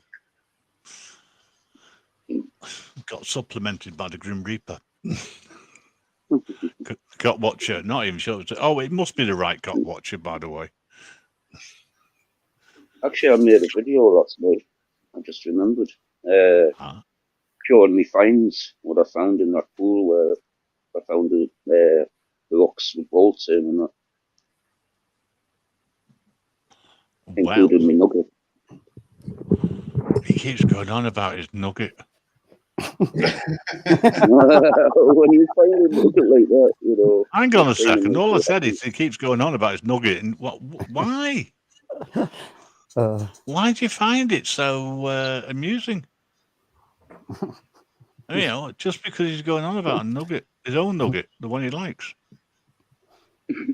Got supplemented by the Grim Reaper. Cop Watcher, not even sure. Oh, it must be the right Cop Watcher, by the way. Actually, I made a video last night. I just remembered. Showing me finds, what I found in that pool where I found the rocks with bolts in and that. Including me nugget. He keeps going on about his nugget. When you find a nugget like that, you know. Hang on a second. All I said is he keeps going on about his nugget. And why? Why do you find it so amusing? You know, just because he's going on about a nugget, his own nugget, the one he likes.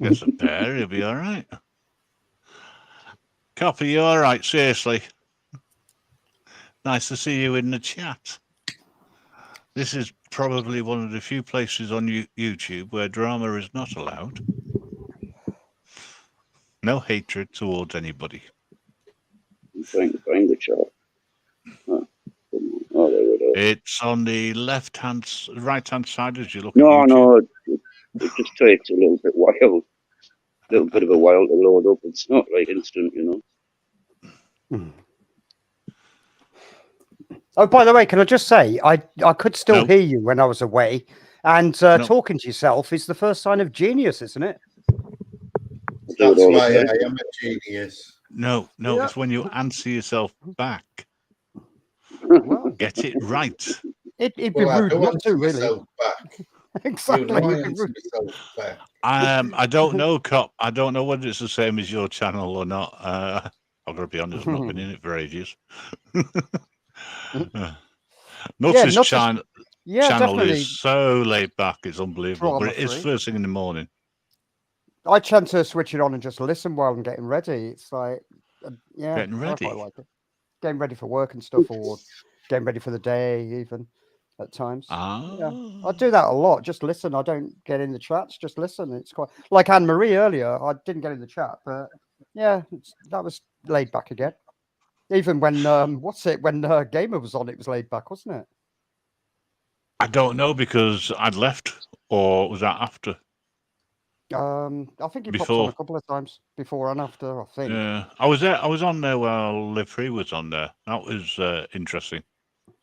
Gets a pair, he'll be all right. Copper, you all right? Seriously. Nice to see you in the chat. This is probably one of the few places on YouTube where drama is not allowed. No hatred towards anybody. I'm trying to find the chart. Oh, there it is. It's on the right-hand side as you look. No, it just takes a little bit of a while to load up. It's not like instant, you know. Oh, by the way, can I just say, I could still hear you when I was away, and talking to yourself is the first sign of genius, isn't it? That's why I am a genius. No, it's when you answer yourself back. Well, get it right. It'd be rude not to, really. Back. Exactly. I don't know, Cop. I don't know whether it's the same as your channel or not. I've got to be honest, I've not been in it for ages. Notice channel is so laid back, it's unbelievable. But it is first thing in the morning. I tend to switch it on and just listen while I'm getting ready. It's like, getting ready. I quite like it. Getting ready for work and stuff, or getting ready for the day, even at times. Yeah, I do that a lot. Just listen. I don't get in the chats. Just listen. It's quite like Anne Marie earlier. I didn't get in the chat, but yeah, that was laid back again. Even when when Gamer was on, it was laid back, wasn't it? I don't know because I'd left, or was that after? I think you popped on a couple of times before and after. I think. Yeah, I was there. I was on there while Live Free was on there. That was interesting.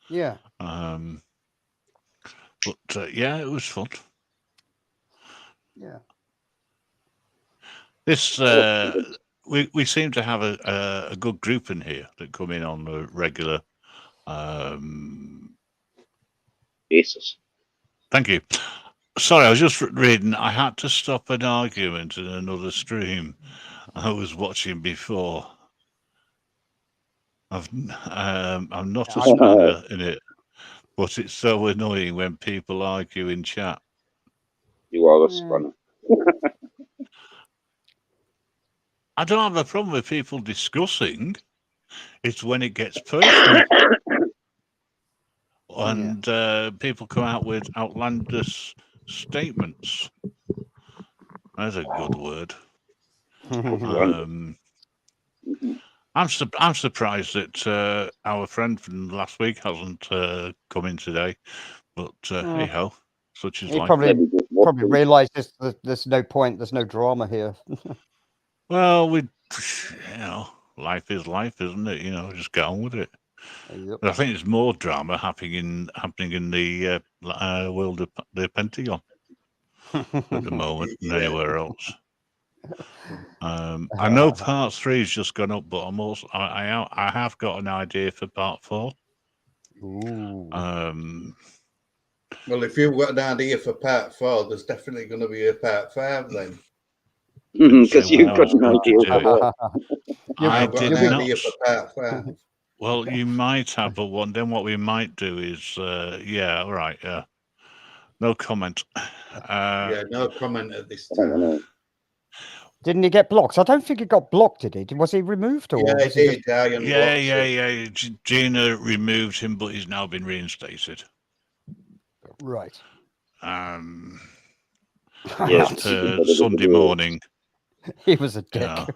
Yeah. But yeah, it was fun. Yeah. This we seem to have a good group in here that come in on a regular basis. Thank you. Sorry, I was just reading. I had to stop an argument in another stream I was watching before. I'm not a spanner in it, but it's so annoying when people argue in chat. You are a spanner. I don't have a problem with people discussing. It's when it gets personal. And people come out with outlandish statements. That's a good word. I'm surprised that our friend from last week hasn't come in today, but hey ho, such is life. Probably realised there's no point, there's no drama here. Well, life is life, isn't it? Just get on with it. Yep. I think there's more drama happening in the world of the Pentagon at the moment than anywhere else. I know part 3 has just gone up, but I have got an idea for part 4. Ooh. Well, if you've got an idea for part 4, there's definitely going to be a part 5 then. Because say you've when I got was an going to idea do for it. that. I I've got did an not. idea for part 5. Well, you might have, but then what we might do is, yeah, all right, yeah. No comment. Yeah, no comment at this I don't time. know. Didn't he get blocked? I don't think he got blocked, did he? Was he removed or Yeah, was he he did. I unblocked Yeah. him. Gina removed him, but he's now been reinstated. right? Yes. Sunday morning. He was a dick. Yeah.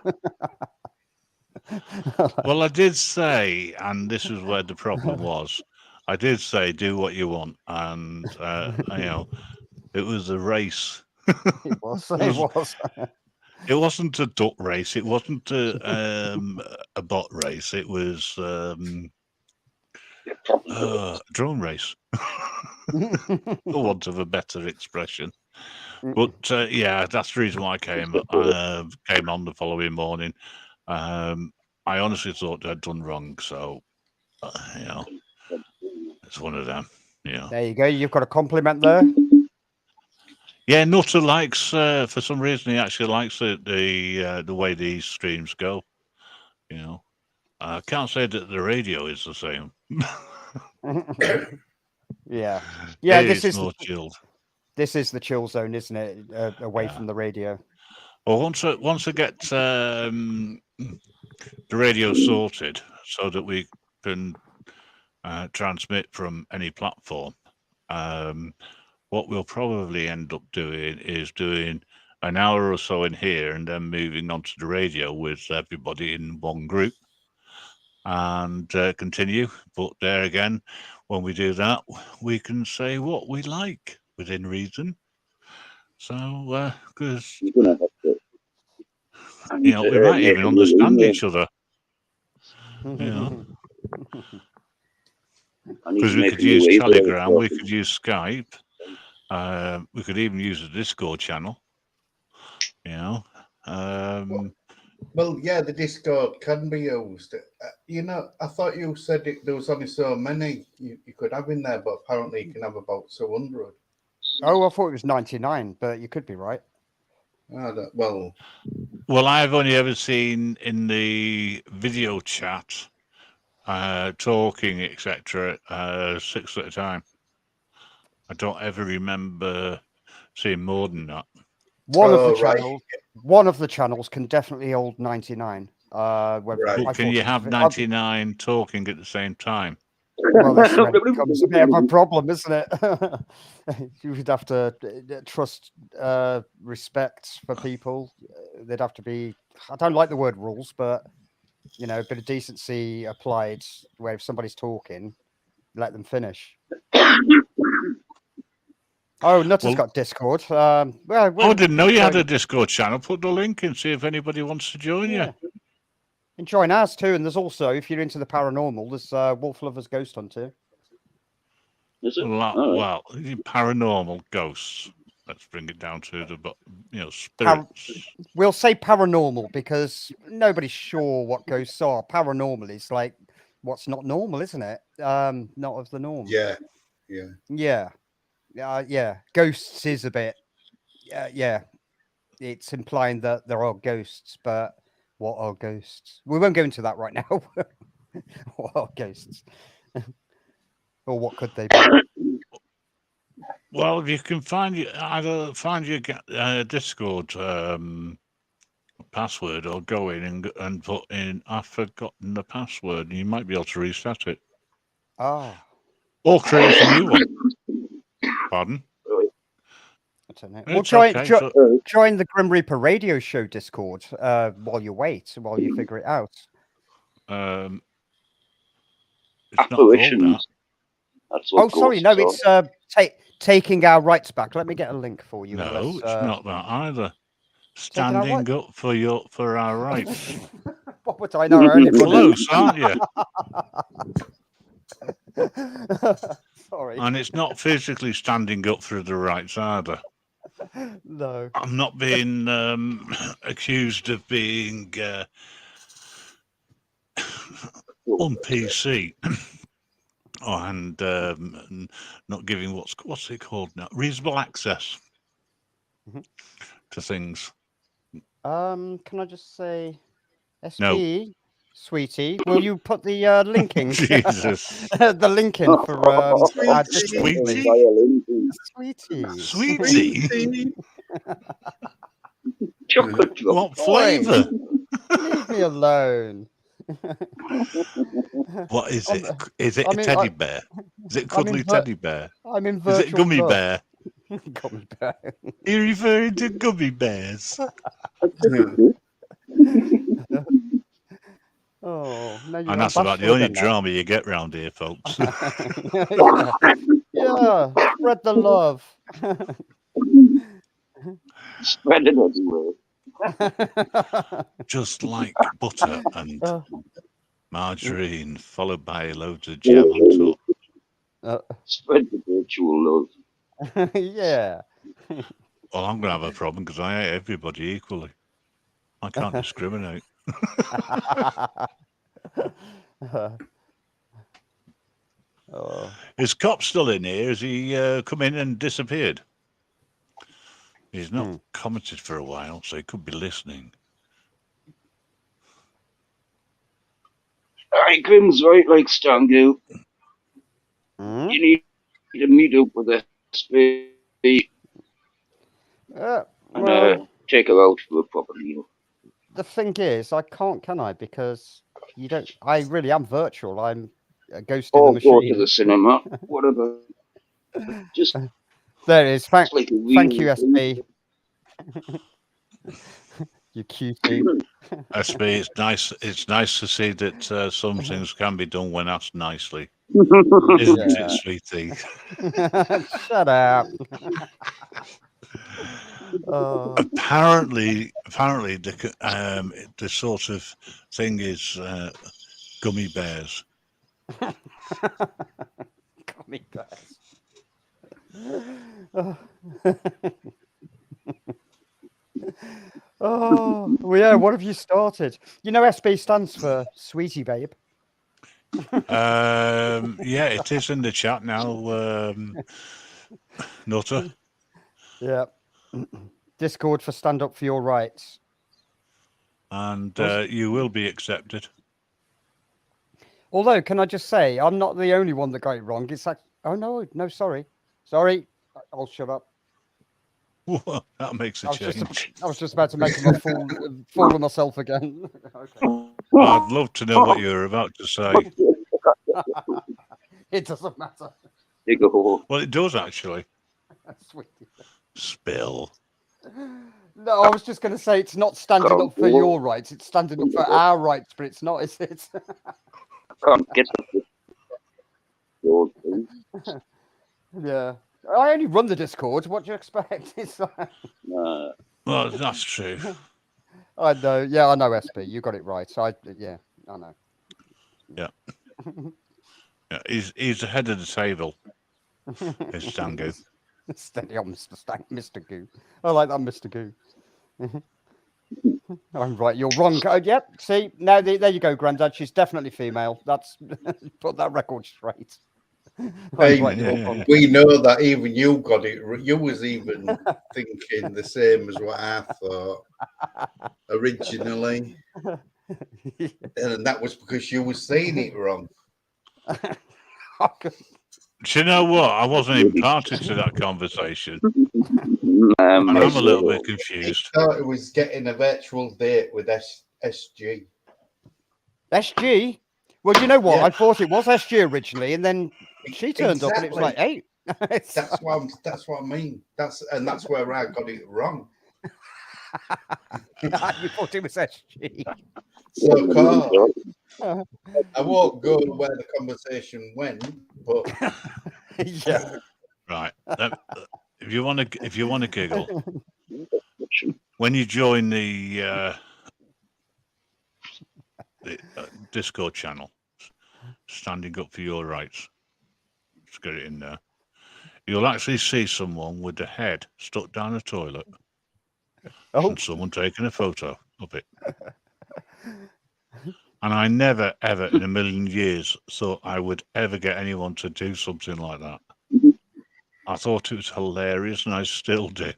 Well, I did say, and this is where the problem was. I did say, do what you want, and it was a race. It was. It was. It wasn't a duck race. It wasn't a bot race. It was a drone race, for want of a better expression. But yeah, that's the reason why I came on the following morning. I honestly thought I'd done wrong, so it's one of them. Yeah. There you go. You've got a compliment there. Yeah, Nutter likes. For some reason, he actually likes the way these streams go. You know, I can't say that the radio is the same. Yeah. This is more chilled. This is the chill zone, isn't it? Away from the radio. Well, once I get the radio sorted, so that we can transmit from any platform. What we'll probably end up doing is doing an hour or so in here and then moving on to the radio with everybody in one group and continue. But there again, when we do that, we can say what we like within reason. So, because we might even understand each other. Because we could use Telegram, we could use Skype, we could even use the Discord channel. Well, yeah, the Discord can be used. I thought you said there was only so many you could have in there, but apparently you can have about 200. Oh, I thought it was 99, but you could be right. Well, I've only ever seen in the video chat talking, etc., 6 at a time. I don't ever remember seeing more than that. One of the channels can definitely hold 99. Can you have 99 talking at the same time? Well, that's when it becomes a bit of a problem, isn't it? You would have to trust respect for people. There'd have to be, I don't like the word rules, but a bit of decency applied where if somebody's talking, let them finish. Oh, Nutter's got Discord. I didn't know you had a Discord channel. Put the link in, see if anybody wants to join you. And join ours too. And there's also, if you're into the paranormal, there's Wolf Lovers Ghost Hunter. Is it? Well, paranormal ghosts. Let's bring it down to the spirits. We'll say paranormal because nobody's sure what ghosts are. Paranormal is like what's not normal, isn't it? Not of the norm. Yeah. Ghosts is a bit. It's implying that there are ghosts, but what are ghosts? We won't go into that right now. What are ghosts? Or what could they be? Well, if you can find your Discord password, or go in and put in "I've forgotten the password," and you might be able to reset it. Or create a new one. Pardon? I don't know. Well, join the Grim Reaper Radio Show Discord while you figure it out. It's not called that. Sorry, no, it's taking our rights back. Let me get a link for you. No, it's not that either. Standing up for our rights. What would I know? You're close, aren't you? Sorry. And it's not physically standing up for the rights either. No. I'm not being accused of being on PC. and not giving what's it called now? Reasonable access to things. Can I just say, No. SP, sweetie, will you put the link in? Jesus. The link in for our Discord, Sweetie. sweetie. Sweetie? Chocolate drop. What flavour? Leave me alone. What is it? Is it a I mean, teddy bear? Is it a cuddly teddy bear? I'm in Is virtual it a gummy love. bear? Gummy bear. You're referring to gummy bears? Oh, no, you're And that's about the only drama you get round here, folks. Yeah, spread the love. Spread it everywhere. Just like butter and margarine, followed by loads of jam on top. Spread the virtual love. Yeah. Well, I'm going to have a problem because I hate everybody equally. I can't discriminate. Is Cop still in here? Has he come in and disappeared? He's not commented for a while, so he could be listening. Alright, Grim's right, like Stango. You need to meet up with SP and take her out for a proper meal. The thing is, I can't, can I? Because you don't. I really am virtual. I'm a ghost in the machine. Or go to the cinema, whatever. Just there it is. Thank you, SP. You cutie. SP, it's nice. It's nice to see that some things can be done when asked nicely, isn't it, sweetie? Shut up. Apparently, the sort of thing is gummy bears. Gummy bears. Oh, well, yeah. What have you started? You know, SP stands for Sweetie Babe. Yeah, it is in the chat now, Nutter. Yeah. Discord for Stand Up for Your Rights. And you will be accepted. Although, can I just say, I'm not the only one that got it wrong. It's like, oh, no, sorry. I'll shut up. That makes a change. I was just about to make a fool of myself again. Okay. I'd love to know what you were about to say. It doesn't matter. Well, it does, actually. Sweet. Spill. No, I was just going to say it's not standing up for your rights. It's standing up for our rights, but it's not, is it? Can't get the Yeah. I only run the Discord. What do you expect? It's like... Well, that's true. I know. Yeah, I know, SP. You got it right. I know. Yeah. Yeah, he's ahead of the table. It's Stango. Steady on, Mr. Goo. I like that, Mr. Goo. I'm right. You're wrong. Yep. See, now there you go, Grandad. She's definitely female. That's put that record straight. Hey, right, we know that even you got it. You was even thinking the same as what I thought originally, and that was because you was saying it wrong. Do you know what? I wasn't even party to that conversation. And I'm a little bit confused. I thought it was getting a virtual date with SG. SG? Well, do you know what? Yeah. I thought it was SG originally, and then she turned up, and it was like, hey. That's what I mean. That's where I got it wrong. You thought it was SG. So, Carl, I won't go where the conversation went, but yeah. Right. If you want to giggle, when you join the Discord channel, Standing Up for Your Rights, let's get it in there. You'll actually see someone with the head stuck down a toilet, and someone taking a photo of it. And I never, ever in a million years thought I would ever get anyone to do something like that. Mhm. I thought it was hilarious, and I still do.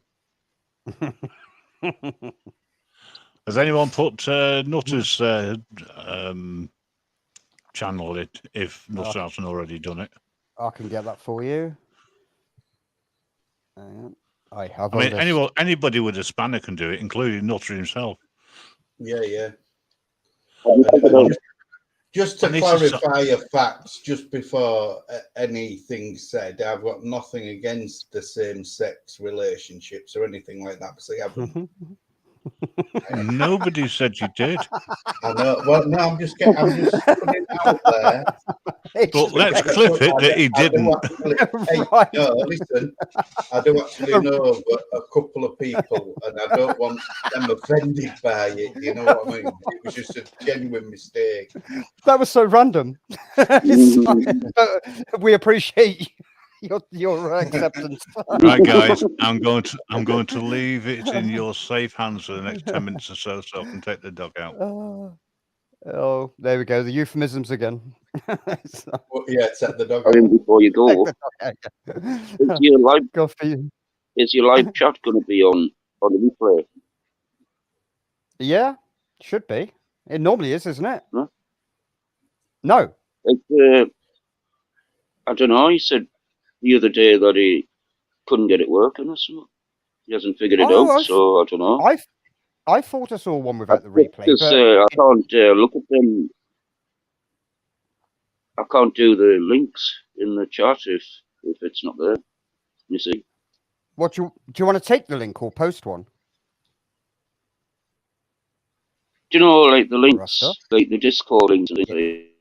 Has anyone put Nutter's channel it, if Nutter hasn't already done it? I can get that for you. I have. I mean, anybody with a spanner can do it, including Nutter himself. Yeah. Have you put it on? Just to And this is clarify a fact, just before anything's said, I've got nothing against the same-sex relationships or anything like that, because I haven't. Nobody said you did. I know. Well, no, I'm just putting it out there. But let's clip it that he didn't. Right. No, listen, I do actually know a couple of people, and I don't want them offended by it. You know what I mean? It was just a genuine mistake. That was so random. We appreciate your acceptance. Right, guys, I'm going to leave it in your safe hands for the next 10 minutes or so I can take the dog out. Oh, there we go. The euphemisms again. Well, yeah, set the dog I mean, before you go, is your live chat going to be on the replay? Yeah, should be. It normally is, isn't it? Huh? No. I don't know. He said the other day that he couldn't get it working or something. He hasn't figured it out, so I don't know. I thought I saw one without the replay. Because I can't look at them. I can't do the links in the chat if it's not there. You see. What do you want to take the link or post one? Do you know, like the links, like the Discord links and things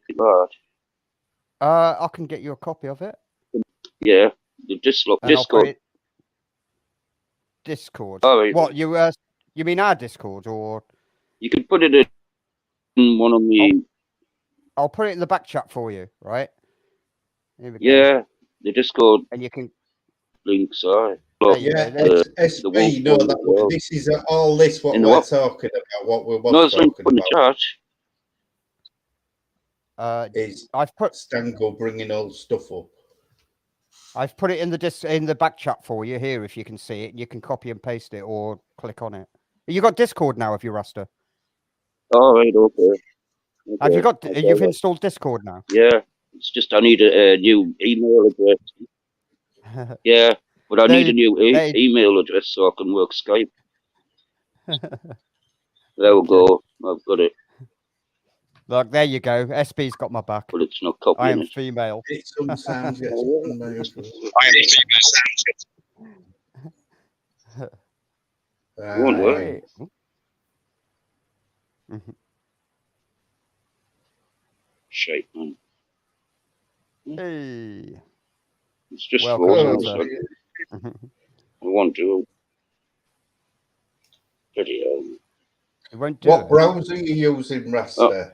like that? I can get you a copy of it. Yeah, the Discord. Discord. Oh, right. What you mean our Discord, or you can put it in one of the. I'll put it in the back chat for you, right? Yeah, the Discord. And you can links. Sorry. Yeah, SB. No, this is all this what we're talking about. What we're talking about. Is I've put Stango bringing all stuff up. I've put it in the back chat for you here. If you can see it, you can copy and paste it or click on it. You got Discord now, have you, Rasta? Oh, right, okay. Have you got? You've installed Discord now. Yeah, it's just I need a new email address. Yeah, but I need a new email address so I can work Skype. There we go. I've got it. Look, there you go. SB's got my back. But it's not copying. I am female. It sometimes gets won't work. Shite, man. Hey. It's just frozen. I want to. Bloody hell. It won't do what browser are you using, Rasta?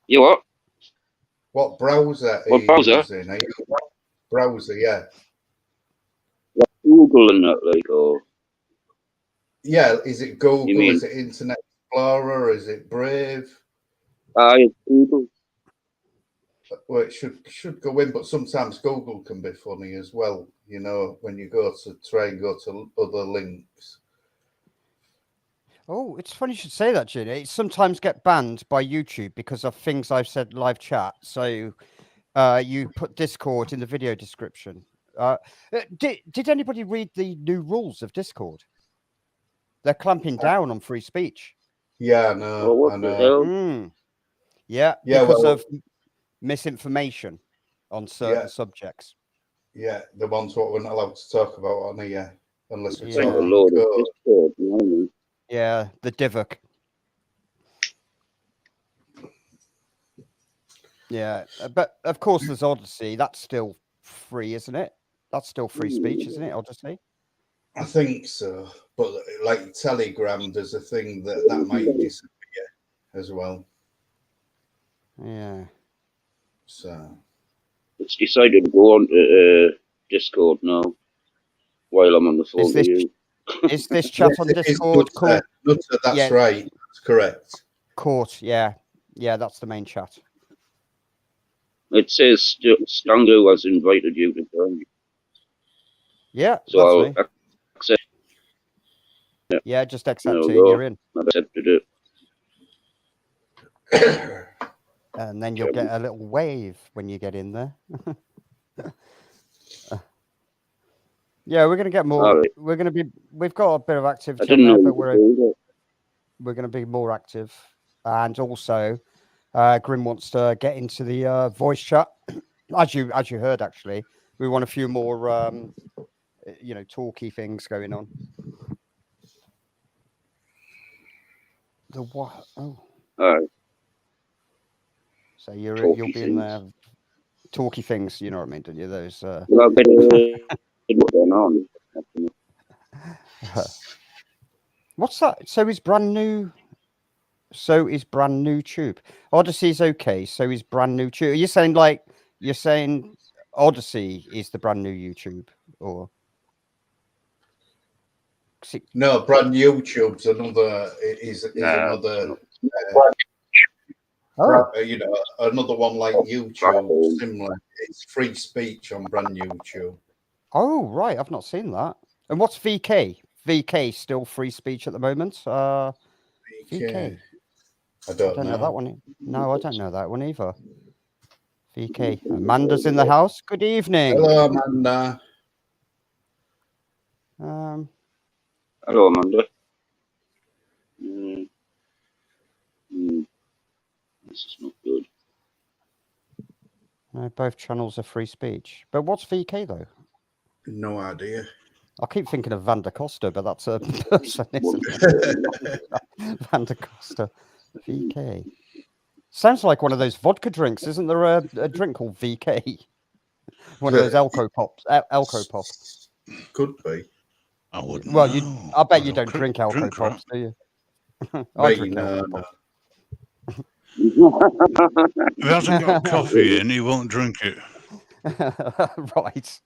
You what? What browser are you using? Are you browser, yeah. Like Google and that, like, or... Yeah, is it Google? Is it Internet Explorer? Is it Brave? It's Google. Well, it should go in, but sometimes Google can be funny as well, you know, when you go to try and go to other links. Oh, it's funny you should say that, Gina. It sometimes get banned by YouTube because of things I've said live chat. So you put Discord in the video description. Did anybody read the new rules of Discord? They're clamping down on free speech. Yeah, no, I know. Yeah, because of misinformation on certain subjects. Yeah, the ones what we're not allowed to talk about on here unless we talk about Discord, you know what I mean? Yeah, the Divok. Yeah, but of course there's Odyssey. That's still free, isn't it? That's still free speech, isn't it, Odyssey? I think so. But like Telegram, there's a thing that might disappear as well. Yeah. So it's decided to go on to Discord now while I'm on the phone with you. Is this chat on Discord called? Nutter, that's right. That's correct. Court, yeah. Yeah, that's the main chat. It says Stango has invited you to join. Yeah, So that's I'll me. accept. Yeah, just There accept we it, go. you're in. I've accepted it. And then you'll get a little wave when you get in there. Yeah, we're going to get more. Right. We've got a bit of I activity didn't on there, know. but we're going to be more active. And also, Grim wants to get into the voice chat. As you heard, actually, we want a few more, talky things going on. The what? Oh, All right. so you'll Talky be in things. there. Talky things, you know what I mean, don't you? Those. Well, I've been what's going on. What's that? So is brand new tube. Odyssey's okay. So is brand new tube. You're saying Odyssey is the brand new YouTube, or No, brand YouTube's another another. Another one like YouTube, similar. It's free speech on brand YouTube. Oh, right. I've not seen that. And what's VK? VK still free speech at the moment? VK. I don't know that one. No, I don't know that one either. VK. Amanda's in the house. Good evening. Hello, Amanda. Hello, Amanda. This is not good. No, both channels are free speech. But what's VK though? No idea. I keep thinking of Van der Costa, but that's a person, isn't it? Van der Costa. VK. Sounds like one of those vodka drinks. Isn't there a drink called VK? One of those Elco Pops. Elco Pop. Could be. I wouldn't. Well, know. I bet you don't drink Elco Pops, do you? I drink Elco Pops. If he hasn't got coffee in, he won't drink it. Right.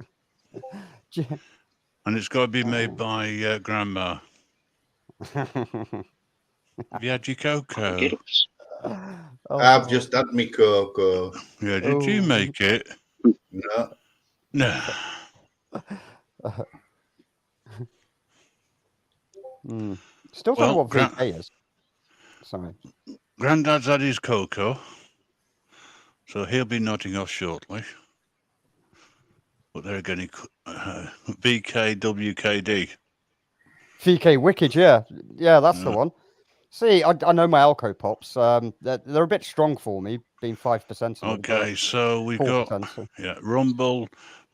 And it's got to be made by Grandma. Have you had your cocoa? I've just had me cocoa. Yeah, did you make it? No. No. Still don't know what VK is. Sorry. Granddad's had his cocoa, so he'll be nodding off shortly. But they're getting VKWKD. VK Wicked, yeah. Yeah, that's the one. See, I know my Elco Pops. They're a bit strong for me, being 5%. Okay, so we've got Rumble,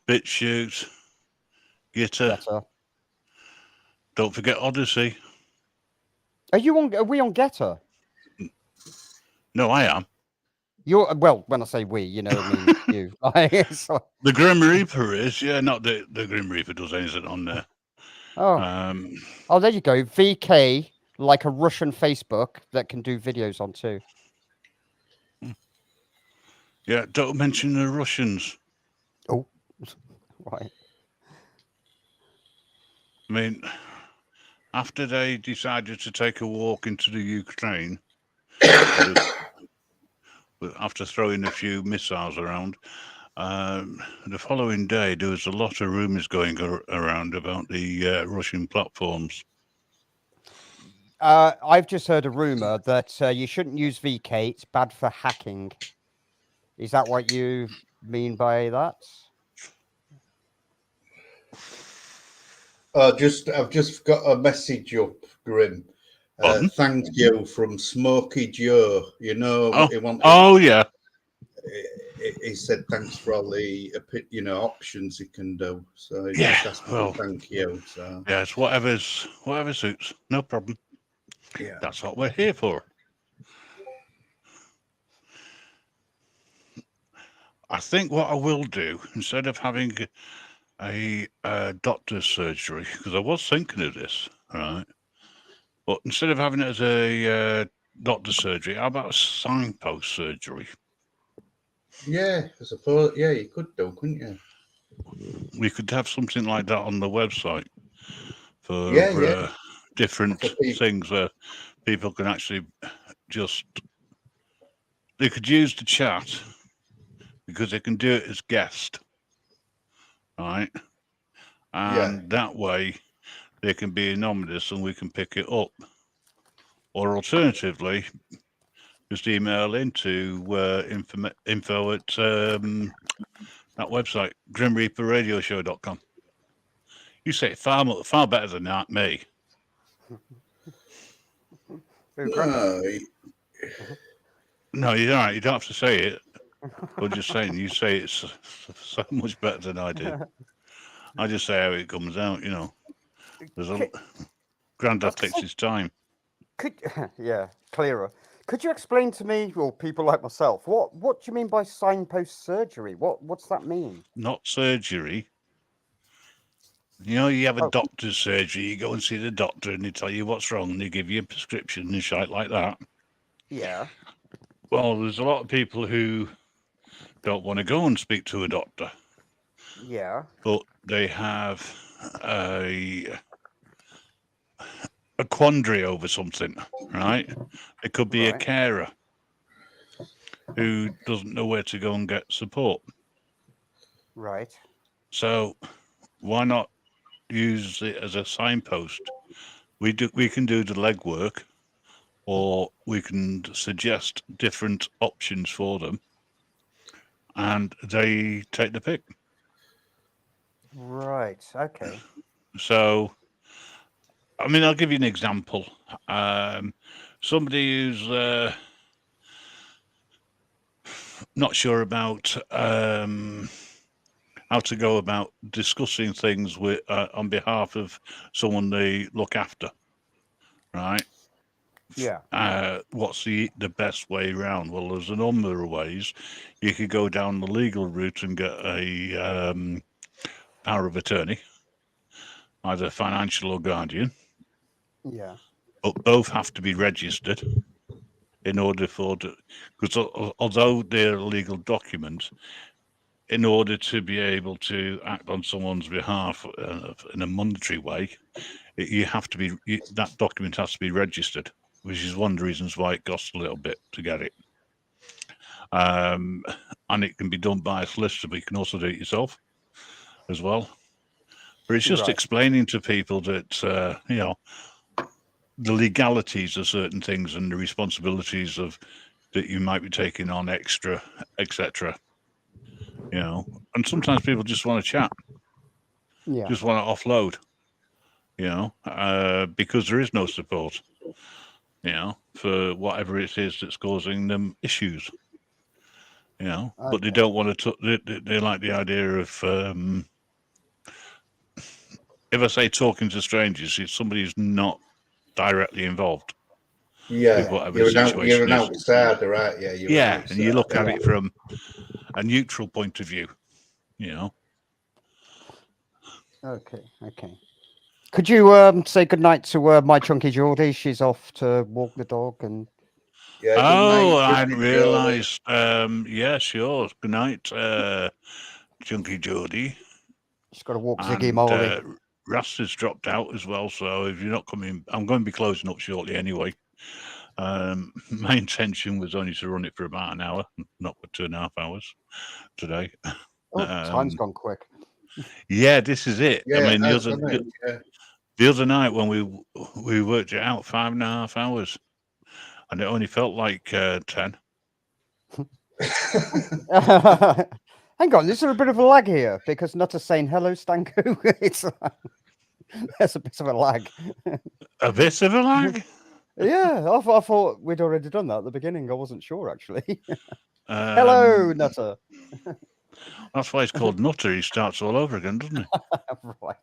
BitChute, Gitter. Don't forget Odyssey. Are we on Getter? No, I am. Well, when I say we, you know, I mean you. The Grim Reaper is, not the Grim Reaper does anything on there. Oh, there you go. VK, like a Russian Facebook that can do videos on too. Yeah, don't mention the Russians. Oh, right. I mean, after they decided to take a walk into the Ukraine, after throwing a few missiles around, the following day there was a lot of rumours going around about the Russian platforms. I've just heard a rumour that you shouldn't use VK. It's bad for hacking. Is that what you mean by that? I've just got a message up, Grim. Thank you from Smokey Joe. You know, he said thanks for all the options he can do. So he just asked me to thank you. So it's whatever suits. No problem. Yeah, that's what we're here for. I think what I will do, instead of having a doctor's surgery, because I was thinking of this, right? But instead of having it as a doctor's surgery, how about a signpost surgery? Yeah, I suppose. Yeah, you could do, couldn't you? We could have something like that on the website for different things where people can actually just they could use the chat because they can do it as guest, right? And that way they can be anonymous and we can pick it up. Or alternatively, just email into info at that website, grimreaperradioshow.com. You say it far better than that, me. No, you're all right. You don't have to say it. I'm just saying, you say it so much better than I do. I just say how it comes out, you know. There's a Grandad takes his time. Clearer. Could you explain to me, or people like myself, what do you mean by signpost surgery? What's that mean? Not surgery. You know, you have a doctor's surgery, you go and see the doctor and they tell you what's wrong and they give you a prescription and shit like that. Yeah. Well, there's a lot of people who don't want to go and speak to a doctor. Yeah. But they have a quandary over something, right? It could be a carer who doesn't know where to go and get support. Right. So why not use it as a signpost? We can do the legwork, or we can suggest different options for them, and they take the pick. Right. Okay. So, I mean, I'll give you an example. Somebody who's not sure about how to go about discussing things with on behalf of someone they look after, right? Yeah. What's the best way around? Well, there's a number of ways. You could go down the legal route and get a power of attorney, either financial or guardian. Yeah. But both have to be registered in order because although they're a legal document, in order to be able to act on someone's behalf in a monetary way, you have to be that document has to be registered, which is one of the reasons why it costs a little bit to get it. And it can be done by a solicitor, but you can also do it yourself as well. But it's just explaining to people that you know, the legalities of certain things and the responsibilities of that you might be taking on extra, etc. You know, and sometimes people just want to chat, just want to offload, you know, because there is no support, you know, for whatever it is that's causing them issues, you know. But they don't want to. They like the idea of if I say talking to strangers, it's somebody who's not directly involved. Yeah, whatever you're an outsider, right? Yeah, you're an outsider. And you look at it from a neutral point of view, you know. Okay. Could you say goodnight to my chunky Geordie? She's off to walk the dog and. Yeah. I hadn't realised. Yeah, sure. Good night, chunky Geordie. She's got to walk Ziggy Molly. Russ has dropped out as well, so if you're not coming, I'm going to be closing up shortly anyway. My intention was only to run it for about an hour, not for 2.5 hours today. Time's gone quick. Yeah, this is it. Yeah, I mean, the other night when we worked it out, 5.5 hours, and it only felt like 10. Hang on, is there a bit of a lag here? Because Nutter's saying hello, Stanko. There's a bit of a lag. A bit of a lag? Yeah, I thought we'd already done that at the beginning. I wasn't sure, actually. Hello, Nutter. That's why it's called Nutter. He starts all over again, doesn't he? Right.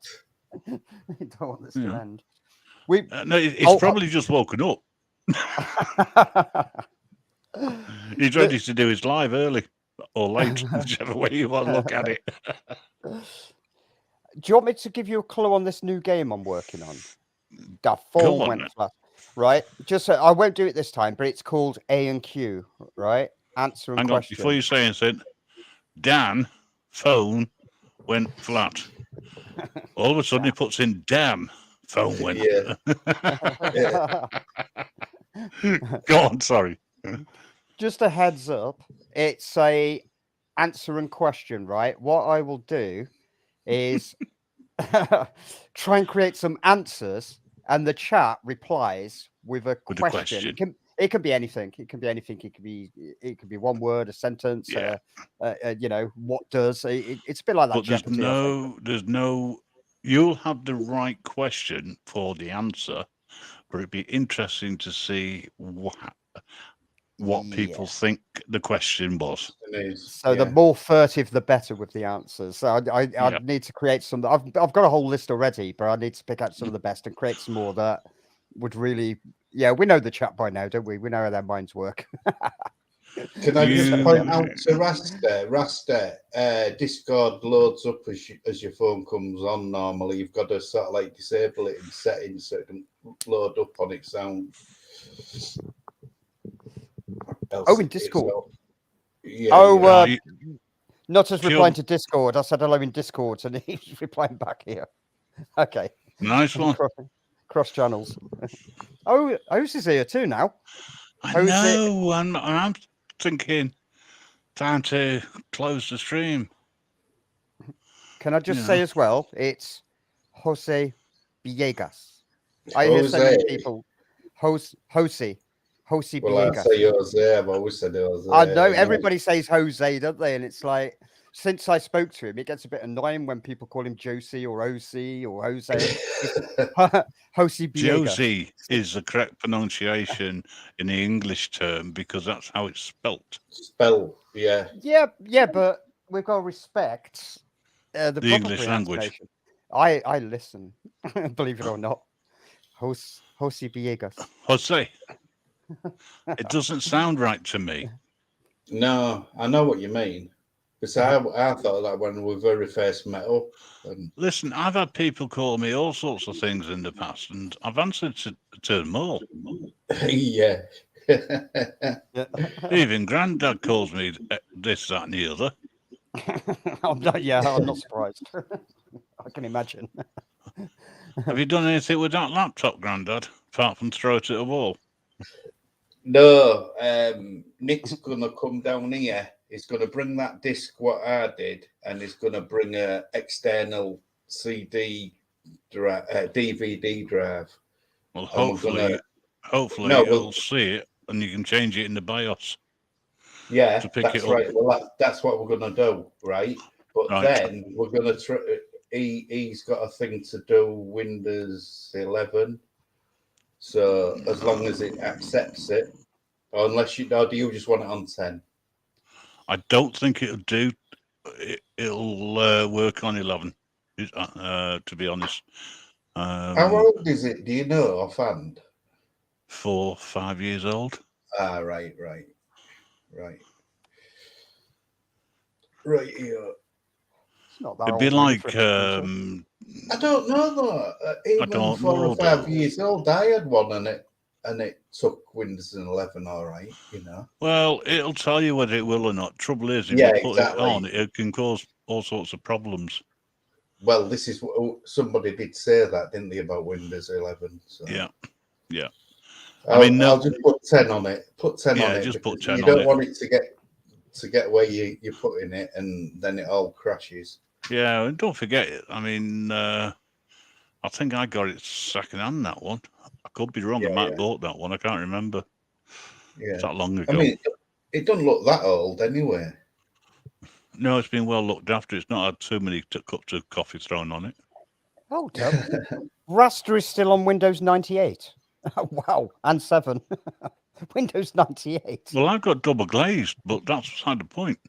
I don't want this to end. No, it's probably just woken up. He's ready to do his live early or late, whichever way you want to look at it. Do you want me to give you a clue on this new game I'm working on? The phone went flat. Right? Just I won't do it this time, but it's called A and Q, right? Answer and question. Before you say anything, Dan, phone went flat. All of a sudden he puts in damn, phone went. Yeah. Go on, sorry. Just a heads up. It's a answer and question, right? What I will do is try and create some answers, and the chat replies with a With a question. question. It can be anything. It can be anything. It could be one word, a sentence. Yeah. You know, what does? It's a bit like that. But Jeopardy, I think. there's no. You'll have the right question for the answer, but it'd be interesting to see what people think the question was. So the more furtive, the better with the answers. So I need to create some. I've got a whole list already, but I need to pick out some of the best and create some more that would really. Yeah, we know the chat by now, don't we? We know how their minds work. Can I just point out to Rasta, Discord loads up as your phone comes on normally. You've got to sort of like disable it in settings so it can load up on its own. Oh, in Discord. Yeah, not as replying to Discord. I said hello in Discord, and he's replying back here. Okay. Nice one. Cross channels. Oh, Ose is here too now. I know. I'm thinking time to close the stream. Can I just say as well, it's Jose Villegas. I hear so many people. Jose Villegas. I say Jose. I've always said Jose. I know everybody says Jose, don't they? And it's like, since I spoke to him, it gets a bit annoying when people call him Josie or OC or Jose. Jose Villegas. Josie is the correct pronunciation in the English term because that's how it's spelt. Yeah. Yeah, but we've got to respect the English language. I listen, believe it or not. Jose Villegas. Jose. It doesn't sound right to me. No, I know what you mean. Because I thought that when we very first met up. Listen, I've had people call me all sorts of things in the past, and I've answered to them all. Yeah. Even Grandad calls me this, that, and the other. I'm not surprised. I can imagine. Have you done anything with that laptop, Grandad, apart from throw it at a wall? No, Nick's gonna come down here. He's gonna bring that disc what I did, and he's gonna bring a external DVD drive. Well, hopefully you'll see it, and you can change it in the BIOS. Yeah, to pick that's it up. right. Well, that's what we're gonna do, right? But then we're gonna try. He's got a thing to do Windows 11. So as long as it accepts it, or unless do you just want it on 10? I don't think it'll do. It'll work on 11. To be honest. How old is it? Do you know offhand? 4, 5 years old. Ah, right. Yeah. It's not that It'd be old, like. I don't know though. Even 4 or 5 years old, I had one and it took Windows 11 all right, you know. Well, it'll tell you whether it will or not. Trouble is, if you put it on, it can cause all sorts of problems. Well, this is somebody did say that, didn't they, about Windows 11? So. Yeah. I'll just put 10 on it. Put 10 on it. Just put 10 on it. You don't want it to get where you're putting it, and then it all crashes. Yeah, and don't forget it. I mean, I think I got it second hand, that one. I could be wrong. I might have bought that one. I can't remember. Yeah. It's that long ago. I mean, it doesn't look that old anyway. No, it's been well looked after. It's not had too many cups of coffee thrown on it. Oh, Raster is still on Windows 98. Wow, and 7. Windows 98. Well, I've got double glazed, but that's beside the point.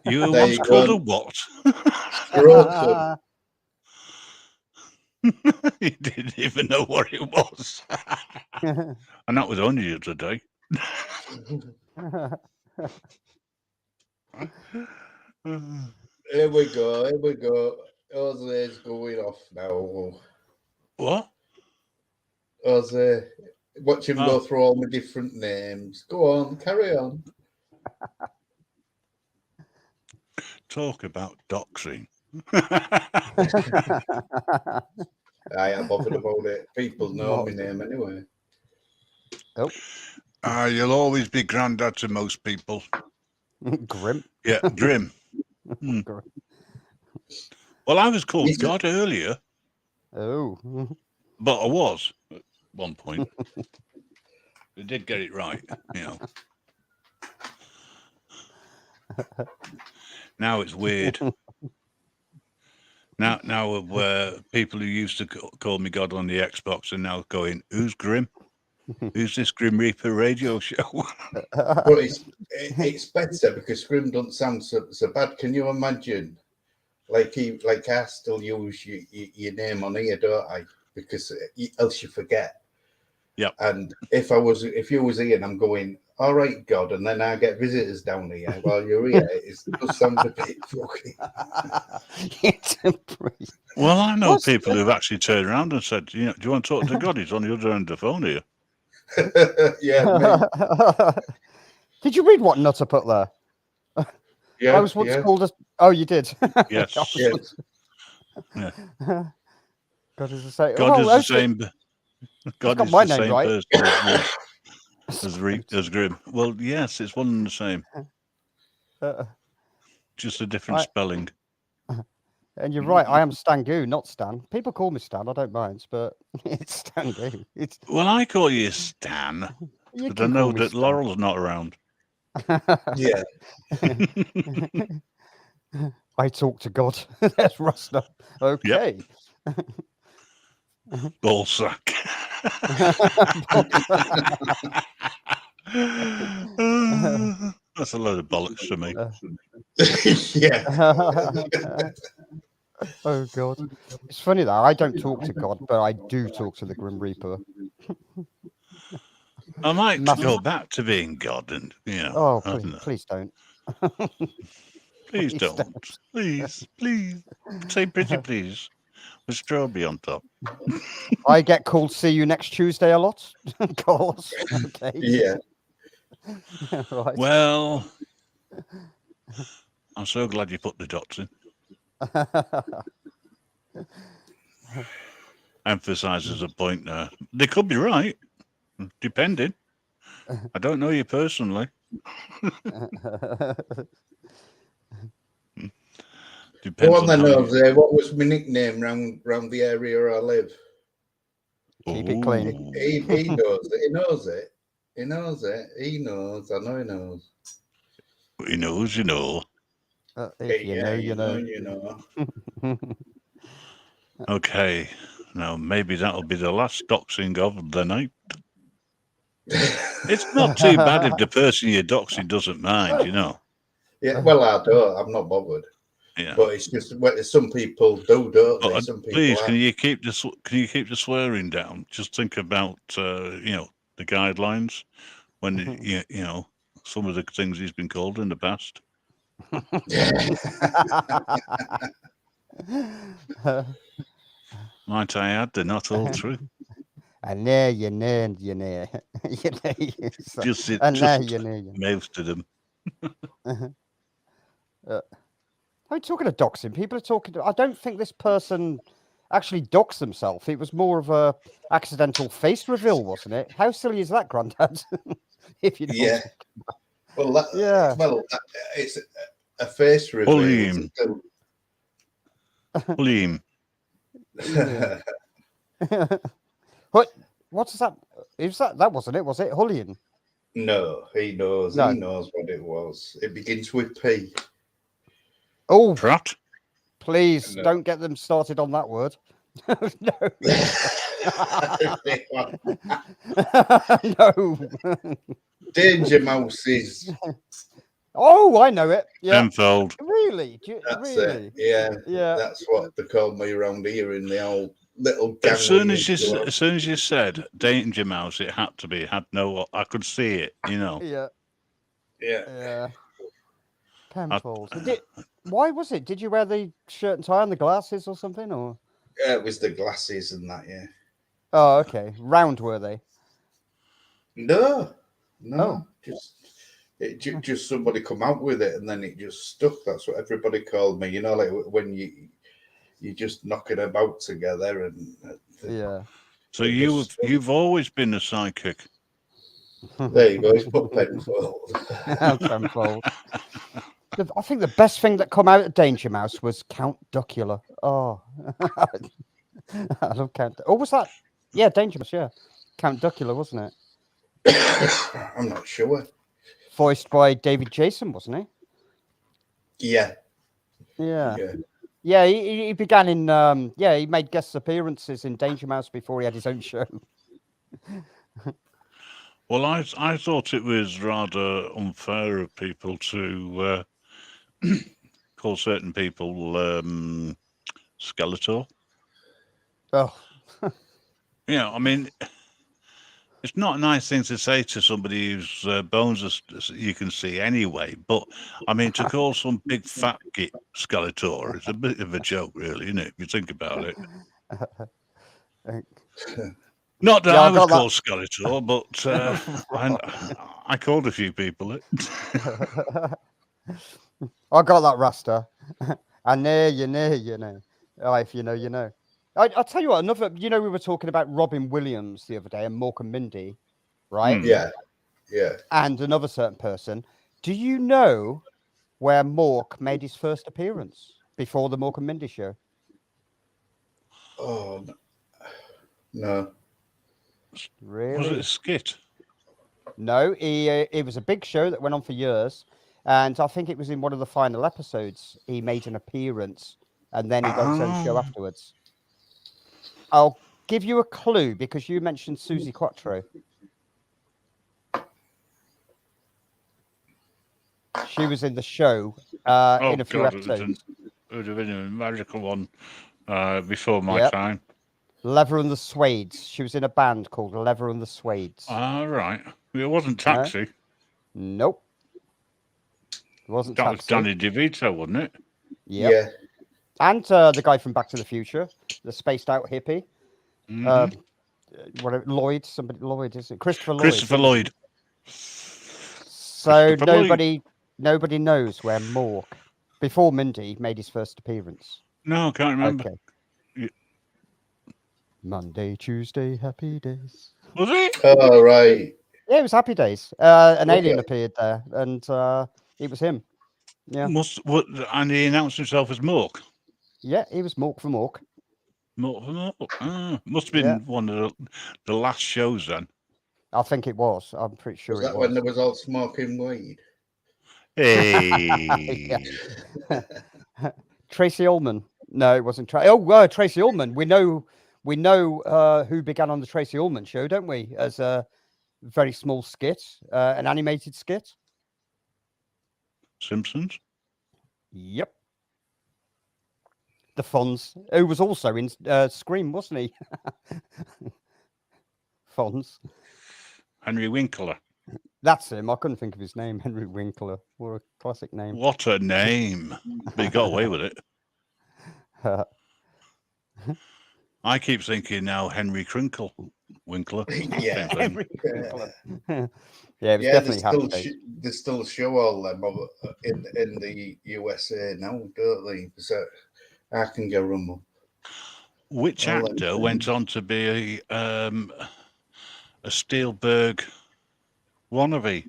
You were once called a what? You didn't even know what it was. And that was only the other day. Here we go. Jose's going off now. What? Jose, watch him go through all the different names. Go on, carry on. Talk about doxing. I ain't bothered about it. People know my name anyway. Oh. You'll always be Grandad to most people. Grim. Yeah, Grim. Grim. Well, I was called God earlier. Oh. But I was at one point. I did get it right, you know. Now it's weird. Now people who used to call me God on the Xbox are now going, "Who's Grim? Who's this Grim Reaper radio show?" But it's better because Grim doesn't sound so bad. Can you imagine? Like I still use your name on here, don't I? Because else you forget. Yeah. And if you was here and I'm going, all right, God, and then I get visitors down here while you're here, it does sound a bit fucking. Well, I know people who've actually turned around and said, "Do you want to talk to God? He's on the other end of the phone here." Yeah. Did you read what Nutter put there? Yeah. I was once called as. Oh, you did. Yes. Yes. Yeah. God is the same. God is the same. God got is my the name same right. person as Grim. Well, yes, it's one and the same. Just a different spelling. And you're right. I am Stan Goo, not Stan. People call me Stan. I don't mind, but it's Stan Goo. Well, I call you Stan, but I know that Laurel's not around. Yeah. I talk to God. There's Rustler. Okay. Yep. Ballsack. That's a load of bollocks for me. Yeah. Oh God. It's funny though. I don't talk to God, but I do talk to the Grim Reaper. I might go back to being God, and you know. Oh, please don't. Please don't. Please. Say pretty please. With strawberry on top. I get called "See you next Tuesday" a lot. Calls. Okay. Yeah. Right. Well, I'm so glad you put the dots in. Emphasizes a point there. They could be right, depending. I don't know you personally. Depends Go on then, how Jose. What was my nickname round the area I live? Keep it clean. He knows it. He knows it. He knows it. He knows. I know he knows. He knows, you know. If you know, you know. You know. Okay. Now, maybe that'll be the last doxing of the night. It's not too bad if the person you're doxing doesn't mind, you know. Yeah, well, I don't. I'm not bothered. Yeah. But it's just some people do, don't they? Some people please, can you keep the swearing down? Just think about you know, the guidelines when you know, some of the things he's been called in the past. Might I add, they're not all true. And there you know. Just most of them. Are we talking of doxing? People are talking. I don't think this person actually doxed themselves. It was more of a accidental face reveal, wasn't it? How silly is that, Grandad? If you know. Yeah. Well, it's a face reveal. William. What's that? Is that wasn't it? Was it Hullion? No, he knows. No. He knows what it was. It begins with P. Oh, Pratt. Please don't get them started on that word. No. Danger Mouses. Oh, I know it. Yeah. Tenfold. Really? That's really? It. Yeah. Yeah. That's what they called me around here in the old little gang. As soon as you said Danger Mouse, it had to be. I could see it. You know. Yeah. Yeah. Yeah. Tenfold. Why was it? Did you wear the shirt and tie and the glasses or something, or? Yeah, it was the glasses and that. Yeah. Oh, okay. Round were they? No. Oh. Just just somebody come out with it, and then it just stuck. That's what everybody called me. You know, like when you just knocking about together, and Yeah. So you've always been a psychic. There you go. He's put Penfold. Tenfold. I think the best thing that come out of Danger Mouse was Count Duckula. Oh, I love Count. Oh, was that? Yeah, Danger Mouse. Yeah, Count Duckula, wasn't it? I'm not sure. Voiced by David Jason, wasn't he? Yeah. Yeah. Yeah, he began in. He made guest appearances in Danger Mouse before he had his own show. Well, I thought it was rather unfair of people to call certain people Skeletor. Oh. Yeah, I mean, it's not a nice thing to say to somebody whose bones you can see anyway. But I mean, to call some big fat git Skeletor is a bit of a joke, really, isn't it? If you think about it. Not that I was called Skeletor, but I called a few people it. I got that Rasta. I know, you know. Oh, if you know, you know. I'll tell you what, another, we were talking about Robin Williams the other day and Mork and Mindy, right? Yeah. And another certain person. Do you know where Mork made his first appearance before the Mork and Mindy show? Oh, no. Really? Was it a skit? No, it was a big show that went on for years. And I think it was in one of the final episodes. He made an appearance and then he got his own show afterwards. I'll give you a clue because you mentioned Susie Quattro. She was in the show in a few episodes. It would have been a magical one before my time. Leather and the Suedes. She was in a band called Leather and the Suedes. Ah, right. It wasn't Taxi. No? Nope. It wasn't That Taxi. was Danny DeVito, wasn't it? Yep. Yeah. And the guy from Back to the Future, the spaced out hippie. Lloyd, Lloyd, is it? Christopher Lloyd. Christopher Lloyd. So nobody knows where Mork, before Mindy, made his first appearance. No, I can't remember. Okay. Monday, Tuesday, Happy Days. Was it? Oh, right. Yeah, it was Happy Days. An alien appeared there, and it was him. Yeah. And he announced himself as Mork. Yeah, he was Mork for Mork. Mork for Mork. Must have been one of the last shows then. I think it was. I'm pretty sure was that when there was all smoking weed? Hey. Tracy Ullman. No, it wasn't Tracy Ullman. We know who began on the Tracy Ullman show, don't we? As a very small skit, an animated skit. Simpsons. Yep. The Fonz, who was also in Scream, wasn't he? Fonz. Henry Winkler. That's him. I couldn't think of his name. Henry Winkler. What a classic name. What a name. But he got away with it. I keep thinking now Henry Winkler. Yeah. Henry Winkler. Yeah, it was definitely Happy. They still show all them in the USA now, don't they? So I can go rumble. Which actor went on to be a Spielberg wannabe?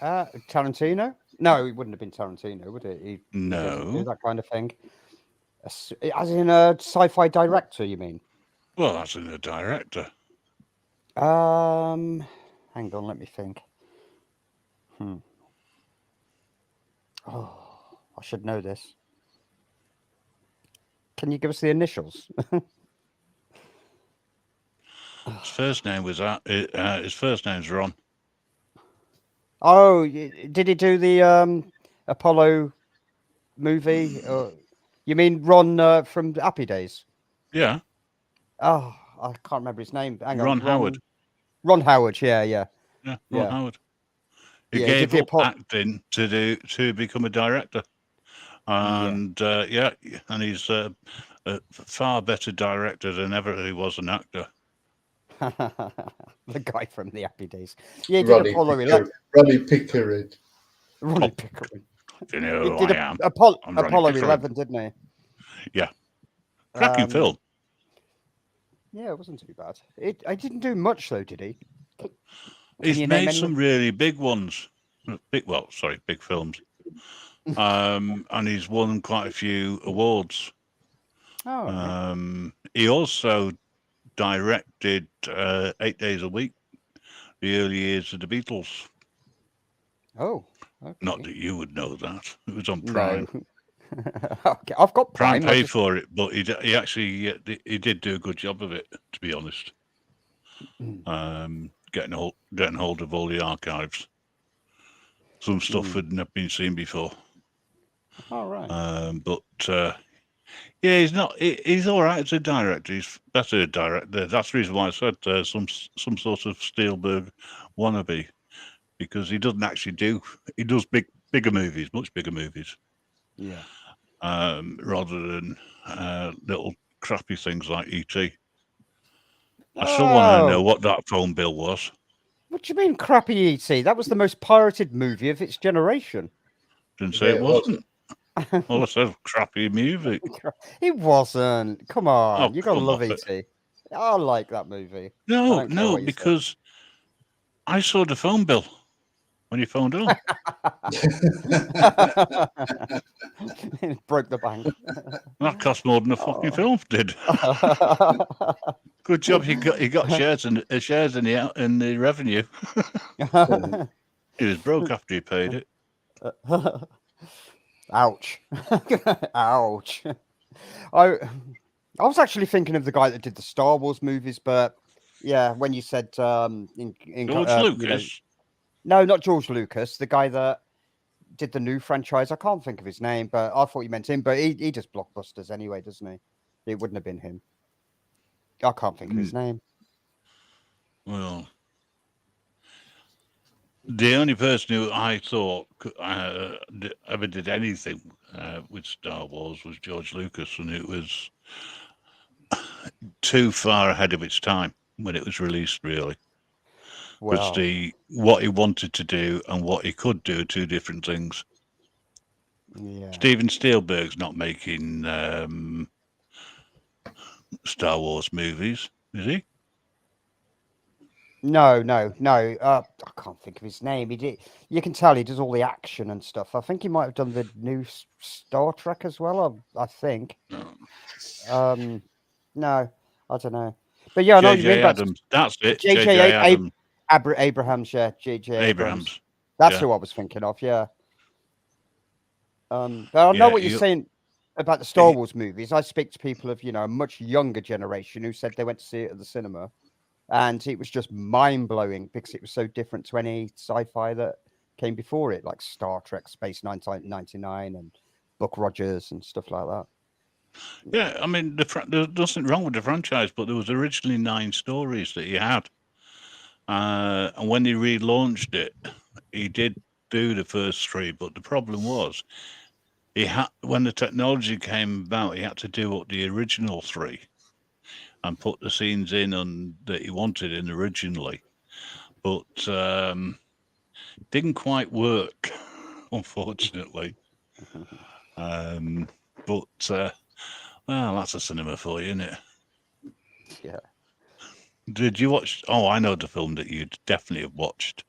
Tarantino? No, it wouldn't have been Tarantino, would it? No. Do that kind of thing. As in a sci-fi director, you mean? Well, as in a director. Hang on, let me think. Oh, I should know this. Can you give us the initials? His first name was his first name's Ron. Oh, did he do the Apollo movie? You mean Ron from Happy Days? Yeah. Oh, I can't remember his name. Hang on. Ron Howard. Ron Howard, yeah. Yeah, Ron Howard. He gave up acting to become a director. And and he's a far better director than ever he was an actor. The guy from the Happy Days. Yeah, he did Ronnie Apollo Pickering. 11. Ronnie Pickering. Ronnie Pickering. Do you know He who did I am? Apollo I'm Ronnie 11, Pickering. didn't he? Yeah. Cracking film. Yeah, it wasn't too bad. I didn't do much though, did he? He's you name made any some of- really big ones. Big films. And he's won quite a few awards. Oh, okay. He also directed 8 Days a Week, the early years of the Beatles. Oh, okay. Not that you would know that. It was on No. Prime. Okay, I've got Prime Prime. I paid just- for it, but he actually he did do a good job of it, to be honest. Getting hold of all the archives. Some stuff had never been seen before. All right. But yeah, he's not. He's all right as a director. He's better a director. That's the reason why I said some sort of Spielberg wannabe, because he doesn't actually do. He does bigger movies, much bigger movies. Yeah. Rather than little crappy things like E.T. I still want to know what that phone bill was. What do you mean, crappy E.T.? That was the most pirated movie of its generation. Didn't say it wasn't. All I said was crappy movie. It wasn't. Come on, Oh, you gotta come love off it. E.T. I like that movie. I No, don't care no, what you say. because I saw the phone bill when you phoned home. It broke the bank. That cost more than the fucking film did. Good job, he got shares in the revenue. He was broke after he paid it. Ouch. Ouch. I was actually thinking of the guy that did the Star Wars movies, but yeah, when you said George Lucas. No, not George Lucas, the guy that did the new franchise. I can't think of his name, but I thought you meant him. But he does blockbusters anyway, doesn't he? It wouldn't have been him. I can't think of his name. Well, the only person who I thought ever did anything with Star Wars was George Lucas, and it was too far ahead of its time when it was released, really. Well, Because what he wanted to do and what he could do are two different things. yeah. Steven Spielberg's not making Star Wars movies, is he? No. I can't think of his name. He did. You can tell he does all the action and stuff. I think he might have done the new Star Trek as well. I think. No. No, I don't know. But yeah, I know what you mean. J.J. Adams. That's it. J.J. J.J. Adams. Abrahams, yeah. J.J. Abrahams. That's yeah. who I was thinking of. Yeah. But I know what you're saying about the Star Wars movies. I speak to people of a much younger generation who said they went to see it at the cinema, and it was just mind blowing because it was so different to any sci-fi that came before it, like Star Trek, Space 1999, and Buck Rogers and stuff like that. Yeah, I mean, there's nothing wrong with the franchise, but there was originally 9 stories that he had, and when he relaunched it, he did do the first 3. But the problem was, when the technology came about, he had to do up the original 3 and put the scenes in that he wanted in originally, but didn't quite work, unfortunately. But well, that's a cinema for you, isn't it? Yeah. Did you watch? Oh, I know the film that you'd definitely have watched.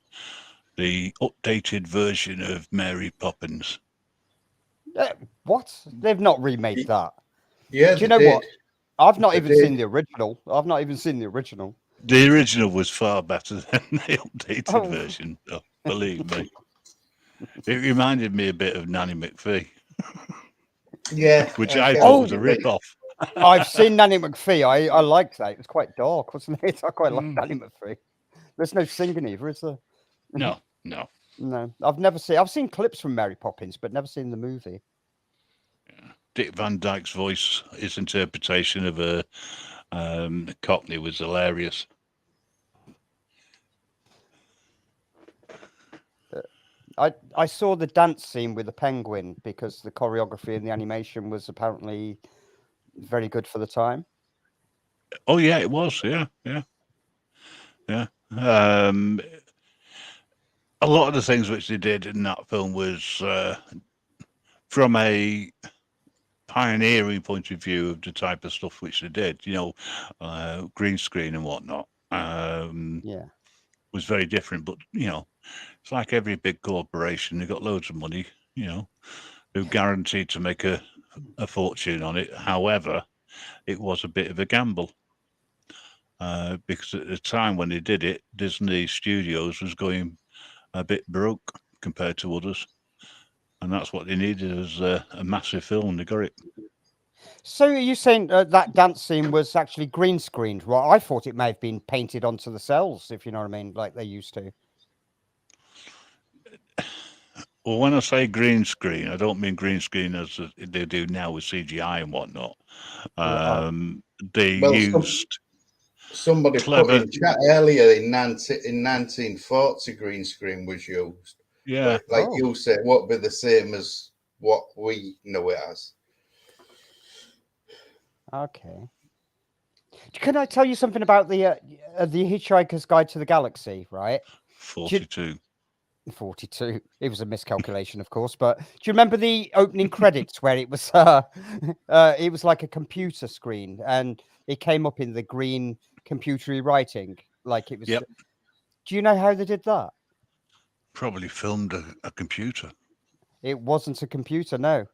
The updated version of Mary Poppins. What? They've not remade that. Yeah, Do you know did. what? I've not They even did. seen the original. I've not even seen the original. The original was far better than the updated version. Oh, believe me. It reminded me a bit of Nanny McPhee. Yeah. Which I thought was a agree. rip-off. I've seen Nanny McPhee. I liked that. It was quite dark, wasn't it? I quite like Nanny McPhee. There's no singing either, is there? No. No. I've seen clips from Mary Poppins, but never seen the movie. Dick Van Dyke's voice, his interpretation of a Cockney was hilarious. I saw the dance scene with the penguin because the choreography and the animation was apparently very good for the time. Oh yeah, it was. Yeah. Yeah. A lot of the things which they did in that film was from a pioneering point of view of the type of stuff which they did, green screen and whatnot. Yeah. Was very different, but it's like every big corporation. They've got loads of money, they're guaranteed to make a fortune on it. However, it was a bit of a gamble because at the time when they did it, Disney Studios was going a bit broke compared to others, and that's what they needed as a massive film. They got it. So are you saying that dance scene was actually green screened? Well, I thought it may have been painted onto the cells, if you know what I mean, like they used to. Well, when I say green screen, I don't mean green screen as they do now with CGI and whatnot. They used somebody clever... put in chat earlier in 1940 green screen was used. Yeah. But like you said, it won't be the same as what we know it as. Okay. Can I tell you something about the Hitchhiker's Guide to the Galaxy, right? 42. 42. It was a miscalculation, of course, but do you remember the opening credits where it was like a computer screen and it came up in the green computery writing like it was? Yep. Do you know how they did that? Probably filmed a computer. It wasn't a computer, no.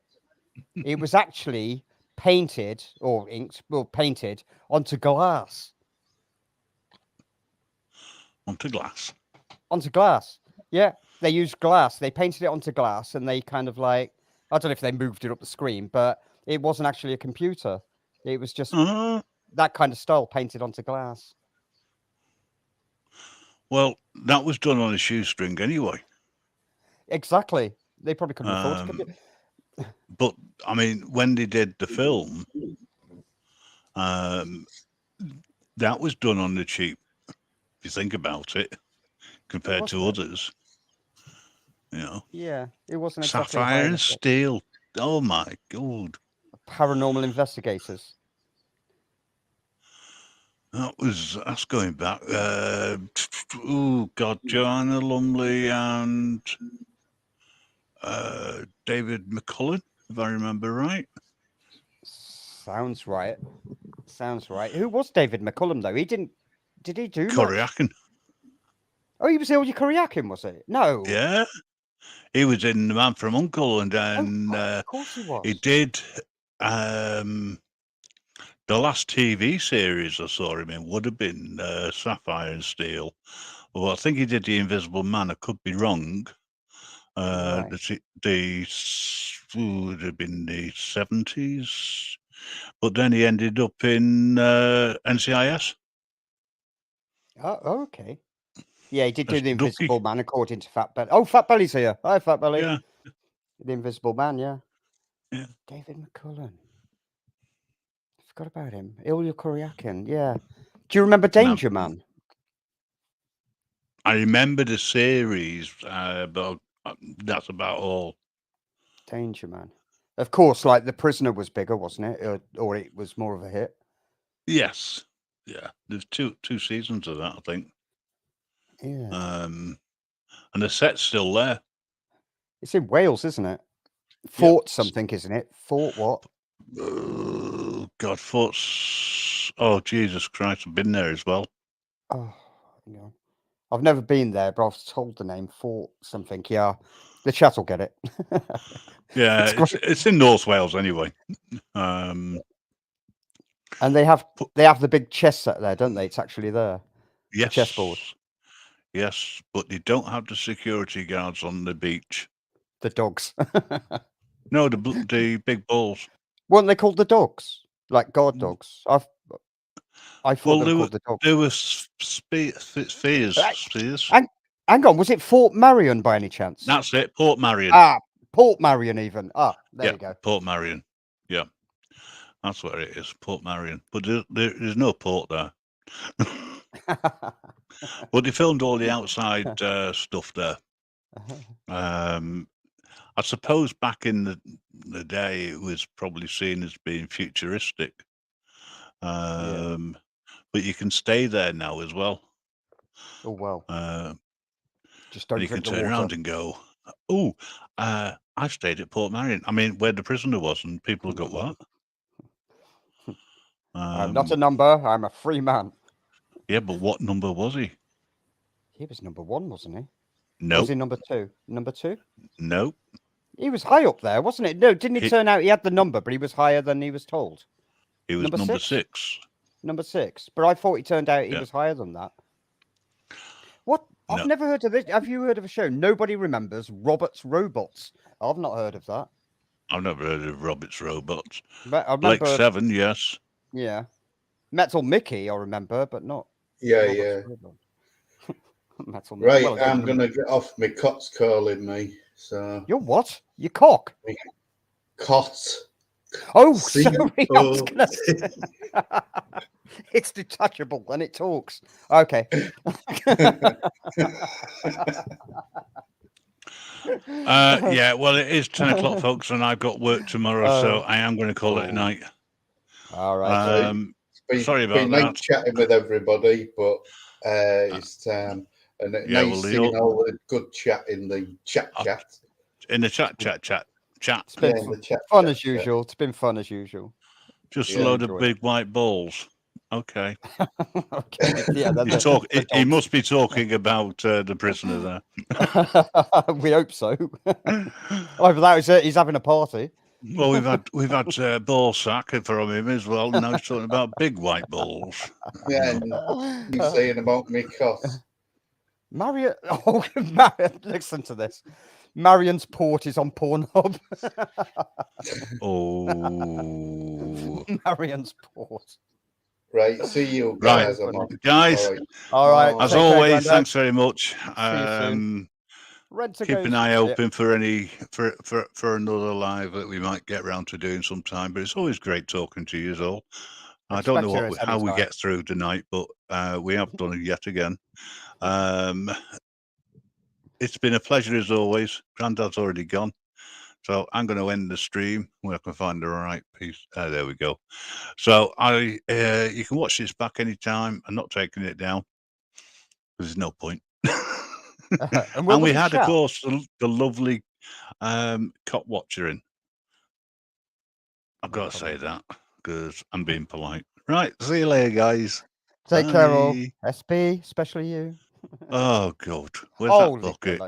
It was actually painted or inked, well, painted onto glass. Onto glass. Onto glass. Yeah, they used glass. They painted it onto glass and they kind of like, I don't know if they moved it up the screen, but it wasn't actually a computer. It was just that kind of style painted onto glass. Well, that was done on a shoestring anyway. Exactly. They probably couldn't afford a computer. But, I mean, when they did the film, that was done on the cheap, if you think about it, compared to others. Yeah, it wasn't exactly Sapphire and steel. Oh my God. Paranormal Investigators. That's going back. Oh God, Joanna Lumley and David McCullough, if I remember right. Sounds right. Who was David McCullum though? Did he do Koryakkin. Much? Oh, he was Ilya Koryakkin, was it? No. Yeah. He was in The Man from U.N.C.L.E. and then of course he was. He did the last TV series I saw him in would have been Sapphire and Steel. Well, I think he did The Invisible Man. I could be wrong. Right. Would have been the 70s, but then he ended up in NCIS. Oh, okay. Yeah, he did do The Invisible Man according to Fat Belly. Oh, Fat Belly's here. Hi, Fat Belly. Yeah. The Invisible Man, yeah. Yeah. David McCullum. I forgot about him. Ilya Koryakkin, yeah. Do you remember Danger Man? I remember the series, but that's about all. Danger Man. Of course, like The Prisoner was bigger, wasn't it? Or it was more of a hit? Yes. Yeah. There's two seasons of that, I think. Yeah. And the set's still there. It's in Wales, isn't it? Fort something, isn't it? Fort what? Oh, God, Fort's... Oh, Jesus Christ, I've been there as well. Oh, yeah. I've never been there, but I've told the name Fort something. Yeah, the chat will get it. Yeah, it's in North Wales anyway. And they have the big chess set there, don't they? It's actually there. Yes. The chessboard. Yes, but they don't have the security guards on the beach. The dogs. No, the big balls. Weren't they called the dogs? Like guard dogs? I thought they were called the dogs. There were spheres. Hang on, was it Fort Marion by any chance? That's it, Port Marion. Port Marion even. There you go. Port Marion. Yeah, that's where it is, Port Marion. But there's no port there. But they filmed all the outside stuff there. I suppose back in the day, it was probably seen as being futuristic. But you can stay there now as well. Oh well. Just And don't you can drink the turn water. around and go, "Oh, I stayed at Port Marion. I mean, where the prisoner was," and people have got what? I'm not a number. I'm a free man. Yeah, but what number was he? He was number 1, wasn't he? No, Was he number 2? Number 2? no. He was high up there, wasn't it? No, didn't it He- turn out he had the number, but he was higher than he was told? He was Number number 6? 6. Number 6. But I thought it turned out he Yeah. was higher than that. What? I've No. never heard of this. Have you heard of a show? Nobody remembers Robert's Robots. I've not heard of that. I've never heard of Robert's Robots. But I Blake remember, 7, yes. yeah. Metal Mickey, I remember, but not Yeah, Robert's yeah. Robots. Metal Mickey. Right, Well, I'm gonna get off. My cot's calling me. So You're what? You cock? cot. Oh, C- sorry. I was gonna say. It's detachable and it talks. Okay. Yeah, well, it is 10 o'clock, folks, and I've got work tomorrow, so I am going to call it a night. All right. Sorry about been nice that. chatting with everybody, but it's and Yeah, nice well, seeing all the good chat in the chat. In the chat. It's been Yeah, in the chat. fun as usual. It's been fun as usual. Just a Yeah, load of enjoy big white balls. Okay. Okay. Yeah, He must be talking about the prisoner there. we hope so. Either that, he's having a party. Well, we've had ball sack from him as well. Now he's talking about big white balls. Yeah, and you saying about me cot. Marion, listen to this. Marion's port is on Pornhub. Oh, Marion's port. Right, see you Right. guys. I'm off. guys. All right. As take care, always, Grandad. thanks very much. Rent a Keep an ghost. eye Yeah. open for another live that we might get round to doing sometime. But it's always great talking to you all. I don't know Expect how we anytime. get through tonight, but we have done it yet again. It's been a pleasure as always. Grandad's already gone, so I'm going to end the stream where I can find the right piece. There we go. So you can watch this back anytime. I'm not taking it down because there's no point. And we had, of course, the lovely cop watcher in. I've got to say that because I'm being polite. Right, see you later, guys. Take care, all. Bye. SP, especially you. Oh, God. Where's Holy that bucket? pillow.